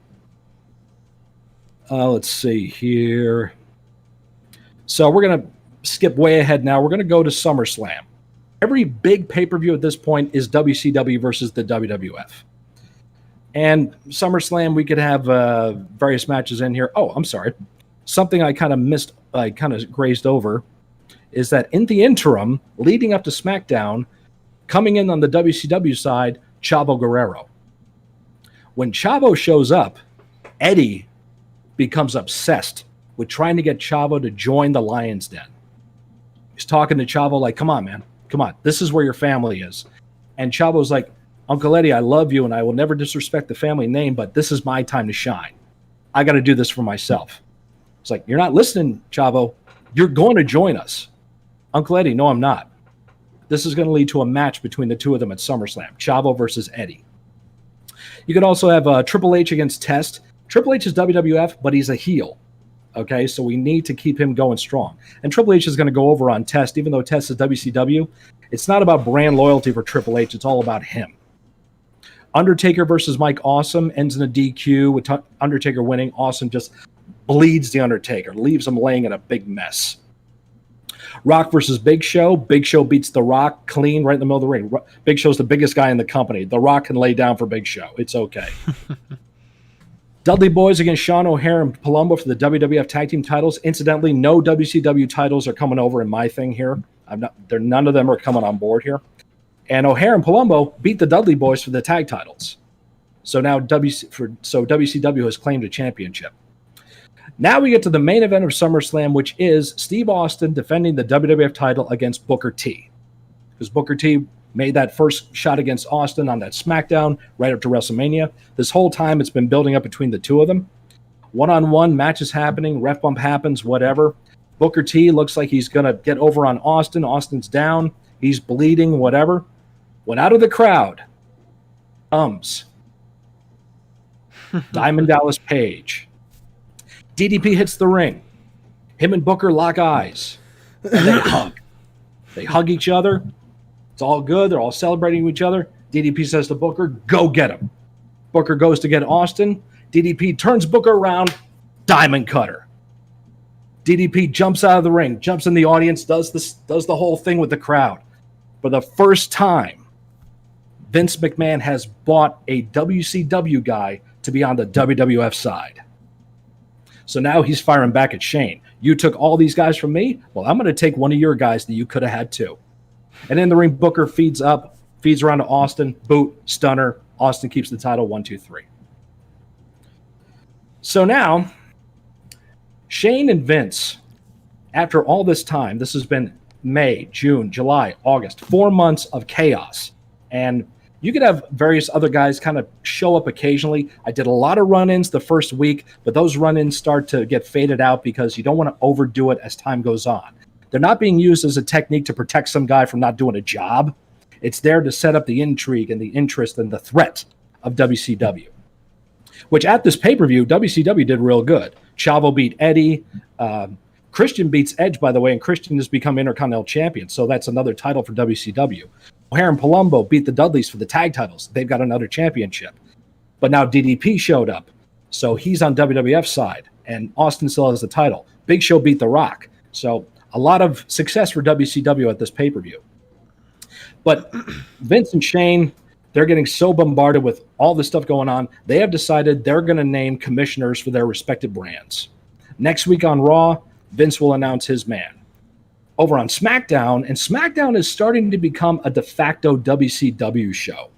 Let's see here. So we're going to skip way ahead now. We're going to go to SummerSlam. Every big pay-per-view at this point is WCW versus the WWF. And SummerSlam, we could have various matches in here. Oh, I'm sorry. Something I kind of missed, I kind of grazed over, is that in the interim, leading up to SmackDown, coming in on the WCW side, Chavo Guerrero. When Chavo shows up, Eddie becomes obsessed with trying to get Chavo to join the Lion's Den. He's talking to Chavo like, come on, man. Come on. This is where your family is. And Chavo's like, Uncle Eddie, I love you, and I will never disrespect the family name, but this is my time to shine. I got to do this for myself. It's like, you're not listening, Chavo. You're going to join us. Uncle Eddie, no, I'm not. This is going to lead to a match between the two of them at SummerSlam, Chavo versus Eddie. You could also have Triple H against Test. Triple H is WWF, but he's a heel. Okay, so we need to keep him going strong. And Triple H is going to go over on Test, even though Test is WCW. It's not about brand loyalty for Triple H. It's all about him. Undertaker versus Mike Awesome ends in a DQ with Undertaker winning. Awesome just bleeds the Undertaker, leaves him laying in a big mess. Rock versus Big Show. Big Show beats The Rock clean right in the middle of the ring. Big Show's the biggest guy in the company. The Rock can lay down for Big Show. It's okay. Dudley Boys against Sean O'Haire and Palumbo for the WWF Tag Team titles. Incidentally, no WCW titles are coming over in my thing here. None of them are coming on board here. And O'Haire and Palumbo beat the Dudley Boys for the tag titles. So now WCW has claimed a championship. Now we get to the main event of SummerSlam, which is Steve Austin defending the WWF title against Booker T. Because Booker T made that first shot against Austin on that SmackDown right up to WrestleMania. This whole time it's been building up between the two of them. One-on-one matches happening, ref bump happens, whatever. Booker T looks like he's going to get over on Austin. Austin's down. He's bleeding, whatever. When out of the crowd comes Diamond Dallas Page. DDP hits the ring. Him and Booker lock eyes. And they hug. They hug each other. It's all good. They're all celebrating with each other. DDP says to Booker, go get him. Booker goes to get Austin. DDP turns Booker around. Diamond cutter. DDP jumps out of the ring, jumps in the audience, does the whole thing with the crowd. For the first time, Vince McMahon has bought a WCW guy to be on the WWF side. So now he's firing back at Shane. You took all these guys from me? Well, I'm going to take one of your guys that you could have had too. And in the ring, Booker feeds around to Austin, boot, stunner. Austin keeps the title 1, 2, 3. So now, Shane and Vince, after all this time, this has been May, June, July, August, 4 months of chaos. And you could have various other guys kind of show up occasionally. I did a lot of run-ins the first week, but those run-ins start to get faded out because you don't want to overdo it as time goes on. They're not being used as a technique to protect some guy from not doing a job. It's there to set up the intrigue and the interest and the threat of WCW, which at this pay-per-view, WCW did real good. Chavo beat Eddie. Christian beats Edge, by the way, and Christian has become Intercontinental Champion, so that's another title for WCW. O'Haire and Palumbo beat the Dudleys for the tag titles. They've got another championship. But now DDP showed up, so he's on WWF side, and Austin still has the title. Big Show beat The Rock, so a lot of success for WCW at this pay-per-view. But Vince and Shane, they're getting so bombarded with all this stuff going on, they have decided they're going to name commissioners for their respective brands. Next week on Raw, Vince will announce his man. Over on SmackDown, and SmackDown is starting to become a de facto WCW show.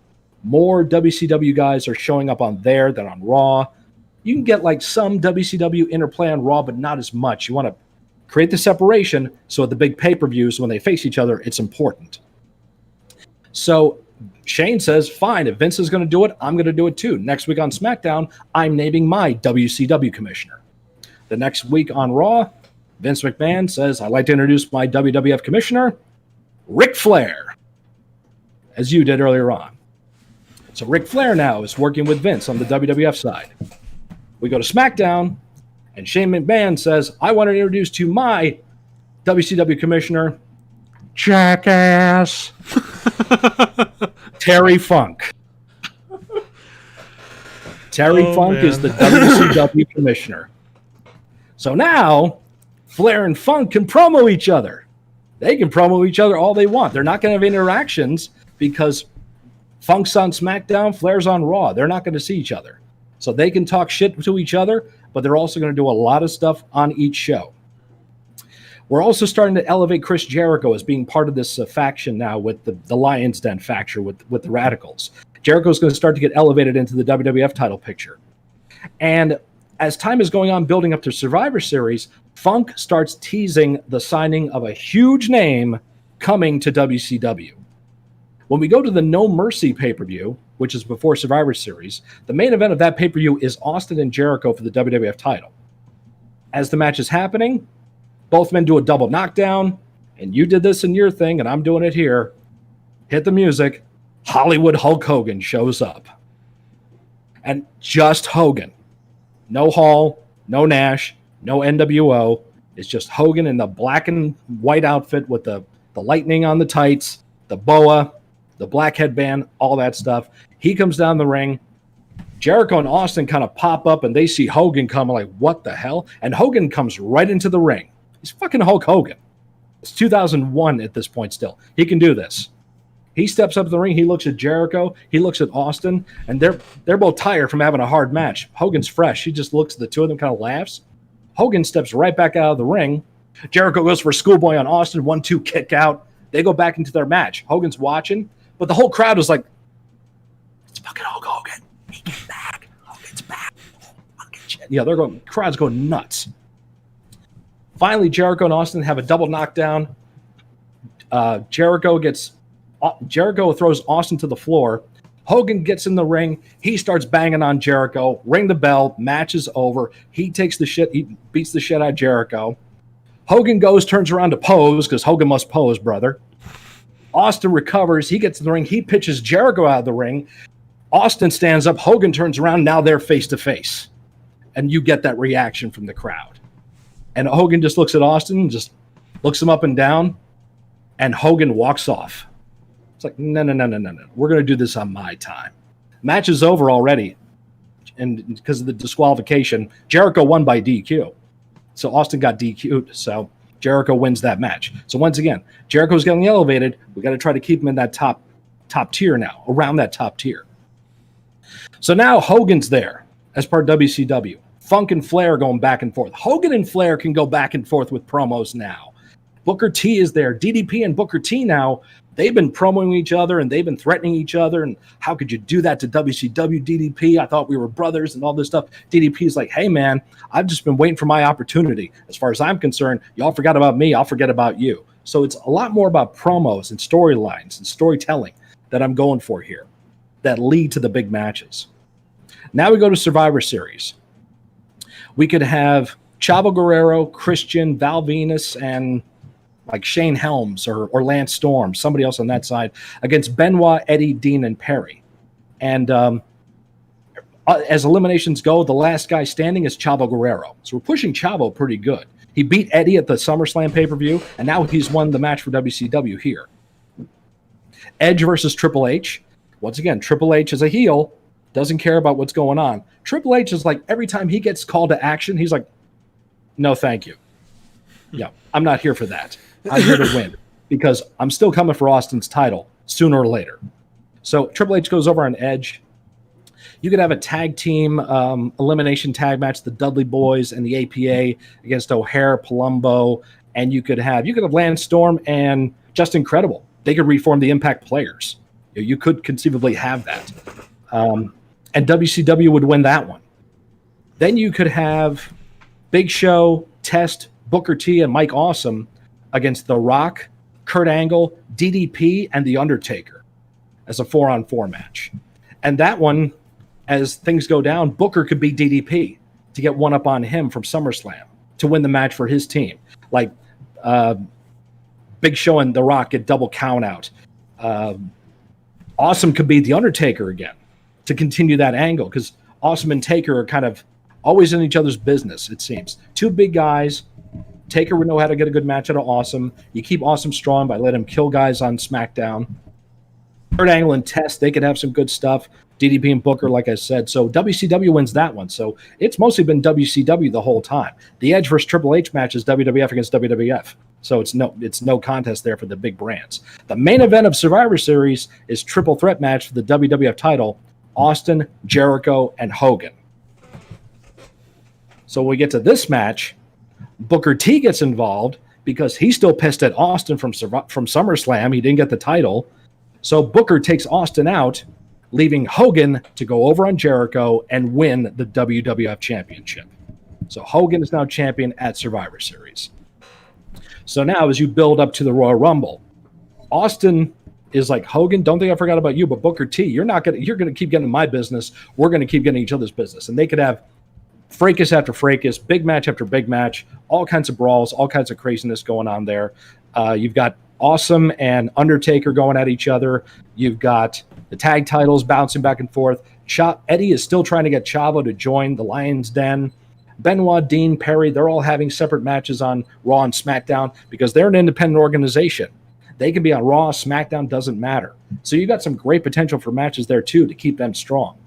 More WCW guys are showing up on there than on Raw. You can get like some WCW interplay on Raw, but not as much. You want to create the separation so at the big pay-per-views, when they face each other, it's important. So Shane says, fine, if Vince is going to do it, I'm going to do it too. Next week on SmackDown, I'm naming my WCW commissioner. The next week on Raw, Vince McMahon says, I'd like to introduce my WWF commissioner, Ric Flair, as you did earlier on. So Ric Flair now is working with Vince on the WWF side. We go to SmackDown, And Shane McMahon says, I want to introduce to you my WCW commissioner, jackass, Terry Funk. Terry Funk is the WCW commissioner. So now, Flair and Funk can promo each other. They can promo each other all they want. They're not going to have interactions because Funk's on SmackDown, Flair's on Raw. They're not going to see each other. So they can talk shit to each other, but they're also going to do a lot of stuff on each show. We're also starting to elevate Chris Jericho as being part of this faction now with the Lion's Den faction with the Radicals. Jericho's going to start to get elevated into the WWF title picture. And as time is going on building up to Survivor Series, Funk starts teasing the signing of a huge name coming to WCW. When we go to the No Mercy pay-per-view, which is before Survivor Series, the main event of that pay-per-view is Austin and Jericho for the WWF title. As the match is happening, both men do a double knockdown, and you did this in your thing, and I'm doing it here. Hit the music. Hollywood Hulk Hogan shows up. And just Hogan. No Hall, no Nash, no NWO. It's just Hogan in the black and white outfit with the lightning on the tights, the boa, the black headband, all that stuff. He comes down the ring. Jericho and Austin kind of pop up, and they see Hogan come, like, what the hell? And Hogan comes right into the ring. He's fucking Hulk Hogan. It's 2001 at this point still. He can do this. He steps up to the ring. He looks at Jericho. He looks at Austin, and they're both tired from having a hard match. Hogan's fresh. He just looks at the two of them, kind of laughs. Hogan steps right back out of the ring. Jericho goes for a schoolboy on Austin. 1-2 kick out. They go back into their match. Hogan's watching, but the whole crowd was like, it's fucking Hulk Hogan. He came back. Hogan's back. Yeah, crowd's going nuts. Finally, Jericho and Austin have a double knockdown. Jericho throws Austin to the floor. Hogan gets in the ring. He starts banging on Jericho. Ring the bell. Match is over. He takes the shit. He beats the shit out of Jericho. Hogan turns around to pose because Hogan must pose, brother. Austin recovers. He gets in the ring. He pitches Jericho out of the ring. Austin stands up. Hogan turns around. Now they're face to face. And you get that reaction from the crowd. And Hogan just looks at Austin and just looks him up and down. And Hogan walks off. It's like, no. We're going to do this on my time. Match is over already. And because of the disqualification, Jericho won by DQ. So Austin got DQ'd. So Jericho wins that match. So once again, Jericho's getting elevated. We got to try to keep him in that top tier now, around that top tier. So now Hogan's there as part of WCW. Funk and Flair are going back and forth. Hogan and Flair can go back and forth with promos now. Booker T is there. DDP and Booker T now, they've been promoting each other and they've been threatening each other. And how could you do that to WCW, DDP? I thought we were brothers and all this stuff. DDP is like, hey, man, I've just been waiting for my opportunity. As far as I'm concerned, y'all forgot about me. I'll forget about you. So it's a lot more about promos and storylines and storytelling that I'm going for here that lead to the big matches. Now we go to Survivor Series. We could have Chavo Guerrero, Christian, Val Venus, and like Shane Helms or Lance Storm, somebody else on that side, against Benoit, Eddie, Dean, and Perry. And as eliminations go, the last guy standing is Chavo Guerrero. So we're pushing Chavo pretty good. He beat Eddie at the SummerSlam pay-per-view, and now he's won the match for WCW here. Edge versus Triple H. Once again, Triple H is a heel, doesn't care about what's going on. Triple H is like, every time he gets called to action, he's like, no, thank you. Yeah, I'm not here for that. I'm here to win because I'm still coming for Austin's title sooner or later. So Triple H goes over on Edge. You could have a tag team elimination tag match, the Dudley Boys and the APA against O'Hare, Palumbo, and you could have Lance Storm and Just Incredible. They could reform the Impact Players. You could conceivably have that. And WCW would win that one. Then you could have Big Show, Test, Booker T, and Mike Awesome against The Rock, Kurt Angle, DDP, and The Undertaker as a 4-on-4 match. And that one, as things go down, Booker could beat DDP to get one up on him from SummerSlam to win the match for his team. Like Big Show and The Rock get double count out. Awesome could beat The Undertaker again to continue that angle because Awesome and Taker are kind of always in each other's business, it seems. Two big guys. Taker would know how to get a good match out of Awesome. You keep Awesome strong by letting him kill guys on SmackDown. Kurt Angle and Test, they could have some good stuff. DDP and Booker, like I said. So WCW wins that one. So it's mostly been WCW the whole time. The Edge versus Triple H match is WWF against WWF. So it's no contest there for the big brands. The main event of Survivor Series is triple threat match for the WWF title, Austin, Jericho, and Hogan. So when we get to this match, Booker T gets involved because he's still pissed at Austin from SummerSlam. He didn't get the title. So Booker takes Austin out, leaving Hogan to go over on Jericho and win the WWF Championship. So Hogan is now champion at Survivor Series. So now as you build up to the Royal Rumble, Austin is like, Hogan, don't think I forgot about you, but Booker T, you're going to keep getting my business. We're going to keep getting each other's business. And they could have fracas after fracas, big match after big match, all kinds of brawls, all kinds of craziness going on there. You've got Awesome and Undertaker going at each other. You've got the tag titles bouncing back and forth. Eddie is still trying to get Chavo to join the Lion's Den. Benoit, Dean, Perry, they're all having separate matches on Raw and SmackDown because they're an independent organization. They can be on Raw, SmackDown, doesn't matter. So you've got some great potential for matches there, too, to keep them strong.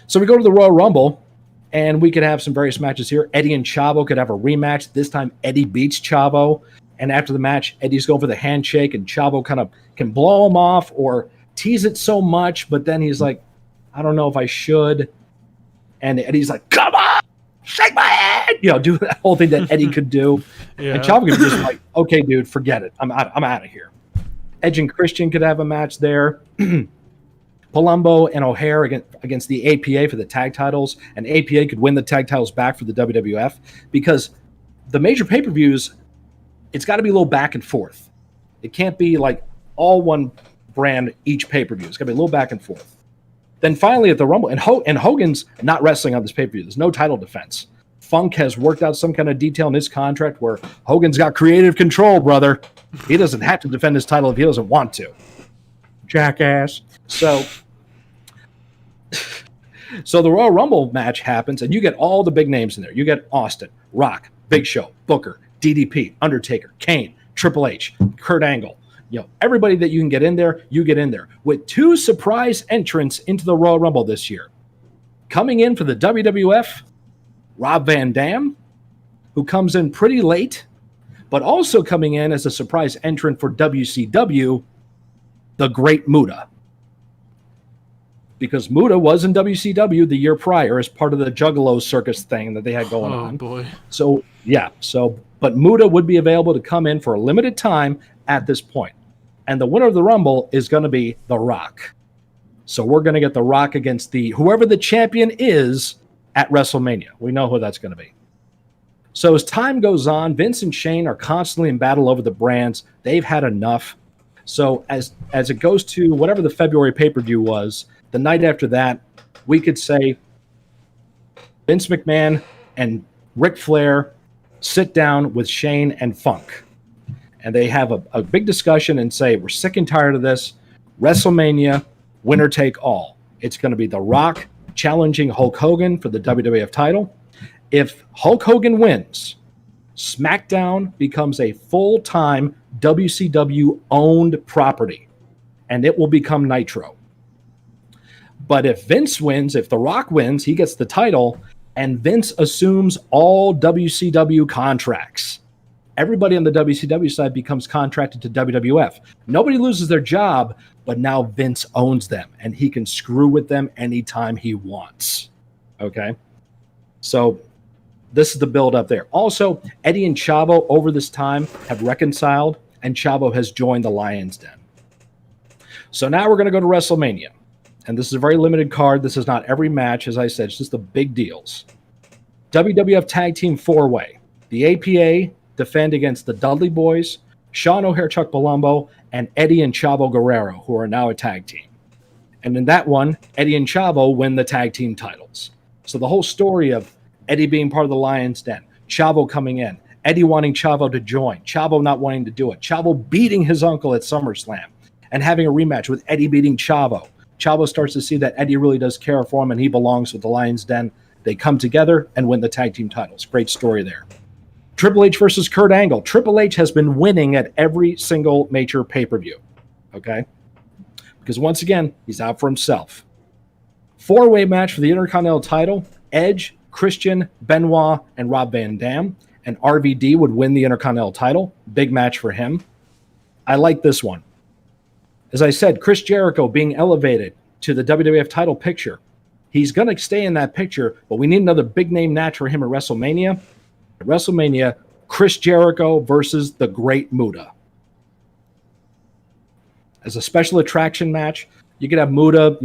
So we go to the Royal Rumble, and we could have some various matches here. Eddie and Chavo could have a rematch. This time, Eddie beats Chavo. And after the match, Eddie's going for the handshake, and Chavo kind of can blow him off or tease it so much, but then he's like, I don't know if I should. And Eddie's like, come on, shake my hand. Do that whole thing that Eddie could do. Yeah. And Chavo could just like, okay, dude, forget it. I'm out of here. Edge and Christian could have a match there. Palumbo and O'Hare against the APA for the tag titles, and APA could win the tag titles back for the WWF because the major pay-per-views, it's got to be a little back and forth. It can't be like all one brand each pay-per-view. It's got to be a little back and forth. Then finally at the Rumble, and Hogan's not wrestling on this pay-per-view. There's no title defense. Funk has worked out some kind of detail in his contract where Hogan's got creative control, brother. He doesn't have to defend his title if he doesn't want to. Jackass. So the Royal Rumble match happens, and you get all the big names in there. You get Austin, Rock, Big Show, Booker, DDP, Undertaker, Kane, Triple H, Kurt Angle. Everybody that you can get in there, you get in there. With two surprise entrants into the Royal Rumble this year. Coming in for the WWF, Rob Van Dam, who comes in pretty late, but also coming in as a surprise entrant for WCW, the Great Muta. Because Muta was in WCW the year prior as part of the Juggalo circus thing that they had going on. Oh, boy. But Muta would be available to come in for a limited time at this point. And the winner of the Rumble is going to be The Rock. So we're going to get The Rock against whoever the champion is at WrestleMania. We know who that's going to be. So as time goes on, Vince and Shane are constantly in battle over the brands. They've had enough. So as it goes to whatever the February pay-per-view was, the night after that, we could say Vince McMahon and Ric Flair sit down with Shane and Funk. And they have a big discussion and say, we're sick and tired of this. WrestleMania, winner take all. It's going to be The Rock challenging Hulk Hogan for the WWF title. If Hulk Hogan wins, SmackDown becomes a full-time WCW-owned property, and it will become Nitro. But if Vince wins, if The Rock wins, he gets the title, and Vince assumes all WCW contracts. Everybody on the WCW side becomes contracted to WWF. Nobody loses their job, but now Vince owns them, and he can screw with them anytime he wants. Okay? So this is the build up there. Also, Eddie and Chavo over this time have reconciled, and Chavo has joined the Lion's Den. So now we're going to go to WrestleMania. And this is a very limited card. This is not every match, as I said. It's just the big deals. WWF Tag Team 4-Way. The APA defend against the Dudley Boys, Sean O'Hare, Chuck Palumbo, and Eddie and Chavo Guerrero, who are now a tag team. And in that one, Eddie and Chavo win the tag team titles. So the whole story of Eddie being part of the Lion's Den, Chavo coming in, Eddie wanting Chavo to join, Chavo not wanting to do it, Chavo beating his uncle at SummerSlam, and having a rematch with Eddie beating Chavo. Chavo starts to see that Eddie really does care for him and he belongs with the Lion's Den. They come together and win the tag team titles. Great story there. Triple H versus Kurt Angle. Triple H has been winning at every single major pay-per-view. Okay? Because once again, he's out for himself. 4-way match for the Intercontinental title. Edge, Christian, Benoit, and Rob Van Dam. And RVD would win the Intercontinental title. Big match for him. I like this one. As I said, Chris Jericho being elevated to the WWF title picture. He's going to stay in that picture, but we need another big name match for him at WrestleMania. At WrestleMania, Chris Jericho versus the Great Muta. As a special attraction match, you could have Muta,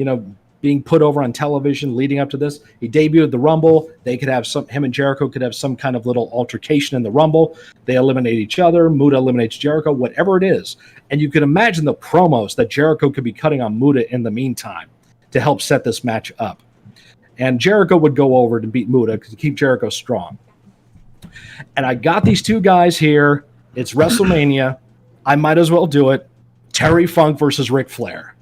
being put over on television leading up to this. He debuted at the Rumble. They could have him and Jericho could have some kind of little altercation in the Rumble. They eliminate each other. Muta eliminates Jericho, whatever it is. And you can imagine the promos that Jericho could be cutting on Muta in the meantime to help set this match up. And Jericho would go over to beat Muta to keep Jericho strong. And I got these two guys here. It's WrestleMania. I might as well do it. Terry Funk versus Ric Flair.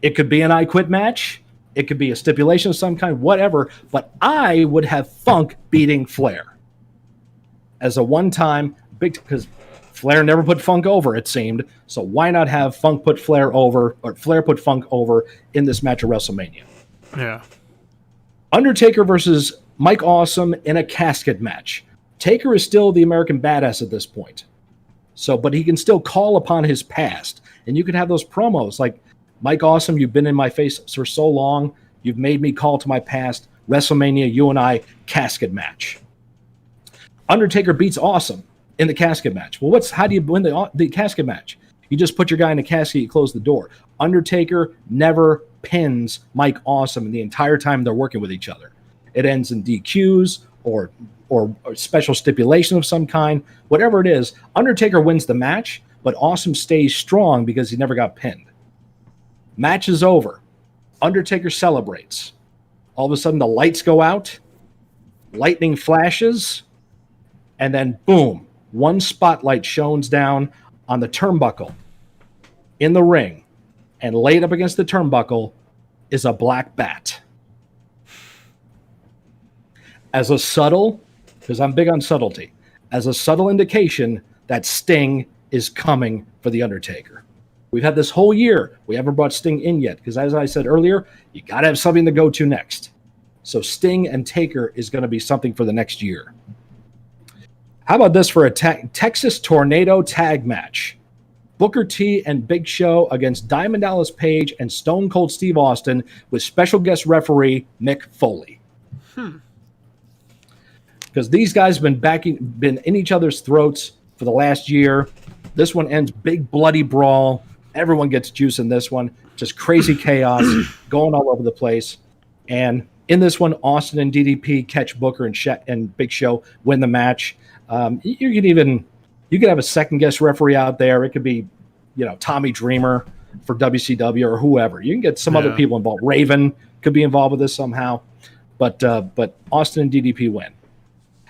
It could be an I Quit match. It could be a stipulation of some kind, whatever. But I would have Funk beating Flair as a one-time big, because Flair never put Funk over, it seemed. So why not have Funk put Flair over, or Flair put Funk over in this match at WrestleMania? Yeah. Undertaker versus Mike Awesome in a casket match. Taker is still the American badass at this point. So, but he can still call upon his past. And you can have those promos like, Mike Awesome, you've been in my face for so long. You've made me call to my past. WrestleMania, you and I, casket match. Undertaker beats Awesome in the casket match. Well, how do you win the casket match? You just put your guy in a casket, you close the door. Undertaker never pins Mike Awesome the entire time they're working with each other. It ends in DQs or special stipulation of some kind. Whatever it is, Undertaker wins the match, but Awesome stays strong because he never got pinned. Match is over. Undertaker celebrates. All of a sudden, the lights go out. Lightning flashes. And then, boom, one spotlight shines down on the turnbuckle in the ring. And laid up against the turnbuckle is a black bat. As a subtle, because I'm big on subtlety, as a subtle indication that Sting is coming for The Undertaker. We've had this whole year. We haven't brought Sting in yet because, as I said earlier, you got to have something to go to next. So Sting and Taker is going to be something for the next year. How about this for a Texas Tornado tag match? Booker T and Big Show against Diamond Dallas Page and Stone Cold Steve Austin with special guest referee Mick Foley. Because these guys have been in each other's throats for the last year. This one ends big bloody brawl. Everyone gets juice in this one. Just crazy chaos going all over the place. And in this one, Austin and DDP catch Booker and Big Show, win the match. You could have a second guest referee out there. It could be, Tommy Dreamer for WCW or whoever. You can get some other people involved. Raven could be involved with this somehow. But Austin and DDP win.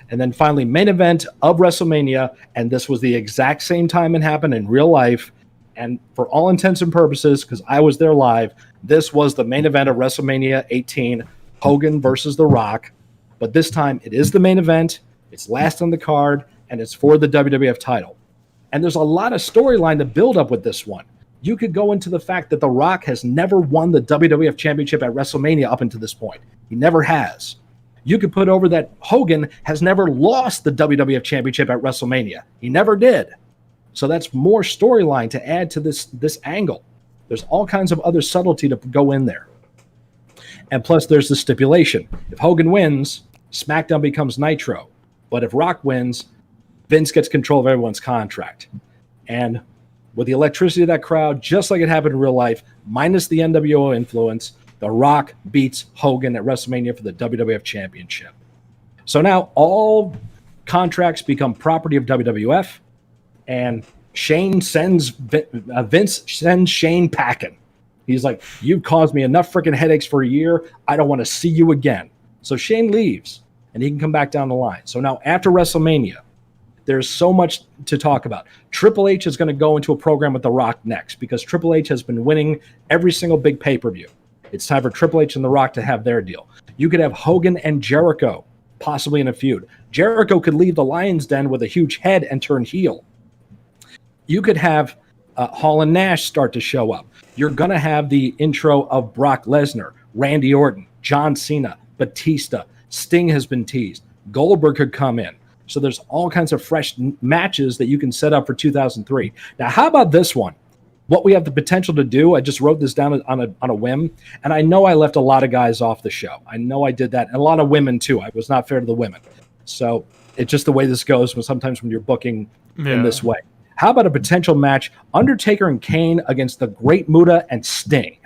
And then finally, main event of WrestleMania, and this was the exact same time it happened in real life. And for all intents and purposes, because I was there live, this was the main event of WrestleMania 18, Hogan versus The Rock. But this time, it is the main event, it's last on the card, and it's for the WWF title. And there's a lot of storyline to build up with this one. You could go into the fact that The Rock has never won the WWF Championship at WrestleMania up until this point. He never has. You could put over that Hogan has never lost the WWF Championship at WrestleMania. He never did. So that's more storyline to add to this angle. There's all kinds of other subtlety to go in there. And plus, there's the stipulation. If Hogan wins, SmackDown becomes Nitro. But if Rock wins, Vince gets control of everyone's contract. And with the electricity of that crowd, just like it happened in real life, minus the NWO influence, The Rock beats Hogan at WrestleMania for the WWF Championship. So now all contracts become property of WWF, and Vince sends Shane packing. He's like, you've caused me enough freaking headaches for a year. I don't want to see you again. So Shane leaves, and he can come back down the line. So now after WrestleMania, there's so much to talk about. Triple H is going to go into a program with The Rock next because Triple H has been winning every single big pay-per-view. It's time for Triple H and The Rock to have their deal. You could have Hogan and Jericho possibly in a feud. Jericho could leave the Lion's Den with a huge head and turn heel. You could have Hall and Nash start to show up. You're going to have the intro of Brock Lesnar, Randy Orton, John Cena, Batista. Sting has been teased. Goldberg could come in. So there's all kinds of fresh matches that you can set up for 2003. Now, how about this one? What we have the potential to do, I just wrote this down on a whim, and I know I left a lot of guys off the show. I know I did that, and a lot of women too. I was not fair to the women. So it's just the way this goes sometimes when you're booking in this way. How about a potential match, Undertaker and Kane against the Great Muta and Sting?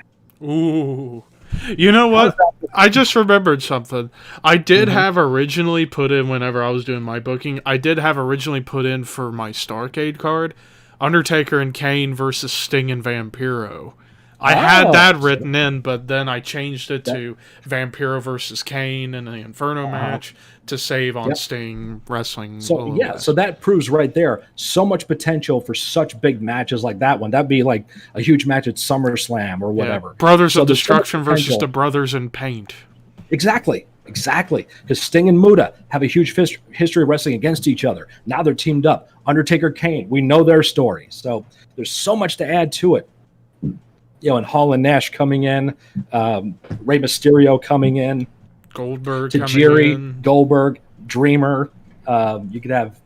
Ooh. You know what? I just remembered something. I did have originally put in, whenever I was doing my booking, I did have originally put in for my Starrcade card, Undertaker and Kane versus Sting and Vampiro. I had that written in, but then I changed it to Vampiro versus Kane in the Inferno match to save on Sting wrestling. So so that proves right there so much potential for such big matches like that one. That'd be like a huge match at SummerSlam or whatever. Yeah. Brothers of Destruction versus the Brothers in Paint. Exactly. Because Sting and Muta have a huge history of wrestling against each other. Now they're teamed up. Undertaker, Kane, we know their story. So there's so much to add to it. And Hall and Nash coming in, Rey Mysterio coming in, Goldberg Tajiri, coming in. Goldberg, Dreamer. You could have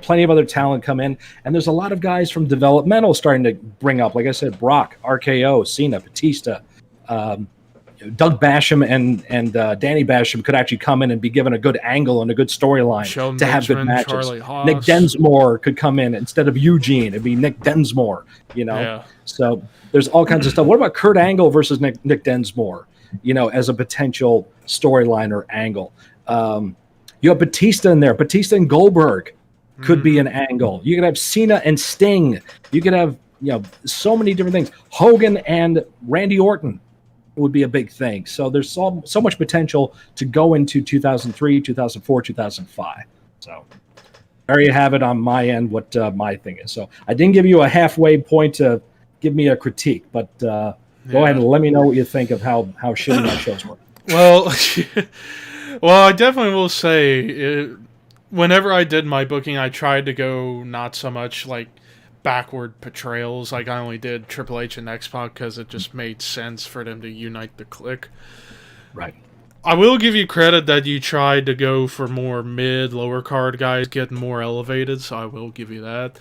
plenty of other talent come in, and there's a lot of guys from developmental starting to bring up. Like I said, Brock, RKO, Cena, Batista, Doug Basham and Danny Basham could actually come in and be given a good angle and a good storyline to have good matches. Nick Densmore could come in instead of Eugene. It'd be Nick Densmore, So there's all kinds of stuff. What about Kurt Angle versus Nick Densmore, as a potential storyline or angle? You have Batista in there. Batista and Goldberg could be an angle. You could have Cena and Sting. You could have, so many different things. Hogan and Randy Orton would be a big thing. So there's so much potential to go into 2003, 2004, 2005. So there you have it on my end, what my thing is. So I didn't give you a halfway point to give me a critique, but go ahead and let me know what you think of how shitty my shows were. Well, I definitely will say, whenever I did my booking, I tried to go not so much like backward portrayals. Like I only did Triple H and X-Pac because it just made sense for them to unite the clique. Right. I will give you credit that you tried to go for more lower card guys getting more elevated, so I will give you that.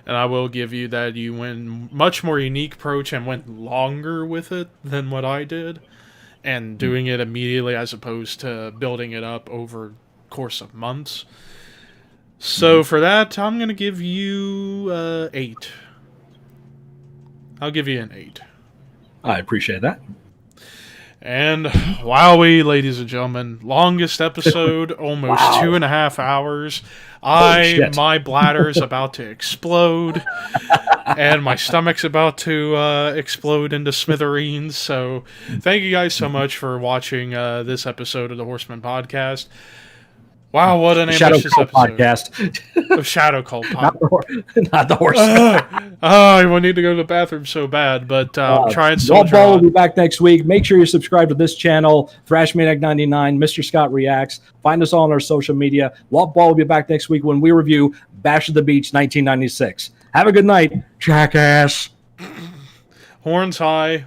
And I will give you that you went much more unique approach and went longer with it than what I did. And doing it immediately as opposed to building it up over the course of months. So for that, I'm going to give you 8. I'll give you an 8. I appreciate that. And wowee, ladies and gentlemen, longest episode, almost 2.5 hours. My bladder's about to explode, and my stomach's about to explode into smithereens. So thank you guys so much for watching this episode of the Horseman Podcast. Wow, what an ambitious episode. Podcast. Of Shadow Cult Podcast. Not the Horseman. I will need to go to the bathroom so bad, but I'm trying so hard. Ball will be back next week. Make sure you subscribe to this channel, ThrashManiac99, Mr. Scott Reacts. Find us all on our social media. Walt Ball will be back next week when we review Bash at the Beach 1996. Have a good night, jackass. Horns high.